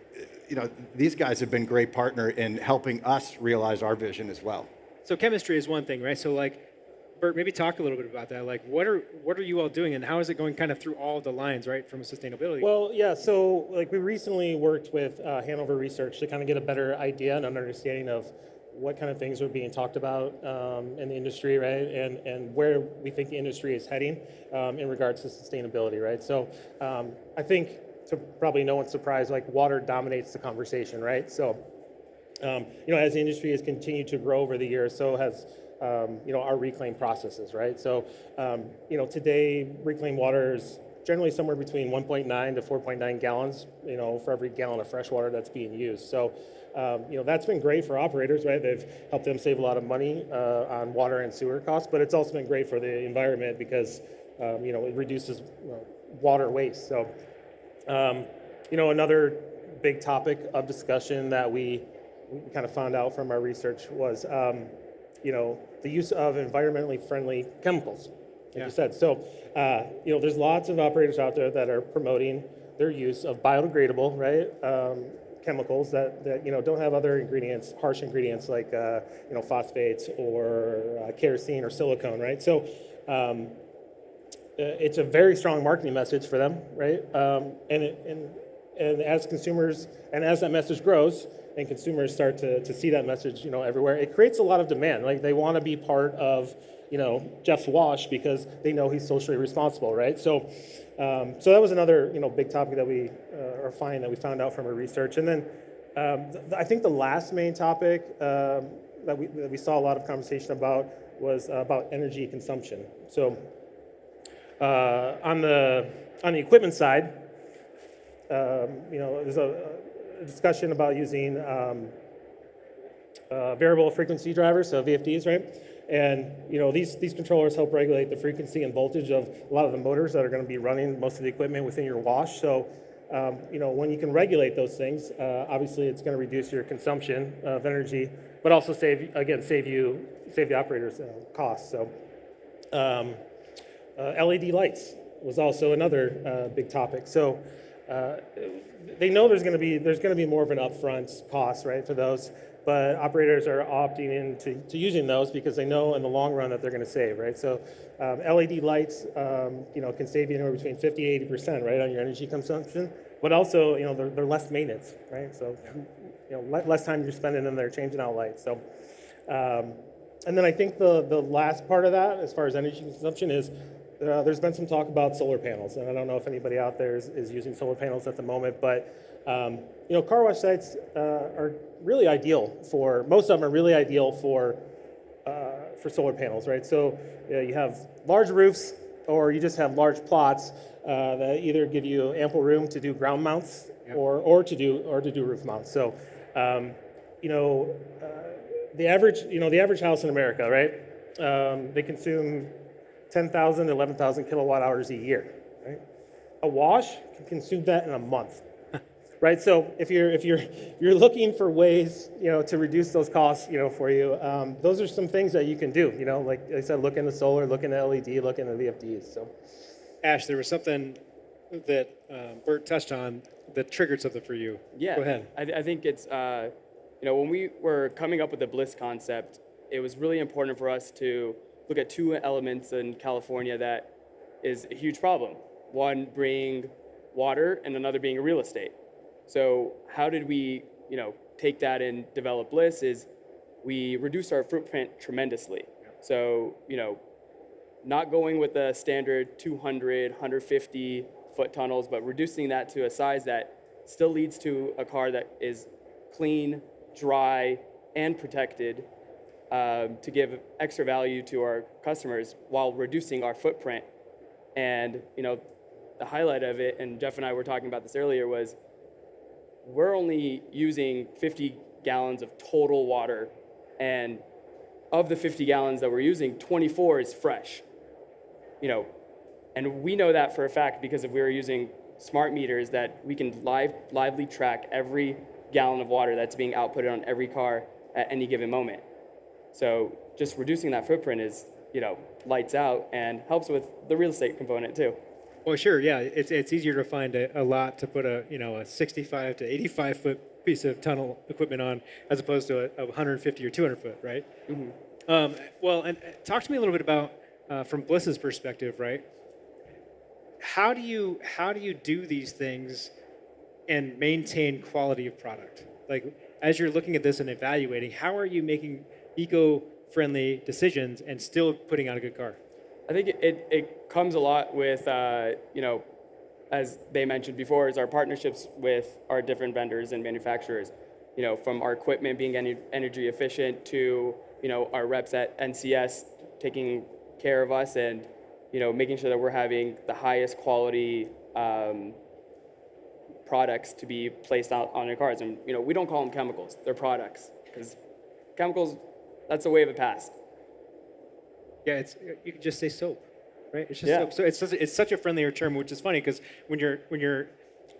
these guys have been a great partner in helping us realize our vision as well. So chemistry is one thing, right? So like, Bert, maybe talk a little bit about that. Like, what are you all doing, and how is it going kind of through all the lines, right, from a sustainability? well, yeah, so like we recently worked with Hanover Research to kind of get a better idea and an understanding of what kind of things are being talked about in the industry, right, and where we think the industry is heading in regards to sustainability, right? So I think, to probably no one's surprise, like water dominates the conversation, right? So, as the industry has continued to grow over the years, so has our reclaim processes, right? So, today reclaimed water is generally somewhere between 1.9 to 4.9 gallons, for every gallon of fresh water that's being used. So, that's been great for operators, right? They've helped them save a lot of money on water and sewer costs, but it's also been great for the environment because, it reduces water waste. So, another big topic of discussion that we kind of found out from our research was, the use of environmentally friendly chemicals, like you said. So, there's lots of operators out there that are promoting their use of biodegradable, right, chemicals that don't have other ingredients, harsh ingredients like phosphates or kerosene or silicone, right? So, it's a very strong marketing message for them, right? And as consumers, and as that message grows, and consumers start to see that message, everywhere, it creates a lot of demand. Like they want to be part of, Jeff's Wash because they know he's socially responsible, right? So, so that was another, big topic that we that we found out from our research. And then I think the last main topic that we saw a lot of conversation about was about energy consumption. So, on the equipment side, there's a discussion about using variable frequency drivers, so VFDs, right? And these controllers help regulate the frequency and voltage of a lot of the motors that are going to be running most of the equipment within your wash. So, when you can regulate those things, obviously it's going to reduce your consumption of energy, but also save the operators costs. So, LED lights was also another big topic. So. They know there's going to be more of an upfront cost, right, for those, but operators are opting into using those because they know in the long run that they're going to save, right? So LED lights, can save you anywhere between 50 to 80%, right, on your energy consumption, but also, they're less maintenance, right? So, less time you're spending in there changing out lights. So, and then I think the last part of that, as far as energy consumption, is there's been some talk about solar panels, and I don't know if anybody out there is using solar panels at the moment, but car wash sites are really ideal for, most of them are really ideal for solar panels, right? So you have large roofs, or you just have large plots that either give you ample room to do ground mounts or to do roof mounts. So the average house in America, right? They consume 10,000 to 11,000 kilowatt hours a year, right? A wash can consume that in a month, right? So if you're looking for ways, to reduce those costs, for you, those are some things that you can do, like I said, look into solar, look into LED, look into VFDs. So, Ash, there was something that Bert touched on that triggered something for you. Yeah, go ahead. I think it's, when we were coming up with the Bliss concept, it was really important for us to look at two elements in California that is a huge problem. One being water and another being real estate. So how did we, take that and develop Bliss is we reduced our footprint tremendously. So, not going with the standard 200, 150 foot tunnels, but reducing that to a size that still leads to a car that is clean, dry, and protected, to give extra value to our customers while reducing our footprint. And the highlight of it, and Jeff and I were talking about this earlier, was we're only using 50 gallons of total water, and of the 50 gallons that we're using, 24 is fresh. And we know that for a fact because if we were using smart meters that we can lively track every gallon of water that's being outputted on every car at any given moment. So just reducing that footprint is, lights out and helps with the real estate component too. Well, sure, yeah. It's easier to find a lot to put a 65 to 85 foot piece of tunnel equipment on as opposed to a 150 or 200 foot, right? Mm-hmm. Well, and talk to me a little bit about from Bliss's perspective, right? How do you do these things and maintain quality of product? Like, as you're looking at this and evaluating, how are you making eco-friendly decisions and still putting out a good car? I think it comes a lot with, as they mentioned before, is our partnerships with our different vendors and manufacturers. From our equipment being energy efficient to, our reps at NCS taking care of us and, making sure that we're having the highest quality products to be placed out on your cars. And, we don't call them chemicals, they're products. Because chemicals, that's a way of the past. Yeah, you can just say soap, right? It's just soap. So it's such a friendlier term, which is funny because when you're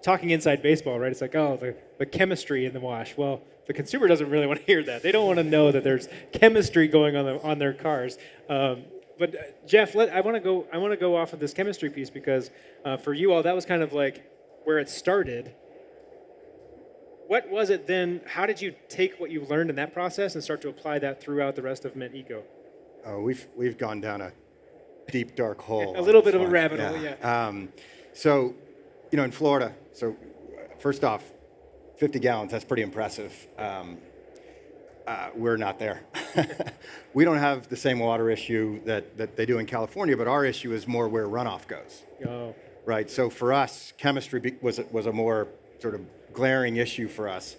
talking inside baseball, right? It's like, oh, the chemistry in the wash. Well, the consumer doesn't really want to hear that. They don't want to know that there's chemistry going on their cars. But Jeff, I want to go off of this chemistry piece because for you all, that was kind of like where it started. What was it then? How did you take what you learned in that process and start to apply that throughout the rest of Mint Eco? We've gone down a deep, dark hole. A little bit of a rabbit hole, yeah. So, in Florida, first off, 50 gallons, that's pretty impressive. We're not there. We don't have the same water issue that they do in California, but our issue is more where runoff goes. Oh. Right, so for us, chemistry was a more sort of glaring issue for us.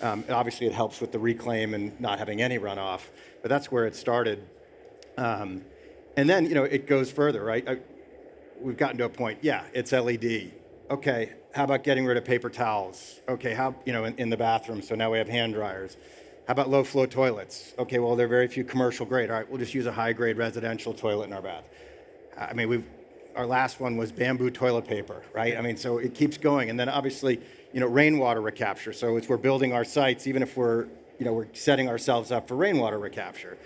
Obviously, it helps with the reclaim and not having any runoff, but that's where it started. And then, it goes further, right? We've gotten to a point, it's LED. Okay, how about getting rid of paper towels? Okay, in the bathroom, so now we have hand dryers. How about low flow toilets? Okay, well, there are very few commercial grade. All right, we'll just use a high grade residential toilet in our bath. Our last one was bamboo toilet paper, right? So it keeps going. And then obviously, rainwater recapture. So as we're building our sites, even if we're setting ourselves up for rainwater recapture.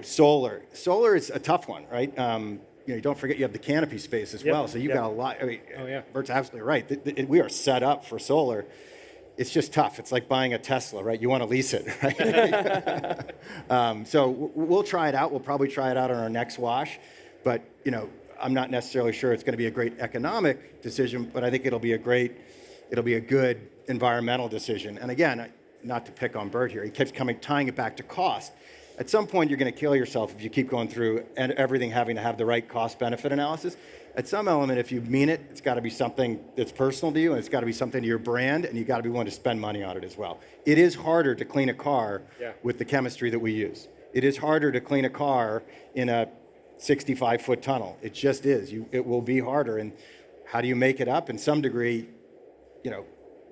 Solar. Solar is a tough one, right? Don't forget you have the canopy space as well. So you've got a lot. Bert's absolutely right. We are set up for solar. It's just tough. It's like buying a Tesla, right? You want to lease it, right? So we'll try it out. We'll probably try it out on our next wash. But, I'm not necessarily sure it's going to be a great economic decision, but I think it'll be a good environmental decision. And again, not to pick on Bert here, he keeps tying it back to cost. At some point, you're going to kill yourself if you keep going through and everything having to have the right cost-benefit analysis. At some element, if you mean it, it's got to be something that's personal to you, and it's got to be something to your brand, and you've got to be willing to spend money on it as well. It is harder to clean a car with the chemistry that we use. It is harder to clean a car in a 65-foot tunnel. It just is. It will be harder. And how do you make it up? In some degree,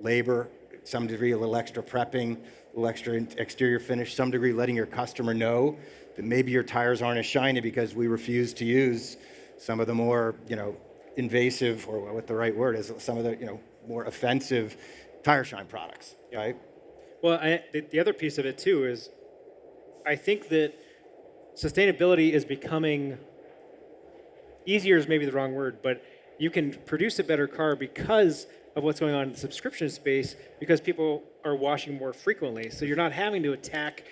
labor, some degree a little extra prepping, a little extra exterior finish, some degree letting your customer know that maybe your tires aren't as shiny because we refuse to use some of the more, invasive, or what the right word is, some of the, more offensive tire shine products, right? Well, the other piece of it too is I think that sustainability is becoming easier is maybe the wrong word, but you can produce a better car because of what's going on in the subscription space because people are washing more frequently. So you're not having to attack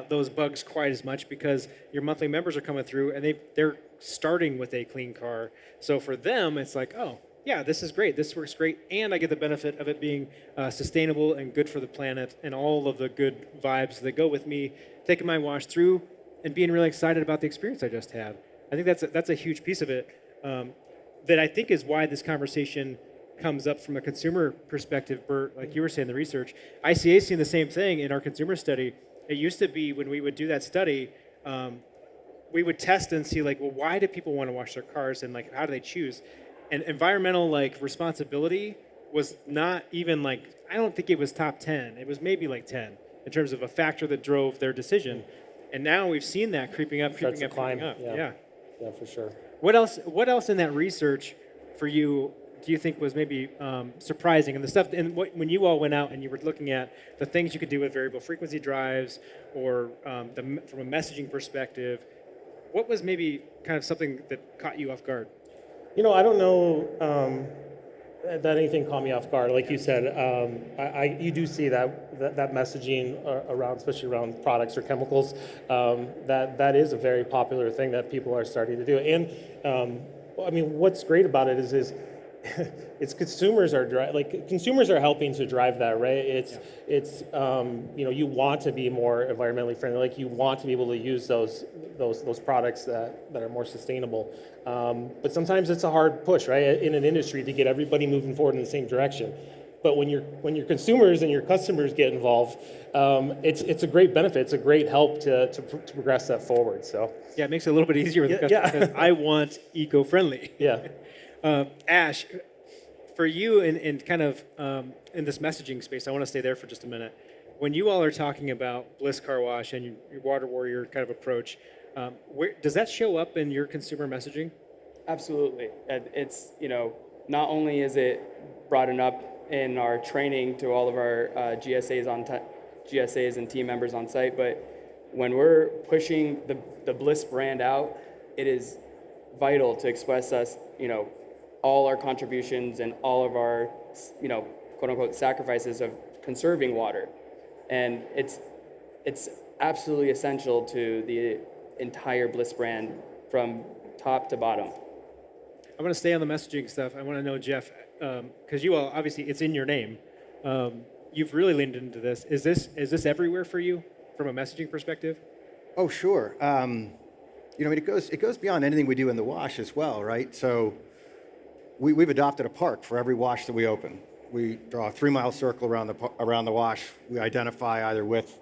those bugs quite as much because your monthly members are coming through and they're starting with a clean car. So for them, it's like, oh, yeah, this is great. This works great. And I get the benefit of it being sustainable and good for the planet and all of the good vibes that go with me taking my wash through and being really excited about the experience I just had. I think that's a huge piece of it that I think is why this conversation comes up from a consumer perspective. Bert, like you were saying, the research. ICA is seeing the same thing in our consumer study. It used to be when we would do that study, we would test and see like, well, why do people want to wash their cars, and like, how do they choose? And environmental like responsibility was not even like, I don't think it was top 10. It was maybe like 10 in terms of a factor that drove their decision. And now we've seen that creeping up. Yeah, for sure. What else in that research for you do you think was maybe surprising? And the stuff, and when you all went out and you were looking at the things you could do with variable frequency drives, or from a messaging perspective, what was maybe kind of something that caught you off guard? You know, I don't know that anything caught me off guard. Like you said, you do see that messaging around, especially around products or chemicals, that is a very popular thing that people are starting to do. And I mean, what's great about it is it's consumers are helping to drive that, right? It's you know, you want to be more environmentally friendly, like you want to be able to use those products that are more sustainable. But sometimes it's a hard push, right, in an industry to get everybody moving forward in the same direction. But when your consumers and your customers get involved, it's a great benefit. It's a great help to progress that forward. So yeah, it makes it a little bit easier with the customer because I want eco-friendly. Yeah. Ash, for you in kind of in this messaging space, I want to stay there for just a minute. When you all are talking about Bliss Car Wash and your Water Warrior kind of approach, does that show up in your consumer messaging? Absolutely. It's, you know, not only is it brought up in our training to all of our GSAs and team members on site, but when we're pushing the Bliss brand out, it is vital to express us, you know, all our contributions and all of our, you know, quote unquote sacrifices of conserving water. And it's absolutely essential to the entire Bliss brand from top to bottom. I want to stay on the messaging stuff. I want to know, Jeff, because you all, obviously it's in your name. You've really leaned into this. Is this everywhere for you from a messaging perspective? Oh, sure. You know, I mean, it goes beyond anything we do in the wash as well, right? So we've adopted a park for every wash that we open. We draw a 3-mile circle around the wash. We identify either with,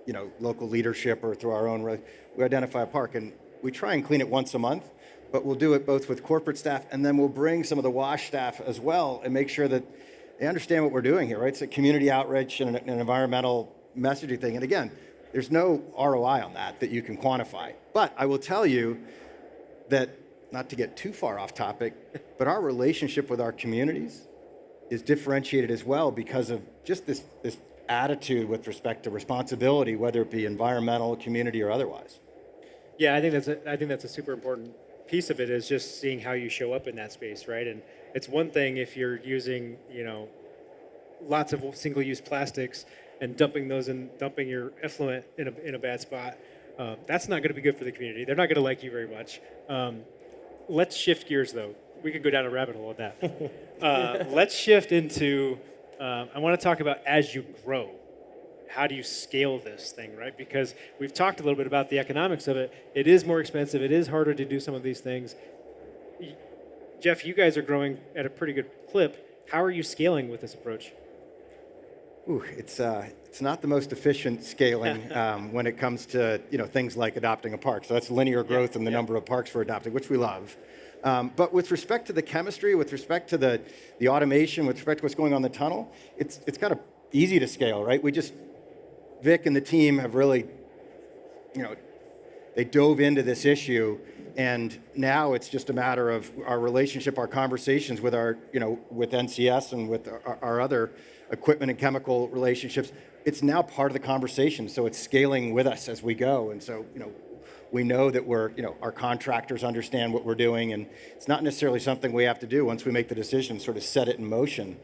you know, local leadership or through our own. We identify a park, and we try and clean it once a month. But we'll do it both with corporate staff, and then we'll bring some of the wash staff as well, and make sure that they understand what we're doing here, right? It's a community outreach and an environmental messaging thing. And again, there's no ROI on that you can quantify. But I will tell you that, not to get too far off topic, but our relationship with our communities is differentiated as well because of just this attitude with respect to responsibility, whether it be environmental, community, or otherwise. Yeah, I think that's a super important piece of it, is just seeing how you show up in that space, right? And it's one thing if you're using, you know, lots of single-use plastics and dumping your effluent in a bad spot. That's not going to be good for the community. They're not going to like you very much. Let's shift gears, though. We could go down a rabbit hole with that. Let's shift into, I want to talk about as you grow. How do you scale this thing, right? Because we've talked a little bit about the economics of it. It is more expensive. It is harder to do some of these things. Jeff, you guys are growing at a pretty good clip. How are you scaling with this approach? Ooh, it's not the most efficient scaling when it comes to, you know, things like adopting a park. So that's linear growth in the number of parks we're adopting, which we love. But with respect to the chemistry, with respect to the automation, with respect to what's going on in the tunnel, it's kind of easy to scale, right? Vic and the team have really, you know, they dove into this issue, and now it's just a matter of our relationship, our conversations with with NCS and with our other equipment and chemical relationships. It's now part of the conversation, so it's scaling with us as we go. And so, you know, we know that our contractors understand what we're doing, and it's not necessarily something we have to do once we make the decision, sort of set it in motion.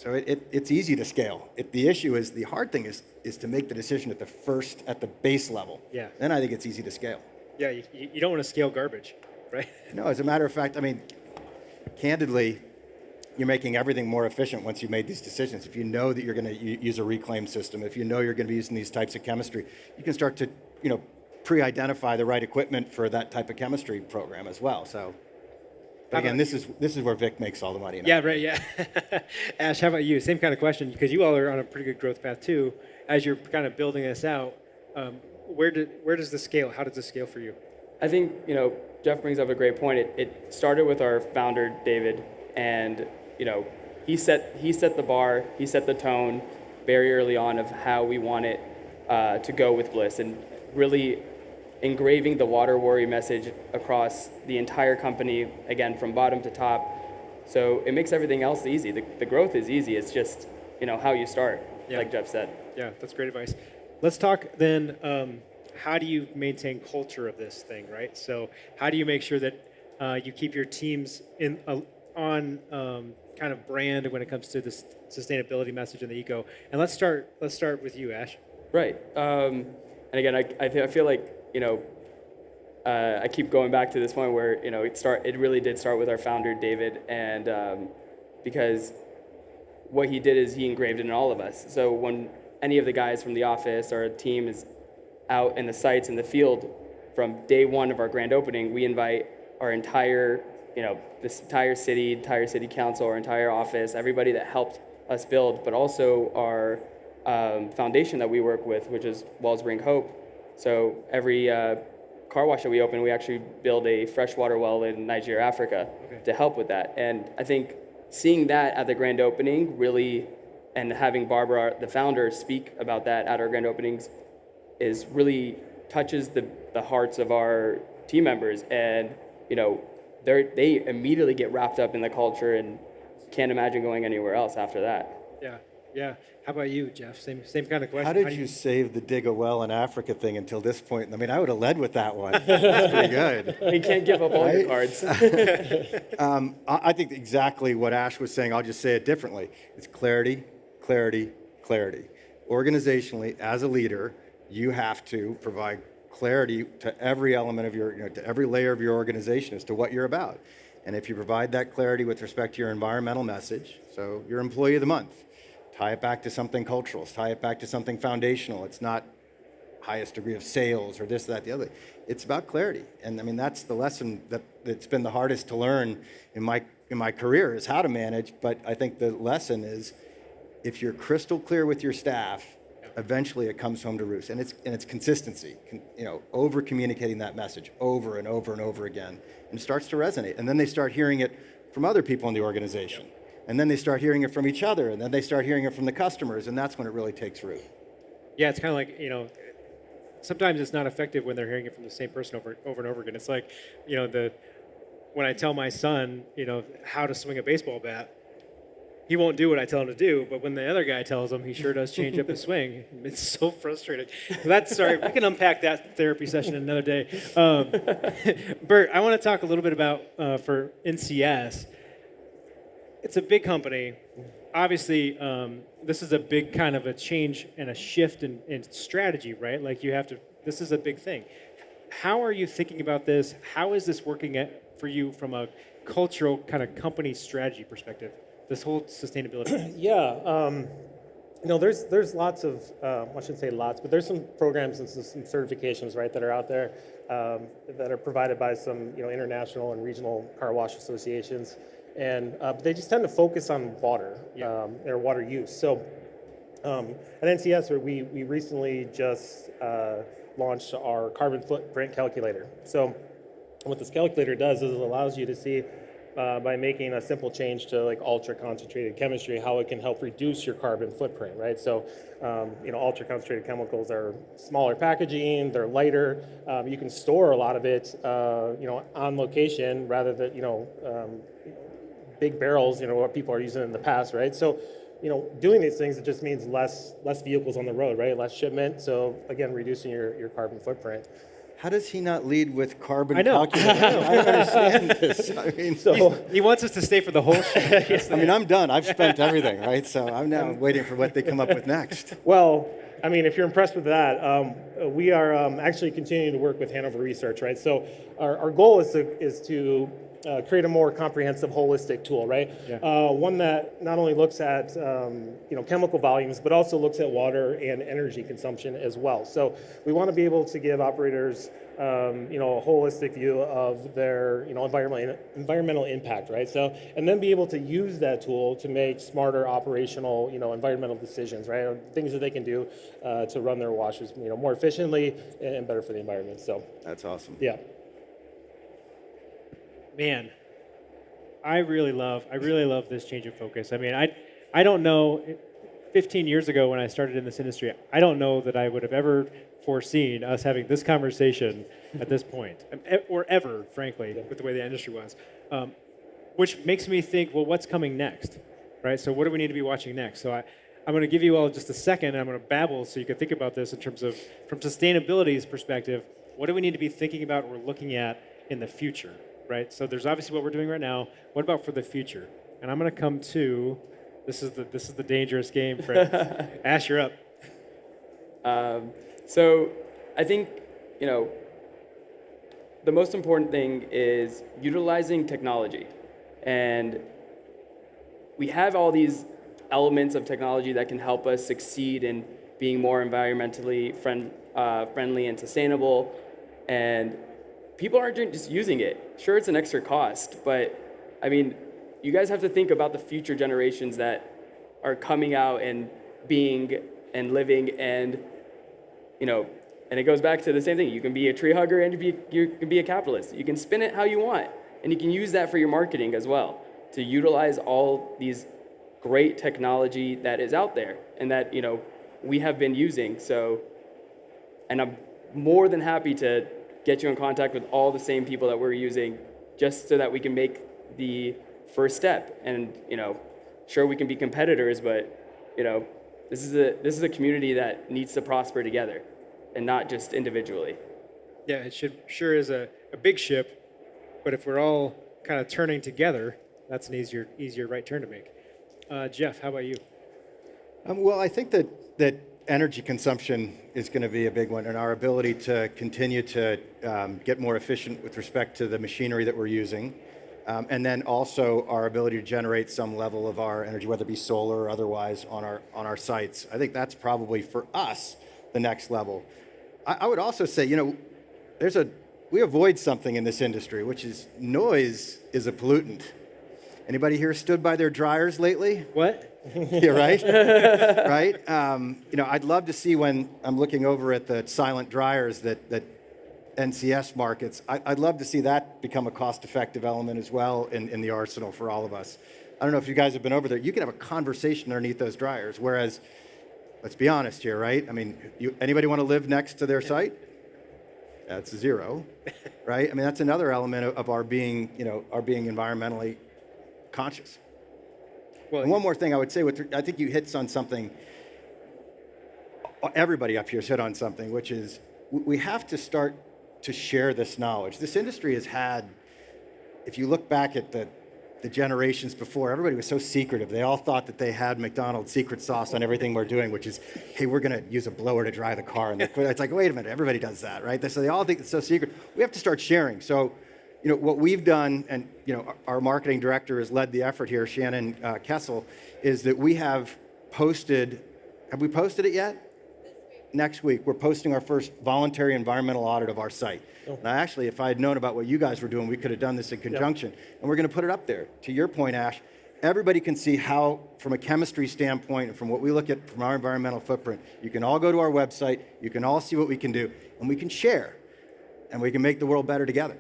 So it's easy to scale. The issue is, the hard thing is to make the decision at the base level. Yeah. Then I think it's easy to scale. Yeah, you don't want to scale garbage, right? No, as a matter of fact, I mean, candidly, you're making everything more efficient once you've made these decisions. If you know that you're going to use a reclaim system, if you know you're going to be using these types of chemistry, you can start to, you know, pre-identify the right equipment for that type of chemistry program as well. So. But again, this is where Vic makes all the money. Yeah, right, yeah. Ash, how about you? Same kind of question, because you all are on a pretty good growth path too. as you're kind of building this out, where does this scale? How does this scale for you? I think, Jeff brings up a great point. It started with our founder, David, and, he set the bar, he set the tone very early on of how we want it to go with Bliss, and really engraving the Water Warrior message across the entire company, again, from bottom to top. So it makes everything else easy. The growth is easy. It's just, how you start, like Jeff said. Yeah, that's great advice. Let's talk then, how do you maintain culture of this thing, right? So how do you make sure that you keep your teams on kind of brand when it comes to this sustainability message and the eco? And let's start with you, Ash. Right. And again, I feel like, I keep going back to this point where, it really did start with our founder, David, and because what he did is he engraved it in all of us. So when any of the guys from the office or team is out in the sites in the field, from day one of our grand opening, we invite our entire, this entire city council, our entire office, everybody that helped us build, but also our foundation that we work with, which is Wellspring Hope. So every car wash that we open, we actually build a freshwater well in Nigeria, Africa, to help with that. And I think seeing that at the grand opening really, and having Barbara, the founder, speak about that at our grand openings is really touches the hearts of our team members. And, they immediately get wrapped up in the culture and can't imagine going anywhere else after that. Yeah. How about you, Jeff? Same kind of question. How did you save the dig a well in Africa thing until this point? I mean, I would have led with that one. That's pretty good. You can't give up all your cards. I think exactly what Ash was saying. I'll just say it differently. It's clarity, clarity, clarity. Organizationally, as a leader, you have to provide clarity to every element of your, to every layer of your organization as to what you're about. And if you provide that clarity with respect to your environmental message, so your employee of the month, tie it back to something cultural, tie it back to something foundational. It's not highest degree of sales or this, that, the other. It's about clarity. And I mean, that's the lesson that's been the hardest to learn in my career, is how to manage. But I think the lesson is, if you're crystal clear with your staff, eventually it comes home to roost. And it's consistency, over communicating that message over and over and over again, and it starts to resonate. And then they start hearing it from other people in the organization. And then they start hearing it from each other, and then they start hearing it from the customers, and that's when it really takes root. Yeah, it's kind of like, sometimes it's not effective when they're hearing it from the same person over and over again. It's like, when I tell my son, how to swing a baseball bat, he won't do what I tell him to do, but when the other guy tells him, he sure does change up his swing. It's so frustrating. Sorry, we can unpack that therapy session another day. Bert, I want to talk a little bit about, for NCS, it's a big company. Obviously, this is a big kind of a change and a shift in strategy, right? Like this is a big thing. How are you thinking about this? How is this working for you from a cultural kind of company strategy perspective, this whole sustainability? Yeah, there's lots of, I shouldn't say lots, but there's some programs and some certifications, right, that are out there that are provided by some, international and regional car wash associations. And they just tend to focus on water, their water use. So at NCS, we recently just launched our carbon footprint calculator. So what this calculator does is it allows you to see, by making a simple change to like ultra concentrated chemistry, how it can help reduce your carbon footprint, right? So, ultra concentrated chemicals are smaller packaging, they're lighter. You can store a lot of it, on location rather than, big barrels, what people are using in the past, right? So, doing these things, it just means less vehicles on the road, right? Less shipment. So again, reducing your carbon footprint. How does he not lead with carbon I know. calculation? I don't understand this. I mean, he wants us to stay for the whole show. I mean, I'm done. I've spent everything, right? So I'm now waiting for what they come up with next. Well, I mean, if you're impressed with that, we are actually continuing to work with Hanover Research, right? So our goal is to create a more comprehensive, holistic tool, right? One that not only looks at chemical volumes, but also looks at water and energy consumption as well. So we want to be able to give operators a holistic view of their environmental impact, right? So, and then be able to use that tool to make smarter operational environmental decisions, right? Things that they can do to run their washes more efficiently and better for the environment. So that's awesome. Yeah. Man, I really love this change of focus. I mean, I don't know, 15 years ago when I started in this industry, I don't know that I would have ever foreseen us having this conversation at this point, or ever, frankly, with the way the industry was. Which makes me think, well, what's coming next, right? So what do we need to be watching next? So I'm going to give you all just a second, and I'm going to babble so you can think about this in terms of, from sustainability's perspective, what do we need to be thinking about or looking at in the future, right? So there's obviously what we're doing right now. What about for the future? And I'm going to come to, this is the dangerous game, friends. Ash, you're up. So I think, the most important thing is utilizing technology. And we have all these elements of technology that can help us succeed in being more environmentally friendly and sustainable. And people aren't just using it. Sure, it's an extra cost, but I mean, you guys have to think about the future generations that are coming out and being and living, and and it goes back to the same thing. You can be a tree hugger and you can be a capitalist. You can spin it how you want, and you can use that for your marketing as well, to utilize all these great technology that is out there and that we have been using. So, and I'm more than happy to get you in contact with all the same people that we're using, just so that we can make the first step. And sure, we can be competitors, but this is a community that needs to prosper together and not just individually. Yeah, it sure is a big ship, but if we're all kind of turning together, that's an easier right turn to make. Jeff, how about you? Well, I think that energy consumption is going to be a big one, and our ability to continue to get more efficient with respect to the machinery that we're using, and then also our ability to generate some level of our energy, whether it be solar or otherwise, on our sites. I think that's probably for us the next level. I would also say, we avoid something in this industry, which is noise is a pollutant. Anybody here stood by their dryers lately? What? Yeah, right? Right? I'd love to see, when I'm looking over at the silent dryers that NCS markets, I'd love to see that become a cost-effective element as well in the arsenal for all of us. I don't know if you guys have been over there. You can have a conversation underneath those dryers, whereas, let's be honest here, right? I mean, anybody want to live next to their site? That's zero, right? I mean, that's another element of our being environmentally conscious. Well, and one more thing I would say, I think you hit on something, everybody up here has hit on something, which is we have to start to share this knowledge. This industry has had, if you look back at the generations before, everybody was so secretive. They all thought that they had McDonald's secret sauce on everything we're doing, which is, hey, we're going to use a blower to dry the car. And it's like, wait a minute, everybody does that, right? So they all think it's so secret. We have to start sharing. So, what we've done, and our marketing director has led the effort here, Shannon Kessel, is that we have posted. Have we posted it yet? Next week, we're posting our first voluntary environmental audit of our site. Now, actually, if I had known about what you guys were doing, we could have done this in conjunction. And we're going to put it up there. To your point, Ash, everybody can see how, from a chemistry standpoint, and from what we look at from our environmental footprint, you can all go to our website, you can all see what we can do, and we can share, and we can make the world better together.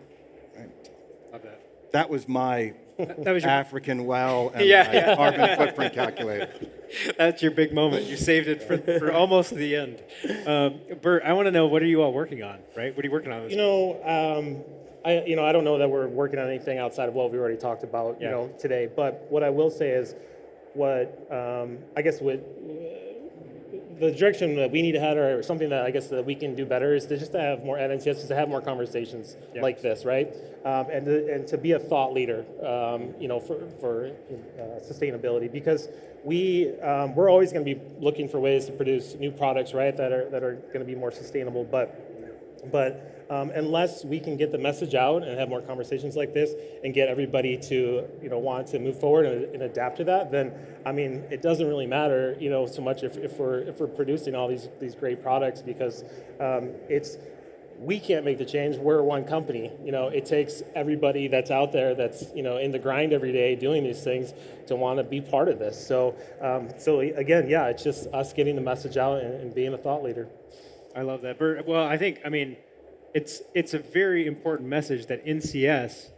Love that. That was my that was your African well and my carbon footprint calculator. That's your big moment. You saved it for almost the end. Bert, I want to know, what are you all working on, right? What are you working on? I don't know that we're working on anything outside of what we already talked about, today. But what I will say is, I guess with the direction that we need to head, or something that I guess that we can do better, is to have more NCS, to have more conversations like this, right? And to be a thought leader, for sustainability, because we're always going to be looking for ways to produce new products, right? That are going to be more sustainable, but unless we can get the message out and have more conversations like this and get everybody to, want to move forward and adapt to that, then, I mean, it doesn't really matter, so much if we're producing all these great products, because we can't make the change. We're one company. It takes everybody that's out there that's, in the grind every day doing these things to want to be part of this. So again, yeah, it's just us getting the message out and being a thought leader. I love that, Bert. Well, I mean, it's a very important message that NCS,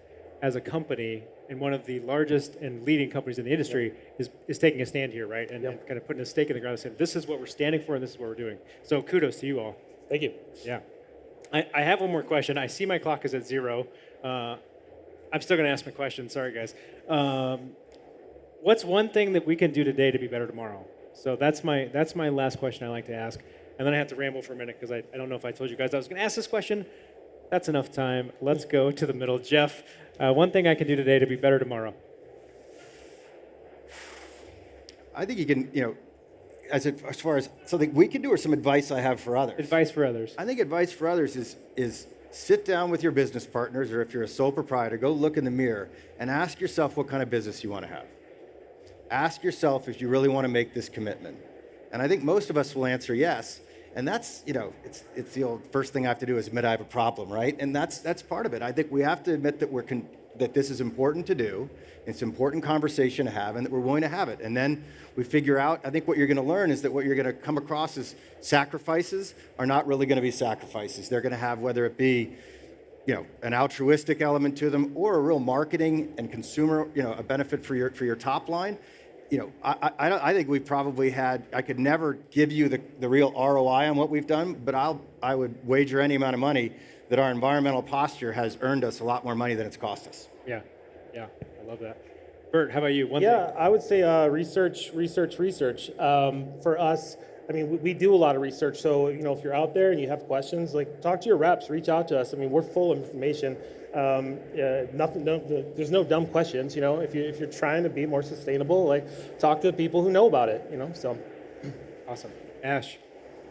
as a company and one of the largest and leading companies in the industry, is taking a stand here, right? And kind of putting a stake in the ground and saying, this is what we're standing for and this is what we're doing. So kudos to you all. Thank you. Yeah. I have one more question. I see my clock is at 0. I'm still going to ask my question. Sorry, guys. What's one thing that we can do today to be better tomorrow? So that's my last question I like to ask. And then I have to ramble for a minute because I don't know if I told you guys I was going to ask this question. That's enough time. Let's go to the middle. Jeff, one thing I can do today to be better tomorrow. I think you can, as far as something we can do, or some advice I have for others. Advice for others. I think advice for others is sit down with your business partners, or if you're a sole proprietor, go look in the mirror and ask yourself what kind of business you want to have. Ask yourself if you really want to make this commitment. And I think most of us will answer yes. And that's, it's the old first thing I have to do is admit I have a problem, right? And that's part of it. I think we have to admit that that this is important to do. It's an important conversation to have, and that we're willing to have it. And then we figure out, I think what you're going to learn is that what you're going to come across as sacrifices are not really going to be sacrifices. They're going to have, whether it be, an altruistic element to them or a real marketing and consumer, a benefit for your top line. I think we probably I could never give you the real ROI on what we've done, but I would wager any amount of money that our environmental posture has earned us a lot more money than it's cost us. Yeah, I love that. Bert, how about you? One thing. I would say research. For us, I mean, we do a lot of research. So, if you're out there and you have questions, talk to your reps, reach out to us. I mean, we're full of information. There's no dumb questions. If you're trying to be more sustainable, talk to the people who know about it. So awesome. Ash,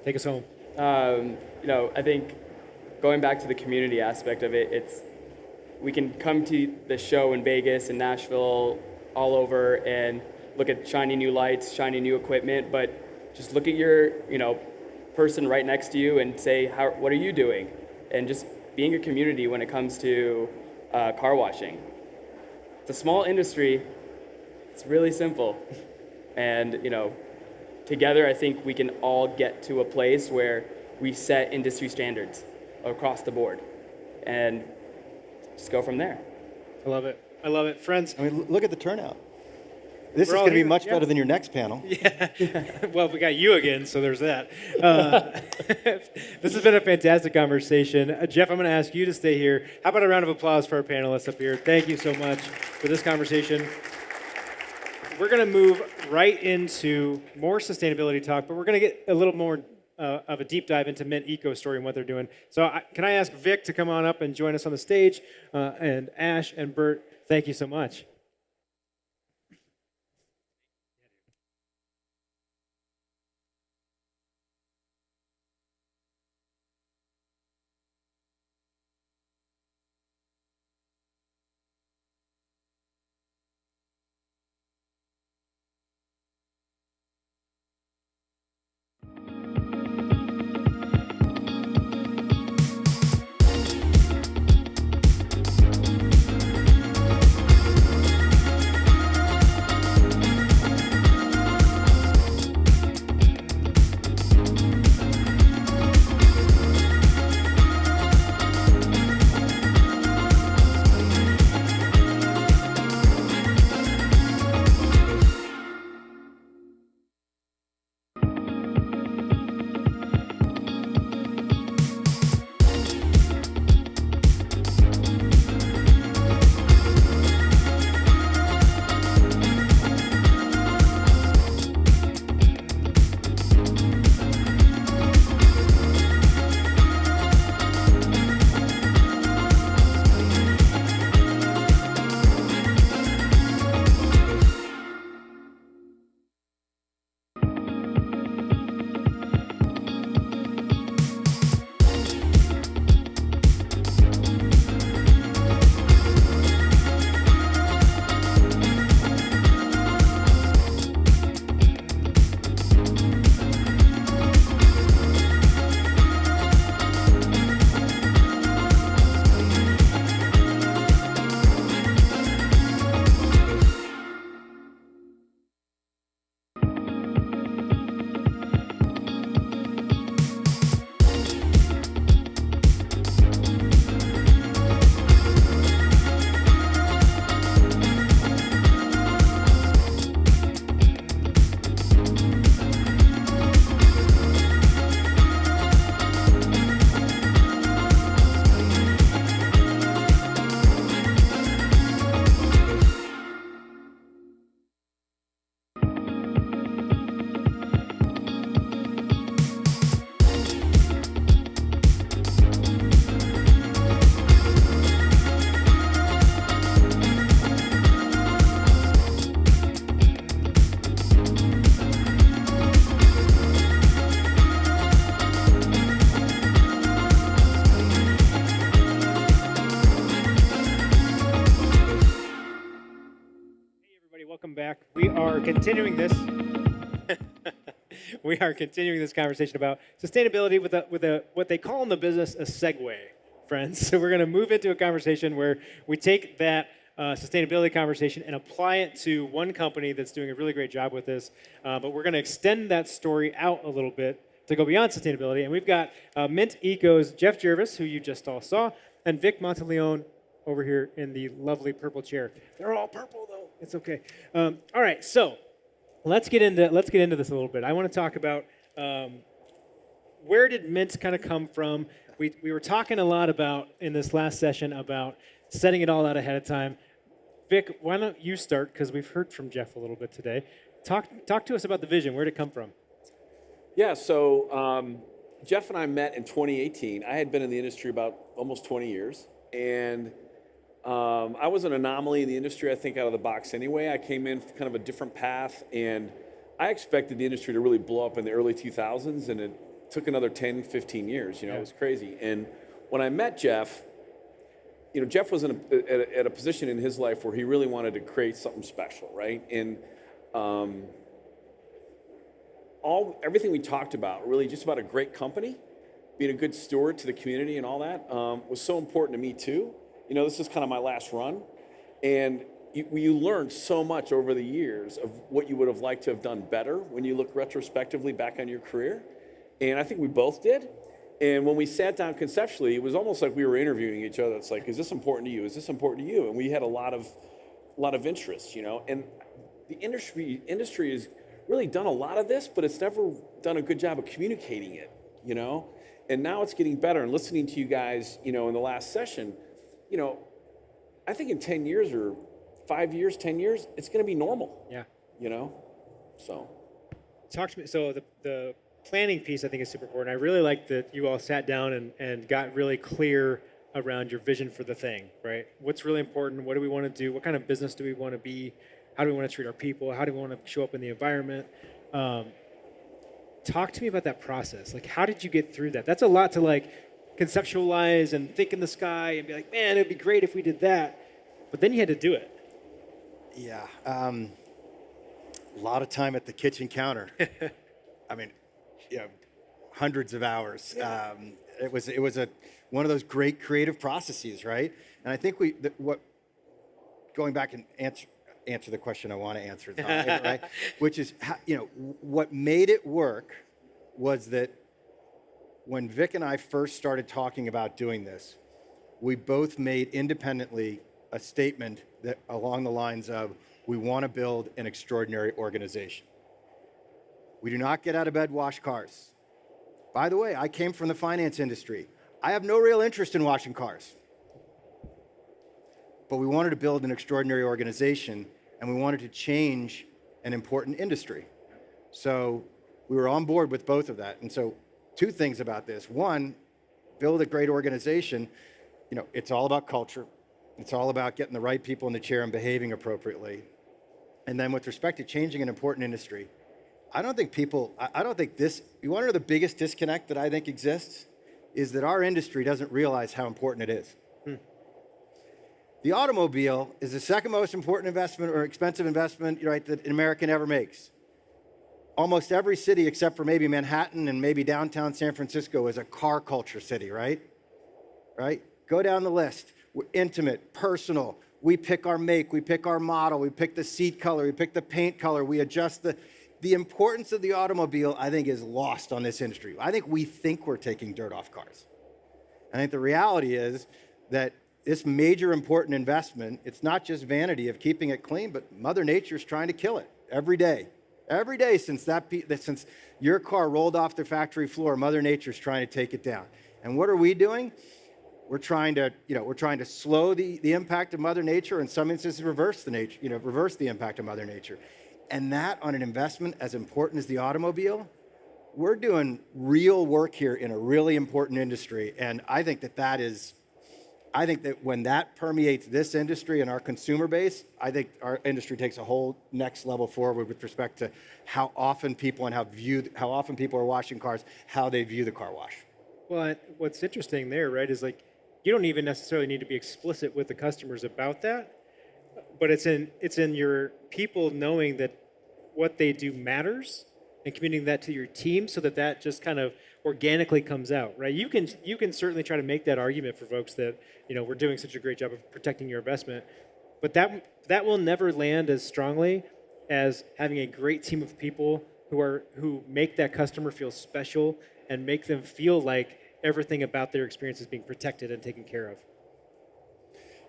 take us home. I think going back to the community aspect of it, we can come to the show in Vegas and Nashville, all over, and look at shiny new lights, shiny new equipment, but just look at your person right next to you and say, what are you doing? And just being a community when it comes to car washing. It's a small industry. It's really simple. And, together I think we can all get to a place where we set industry standards across the board and just go from there. I love it. Friends. I mean, look at the turnout. This is going to be much better than your next panel. Yeah. Well, we got you again, so there's that. This has been a fantastic conversation. Jeff, I'm going to ask you to stay here. How about a round of applause for our panelists up here? Thank you so much for this conversation. We're going to move right into more sustainability talk, but we're going to get a little more of a deep dive into Mint Eco Story and what they're doing. So can I ask Vic to come on up and join us on the stage? And Ash and Bert, thank you so much. are continuing this. We are continuing this conversation about sustainability with a what they call in the business a segue, friends. So we're going to move into a conversation where we take that sustainability conversation and apply it to one company that's doing a really great job with this. But we're going to extend that story out a little bit to go beyond sustainability. And we've got Mint Eco's Jeff Jervis, who you just all saw, and Vic Monteleone over here in the lovely purple chair. They're all purple, though. It's okay. All right, so let's get into this a little bit. I want to talk about where did Mint kind of come from. We were talking a lot about in this last session about setting it all out ahead of time. Vic, why don't you start, because we've heard from Jeff a little bit today. Talk to us about the vision. Where did it come from? Yeah, so Jeff and I met in 2018. I had been in the industry about almost 20 years, and I was an anomaly in the industry, I think, out of the box anyway. I came in kind of a different path, and I expected the industry to really blow up in the early 2000s, and it took another 10, 15 years. It was crazy. And when I met Jeff, Jeff was at a position in his life where he really wanted to create something special, right? And everything we talked about, really just about a great company, being a good steward to the community and all that, was so important to me too. This is kind of my last run, and you learn so much over the years of what you would have liked to have done better when you look retrospectively back on your career, and I think we both did. And when we sat down conceptually, it was almost like we were interviewing each other. It's like, is this important to you? Is this important to you? And we had a lot of interest, and the industry has really done a lot of this, but it's never done a good job of communicating it, and now it's getting better. And listening to you guys, in the last session, I think in 10 years or 5 years, 10 years, it's going to be normal. Yeah. So. Talk to me. So the planning piece, I think, is super important. I really like that you all sat down and got really clear around your vision for the thing, right? What's really important? What do we want to do? What kind of business do we want to be? How do we want to treat our people? How do we want to show up in the environment? Talk to me about that process. Like, how did you get through that? That's a lot to conceptualize and think in the sky and be like, man, it'd be great if we did that. But then you had to do it. Yeah. A lot of time at the kitchen counter. I mean, hundreds of hours. It was one of those great creative processes, right? And I think going back and answer the question I want to answer, right? Which is, what made it work was that when Vic and I first started talking about doing this, we both made independently a statement that along the lines of, we want to build an extraordinary organization. We do not get out of bed, wash cars. By the way, I came from the finance industry. I have no real interest in washing cars. But we wanted to build an extraordinary organization, and we wanted to change an important industry. So we were on board with both of that. And so two things about this. One, build a great organization. It's all about culture. It's all about getting the right people in the chair and behaving appropriately. And then with respect to changing an important industry, I don't think this, you want to know the biggest disconnect that I think exists? Is that our industry doesn't realize how important it is. The automobile is the second most important investment or expensive investment, right, that an American ever makes. Almost every city except for maybe Manhattan and maybe downtown San Francisco is a car culture city, right? Right? Go down the list. We're intimate, personal. We pick our make, we pick our model, we pick the seat color, we pick the paint color, we adjust the importance of the automobile, I think, is lost on this industry. I think we think we're taking dirt off cars. I think the reality is that this major important investment, it's not just vanity of keeping it clean, but Mother Nature's trying to kill it every day. Every day since your car rolled off the factory floor, Mother Nature's trying to take it down. And what are we doing? We're trying to slow the impact of Mother Nature, in some instances reverse the impact of Mother Nature. And that on an investment as important as the automobile, we're doing real work here in a really important industry. And I think that when that permeates this industry and our consumer base, I think our industry takes a whole next level forward with respect to how often people are washing cars, how they view the car wash. Well, what's interesting there, right, is you don't even necessarily need to be explicit with the customers about that, but it's in your people knowing that what they do matters and communicating that to your team so that that just kind of organically comes out, right? You can certainly try to make that argument for folks that, we're doing such a great job of protecting your investment, but that will never land as strongly as having a great team of people who make that customer feel special and make them feel like everything about their experience is being protected and taken care of.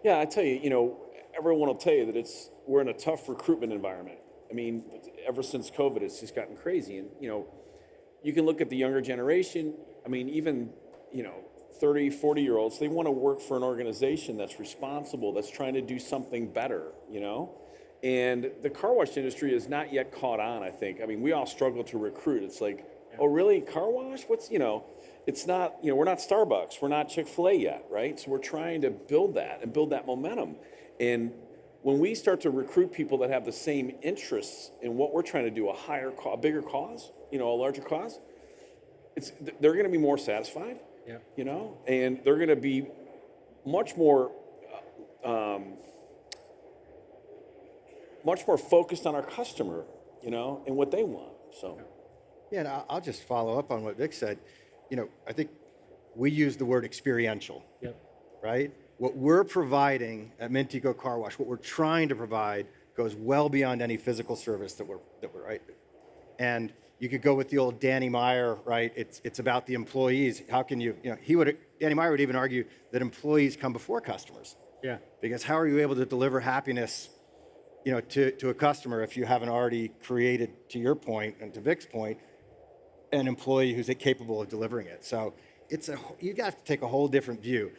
Yeah, I tell you, everyone will tell you that we're in a tough recruitment environment. I mean, ever since COVID, it's just gotten crazy. And, you can look at the younger generation. I mean, even, 30, 40-year-olds, they want to work for an organization that's responsible, that's trying to do something better, And the car wash industry is not yet caught on, I think. I mean, we all struggle to recruit. It's like, oh, really? Car wash? It's not, we're not Starbucks. We're not Chick-fil-A yet, right? So we're trying to build that and build that momentum. And when we start to recruit people that have the same interests in what we're trying to do, a bigger cause, a larger cause, they're going to be more satisfied, and they're going to be much more focused on our customer, and what they want. So, yeah, and I'll just follow up on what Vic said. I think we use the word experiential, right? What we're providing at Mintico Car Wash, what we're trying to provide, goes well beyond any physical service that we're right. And you could go with the old Danny Meyer, right? It's about the employees. How can Danny Meyer would even argue that employees come before customers. Yeah. Because how are you able to deliver happiness, to a customer if you haven't already created, to your point and to Vic's point, an employee who's capable of delivering it? So you got to take a whole different view.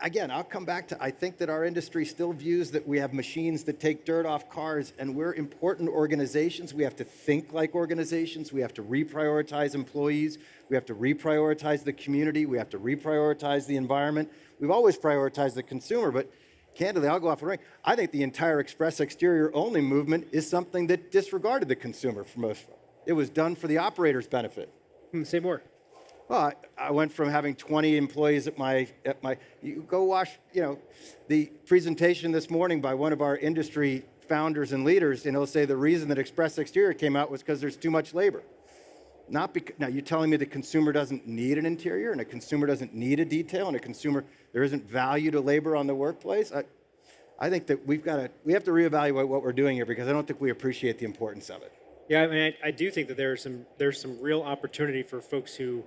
Again, I'll come back to, I think that our industry still views that we have machines that take dirt off cars, and we're important organizations. We have to think like organizations. We have to reprioritize employees. We have to reprioritize the community. We have to reprioritize the environment. We've always prioritized the consumer, but candidly, I'll go off the ring. I think the entire express exterior only movement is something that disregarded the consumer for most of it. It was done for the operator's benefit. Say more. Well, I went from having 20 employees you go watch, the presentation this morning by one of our industry founders and leaders, and he'll say the reason that Express Exterior came out was because there's too much labor. Now you're telling me the consumer doesn't need an interior, and a consumer doesn't need a detail, and there isn't value to labor on the workplace? I think that we have to reevaluate what we're doing here, because I don't think we appreciate the importance of it. Yeah, I mean, I do think that there's some real opportunity for folks who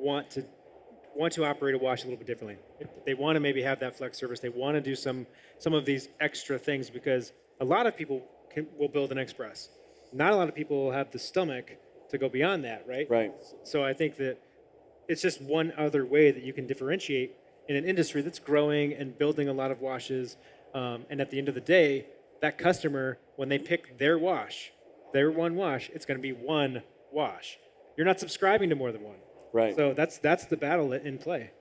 want to operate a wash a little bit differently. They want to maybe have that flex service. They want to do some of these extra things, because a lot of people will build an express. Not a lot of people will have the stomach to go beyond that, right? Right. So I think that it's just one other way that you can differentiate in an industry that's growing and building a lot of washes. And at the end of the day, that customer, when they pick their one wash, it's going to be one wash. You're not subscribing to more than one. Right. So that's the battle in play.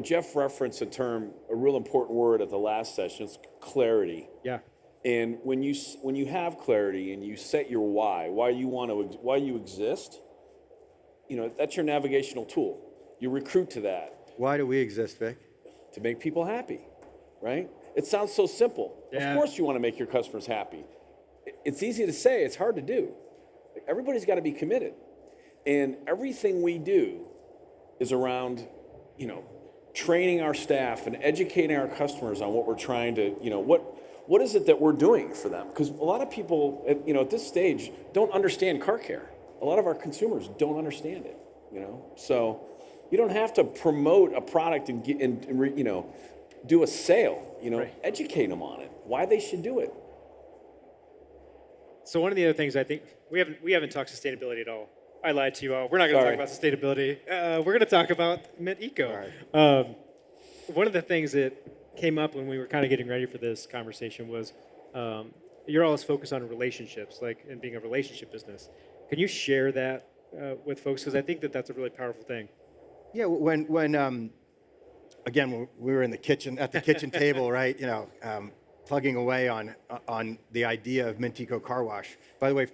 Jeff referenced a real important word at the last session. It's clarity. Yeah. And when you have clarity and you set your why you exist, that's your navigational tool. You recruit to that. Why do we exist, Vic? To make people happy, right? It sounds so simple. Yeah. Of course you want to make your customers happy. It's easy to say, it's hard to do. Everybody's got to be committed. And everything we do is around, training our staff and educating our customers on what we're trying to, what is it that we're doing for them? Because a lot of people, at this stage, don't understand car care. A lot of our consumers don't understand it, So you don't have to promote a product and do a sale, Right. Educate them on it, why they should do it. So one of the other things I think we haven't talked sustainability at all. I lied to you all. We're not going to talk about sustainability. We're going to talk about Mint Eco. Right. One of the things that came up when we were kind of getting ready for this conversation was you're always focused on relationships, and being a relationship business. Can you share that with folks? Because I think that that's a really powerful thing. Yeah, when again, we were in the kitchen at the kitchen table, right? Plugging away on the idea of Mintico Car Wash. By the way,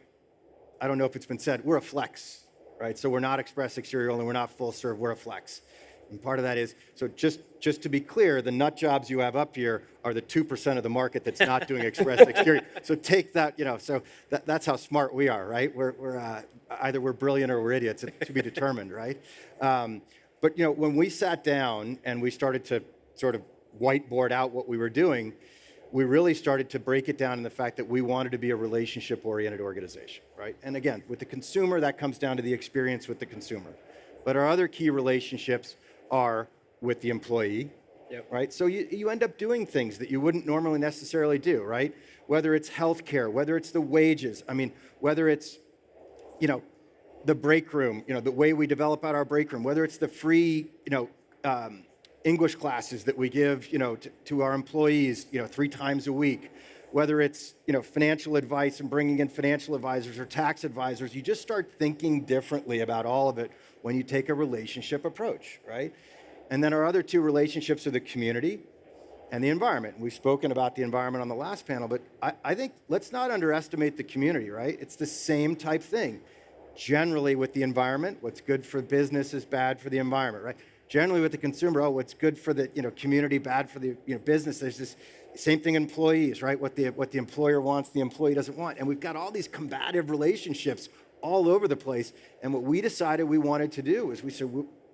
I don't know if it's been said, we're a flex, right? So we're not express exterior only, we're not full serve, we're a flex. And part of that is, so just to be clear, the nut jobs you have up here are the 2% of the market that's not doing express exterior. So take that, so that's how smart we are, right? We're either we're brilliant or we're idiots, to be determined, right? But when we sat down and we started to sort of whiteboard out what we were doing, we really started to break it down in the fact that we wanted to be a relationship-oriented organization, right? And again, with the consumer, that comes down to the experience with the consumer. But our other key relationships are with the employee, right? So you end up doing things that you wouldn't normally necessarily do, right? Whether it's healthcare, whether it's the wages, whether it's, the break room, the way we develop out our break room, whether it's the free, English classes that we give, to our employees, 3 times a week, whether it's, financial advice and bringing in financial advisors or tax advisors, you just start thinking differently about all of it when you take a relationship approach, right? And then our other 2 relationships are the community and the environment. We've spoken about the environment on the last panel, but I think let's not underestimate the community, right? It's the same type thing. Generally with the environment, what's good for business is bad for the environment, right? Generally with the consumer, what's good for the community, bad for the business. There's this same thing in employees, right? What the employer wants, the employee doesn't want. And we've got all these combative relationships all over the place. And what we decided we wanted to do is we said,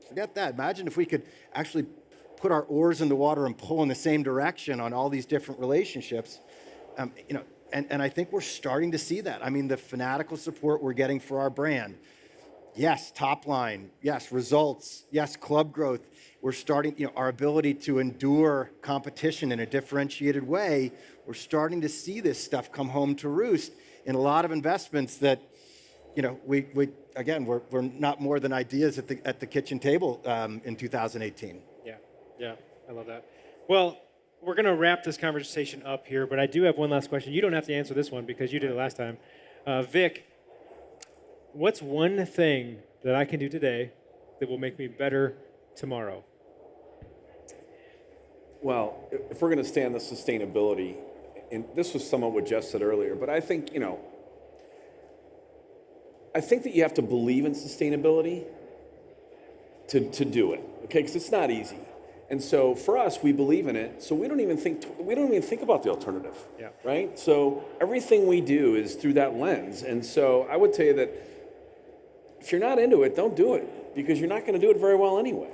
forget that. Imagine if we could actually put our oars in the water and pull in the same direction on all these different relationships. And I think we're starting to see that. The fanatical support we're getting for our brand. Yes, top line. Yes, results. Yes, club growth. We're starting, our ability to endure competition in a differentiated way. We're starting to see this stuff come home to roost in a lot of investments that, we're not more than ideas at the kitchen table in 2018. Yeah, I love that. Well, we're going to wrap this conversation up here, but I do have one last question. You don't have to answer this one because you did it last time. Vic, what's one thing that I can do today that will make me better tomorrow? Well, if we're going to stay on the sustainability, and this was somewhat what Jeff said earlier, but I think, I think that you have to believe in sustainability to do it, okay? Because it's not easy. And so for us, we believe in it, so we don't even think about the alternative, right? So everything we do is through that lens. And so I would tell you that if you're not into it, don't do it, because you're not going to do it very well anyway,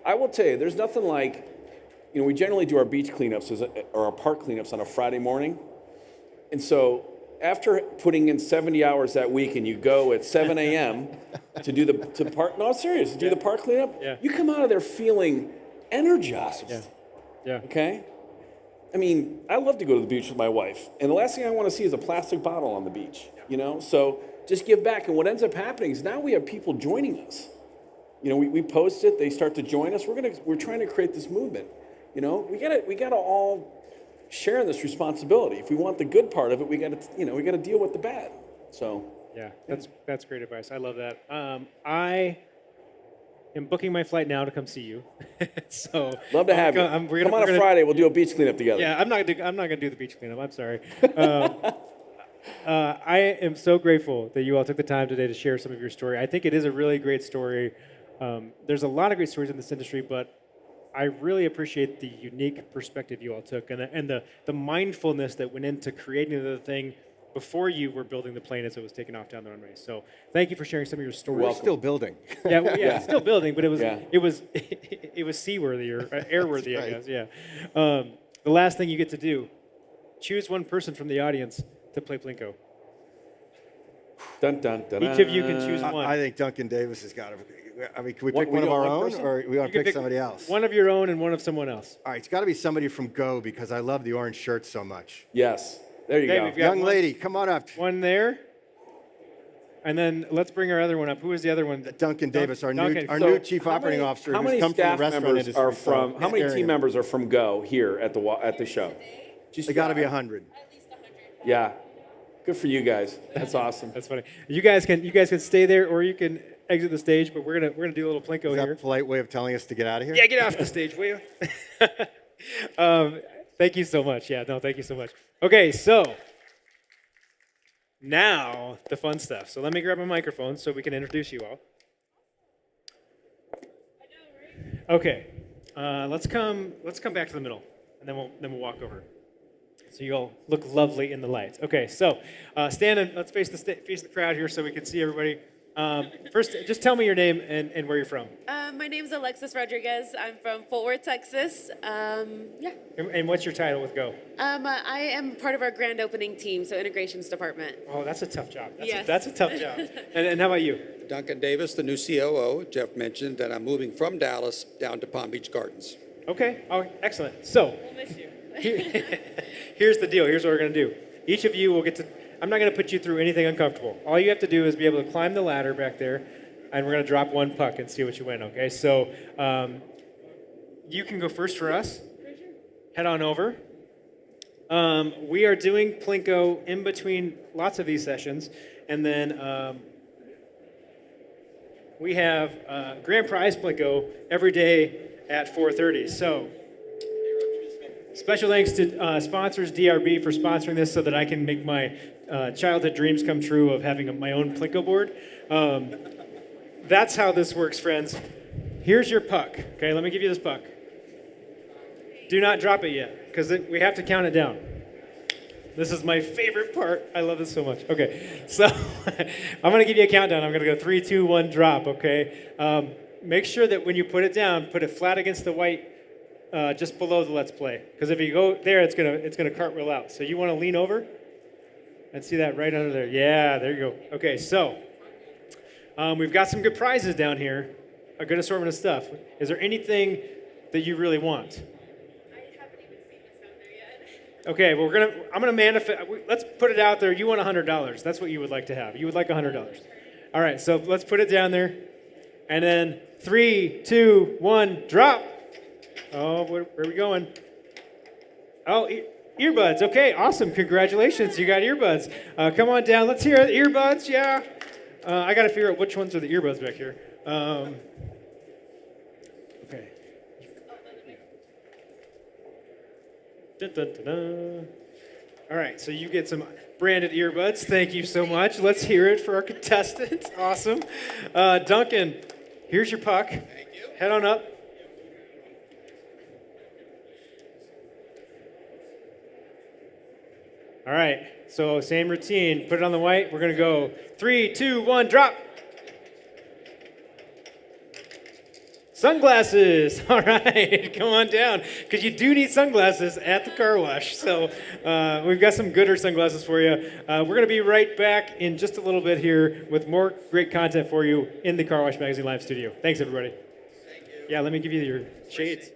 I will tell you, there's nothing like, we generally do our beach cleanups or our park cleanups on a Friday morning. And so after putting in 70 hours that week and you go at 7 a.m. to do the park, no, serious, to do the park cleanup, you come out of there feeling energized. Yeah. Okay? I love to go to the beach with my wife, and the last thing I want to see is a plastic bottle on the beach, So just give back, and what ends up happening is now we have people joining us. We post it, they start to join us. We're trying to create this movement. We gotta all share in this responsibility. If we want the good part of it, we gotta deal with the bad. So yeah, that's great advice. I love that. I am booking my flight now to come see you. So love to have you. Come on a Friday. We'll do a beach cleanup together. Yeah, I'm not gonna do the beach cleanup. I'm sorry. I am so grateful that you all took the time today to share some of your story. I think it is a really great story. There's a lot of great stories in this industry, but I really appreciate the unique perspective you all took and the mindfulness that went into creating the thing before you were building the plane as it was taking off down the runway. So thank you for sharing some of your stories. We're still building. Yeah, it's still building, but it was seaworthy or airworthy, right. I guess. Yeah. The last thing you get to do, choose one person from the audience to play Plinko. Dun, dun, dun, Each of you can choose one. I think Duncan Davis has got to. Can we pick one of our own, or we want to pick somebody else? One of your own and one of someone else. All right, it's got to be somebody from Go because I love the orange shirt so much. Yes, there you go. Young lady, come on up. One there. And then let's bring our other one up. Who is the other one? Duncan Davis, our new chief operating officer. How many staff members are from? How many team members are from Go here at the show? They got to be 100. Yeah, good for you guys. That's awesome. That's funny. You guys can stay there, or you can exit the stage. But we're gonna do a little Plinko here. Is that a polite way of telling us to get out of here? Yeah, get off the stage, will you? Thank you so much. Yeah, no, thank you so much. Okay, so now the fun stuff. So let me grab a microphone so we can introduce you all. Okay, let's come back to the middle, and then we'll walk over. So you all look lovely in the lights. Okay, so stand and let's face the crowd here so we can see everybody. First, just tell me your name and where you're from. My name's Alexis Rodriguez. I'm from Fort Worth, Texas. Yeah. And what's your title with Go? I am part of our grand opening team, so integrations department. Oh, that's a tough job. Yes. That's a tough job. And how about you? Duncan Davis, the new COO. Jeff mentioned that I'm moving from Dallas down to Palm Beach Gardens. Okay. Oh, excellent. So, here's the deal. Here's what we're going to do. Each of you will get to. I'm not going to put you through anything uncomfortable. All you have to do is be able to climb the ladder back there, and we're going to drop one puck and see what you win. Okay. So, you can go first for us. Head on over. We are doing Plinko in between lots of these sessions, and then we have grand prize Plinko every day at 4:30. So special thanks to sponsors DRB for sponsoring this so that I can make my childhood dreams come true of having my own Plinko board. That's how this works, friends. Here's your puck. Okay, let me give you this puck. Do not drop it yet, because we have to count it down. This is my favorite part. I love this so much. Okay, so I'm going to give you a countdown. I'm going to go 3, 2, 1, drop, okay? Make sure that when you put it down, put it flat against the white just below the Let's Play. Because if you go there, it's gonna cartwheel out. So you want to lean over and see that right under there. Yeah, there you go. Okay, so we've got some good prizes down here, a good assortment of stuff. Is there anything that you really want? Okay, well, I'm gonna manifest. Let's put it out there. You want $100. That's what you would like to have. You would like $100. All right, so let's put it down there, and then 3, 2, 1, drop. Oh, where are we going? Oh, earbuds. Okay, awesome. Congratulations, you got earbuds. Come on down. Let's hear the earbuds. Yeah. I got to figure out which ones are the earbuds back here. Okay. Dun, dun, dun, dun. All right, so you get some branded earbuds. Thank you so much. Let's hear it for our contestant. Awesome. Duncan, here's your puck. Thank you. Head on up. All right, so same routine. Put it on the white. We're going to go 3, 2, 1, drop. Sunglasses. All right, come on down, because you do need sunglasses at the car wash. So we've got some gooder sunglasses for you. We're going to be right back in just a little bit here with more great content for you in the Car Wash Magazine Live studio. Thanks, everybody. Thank you. Yeah, let me give you your shades.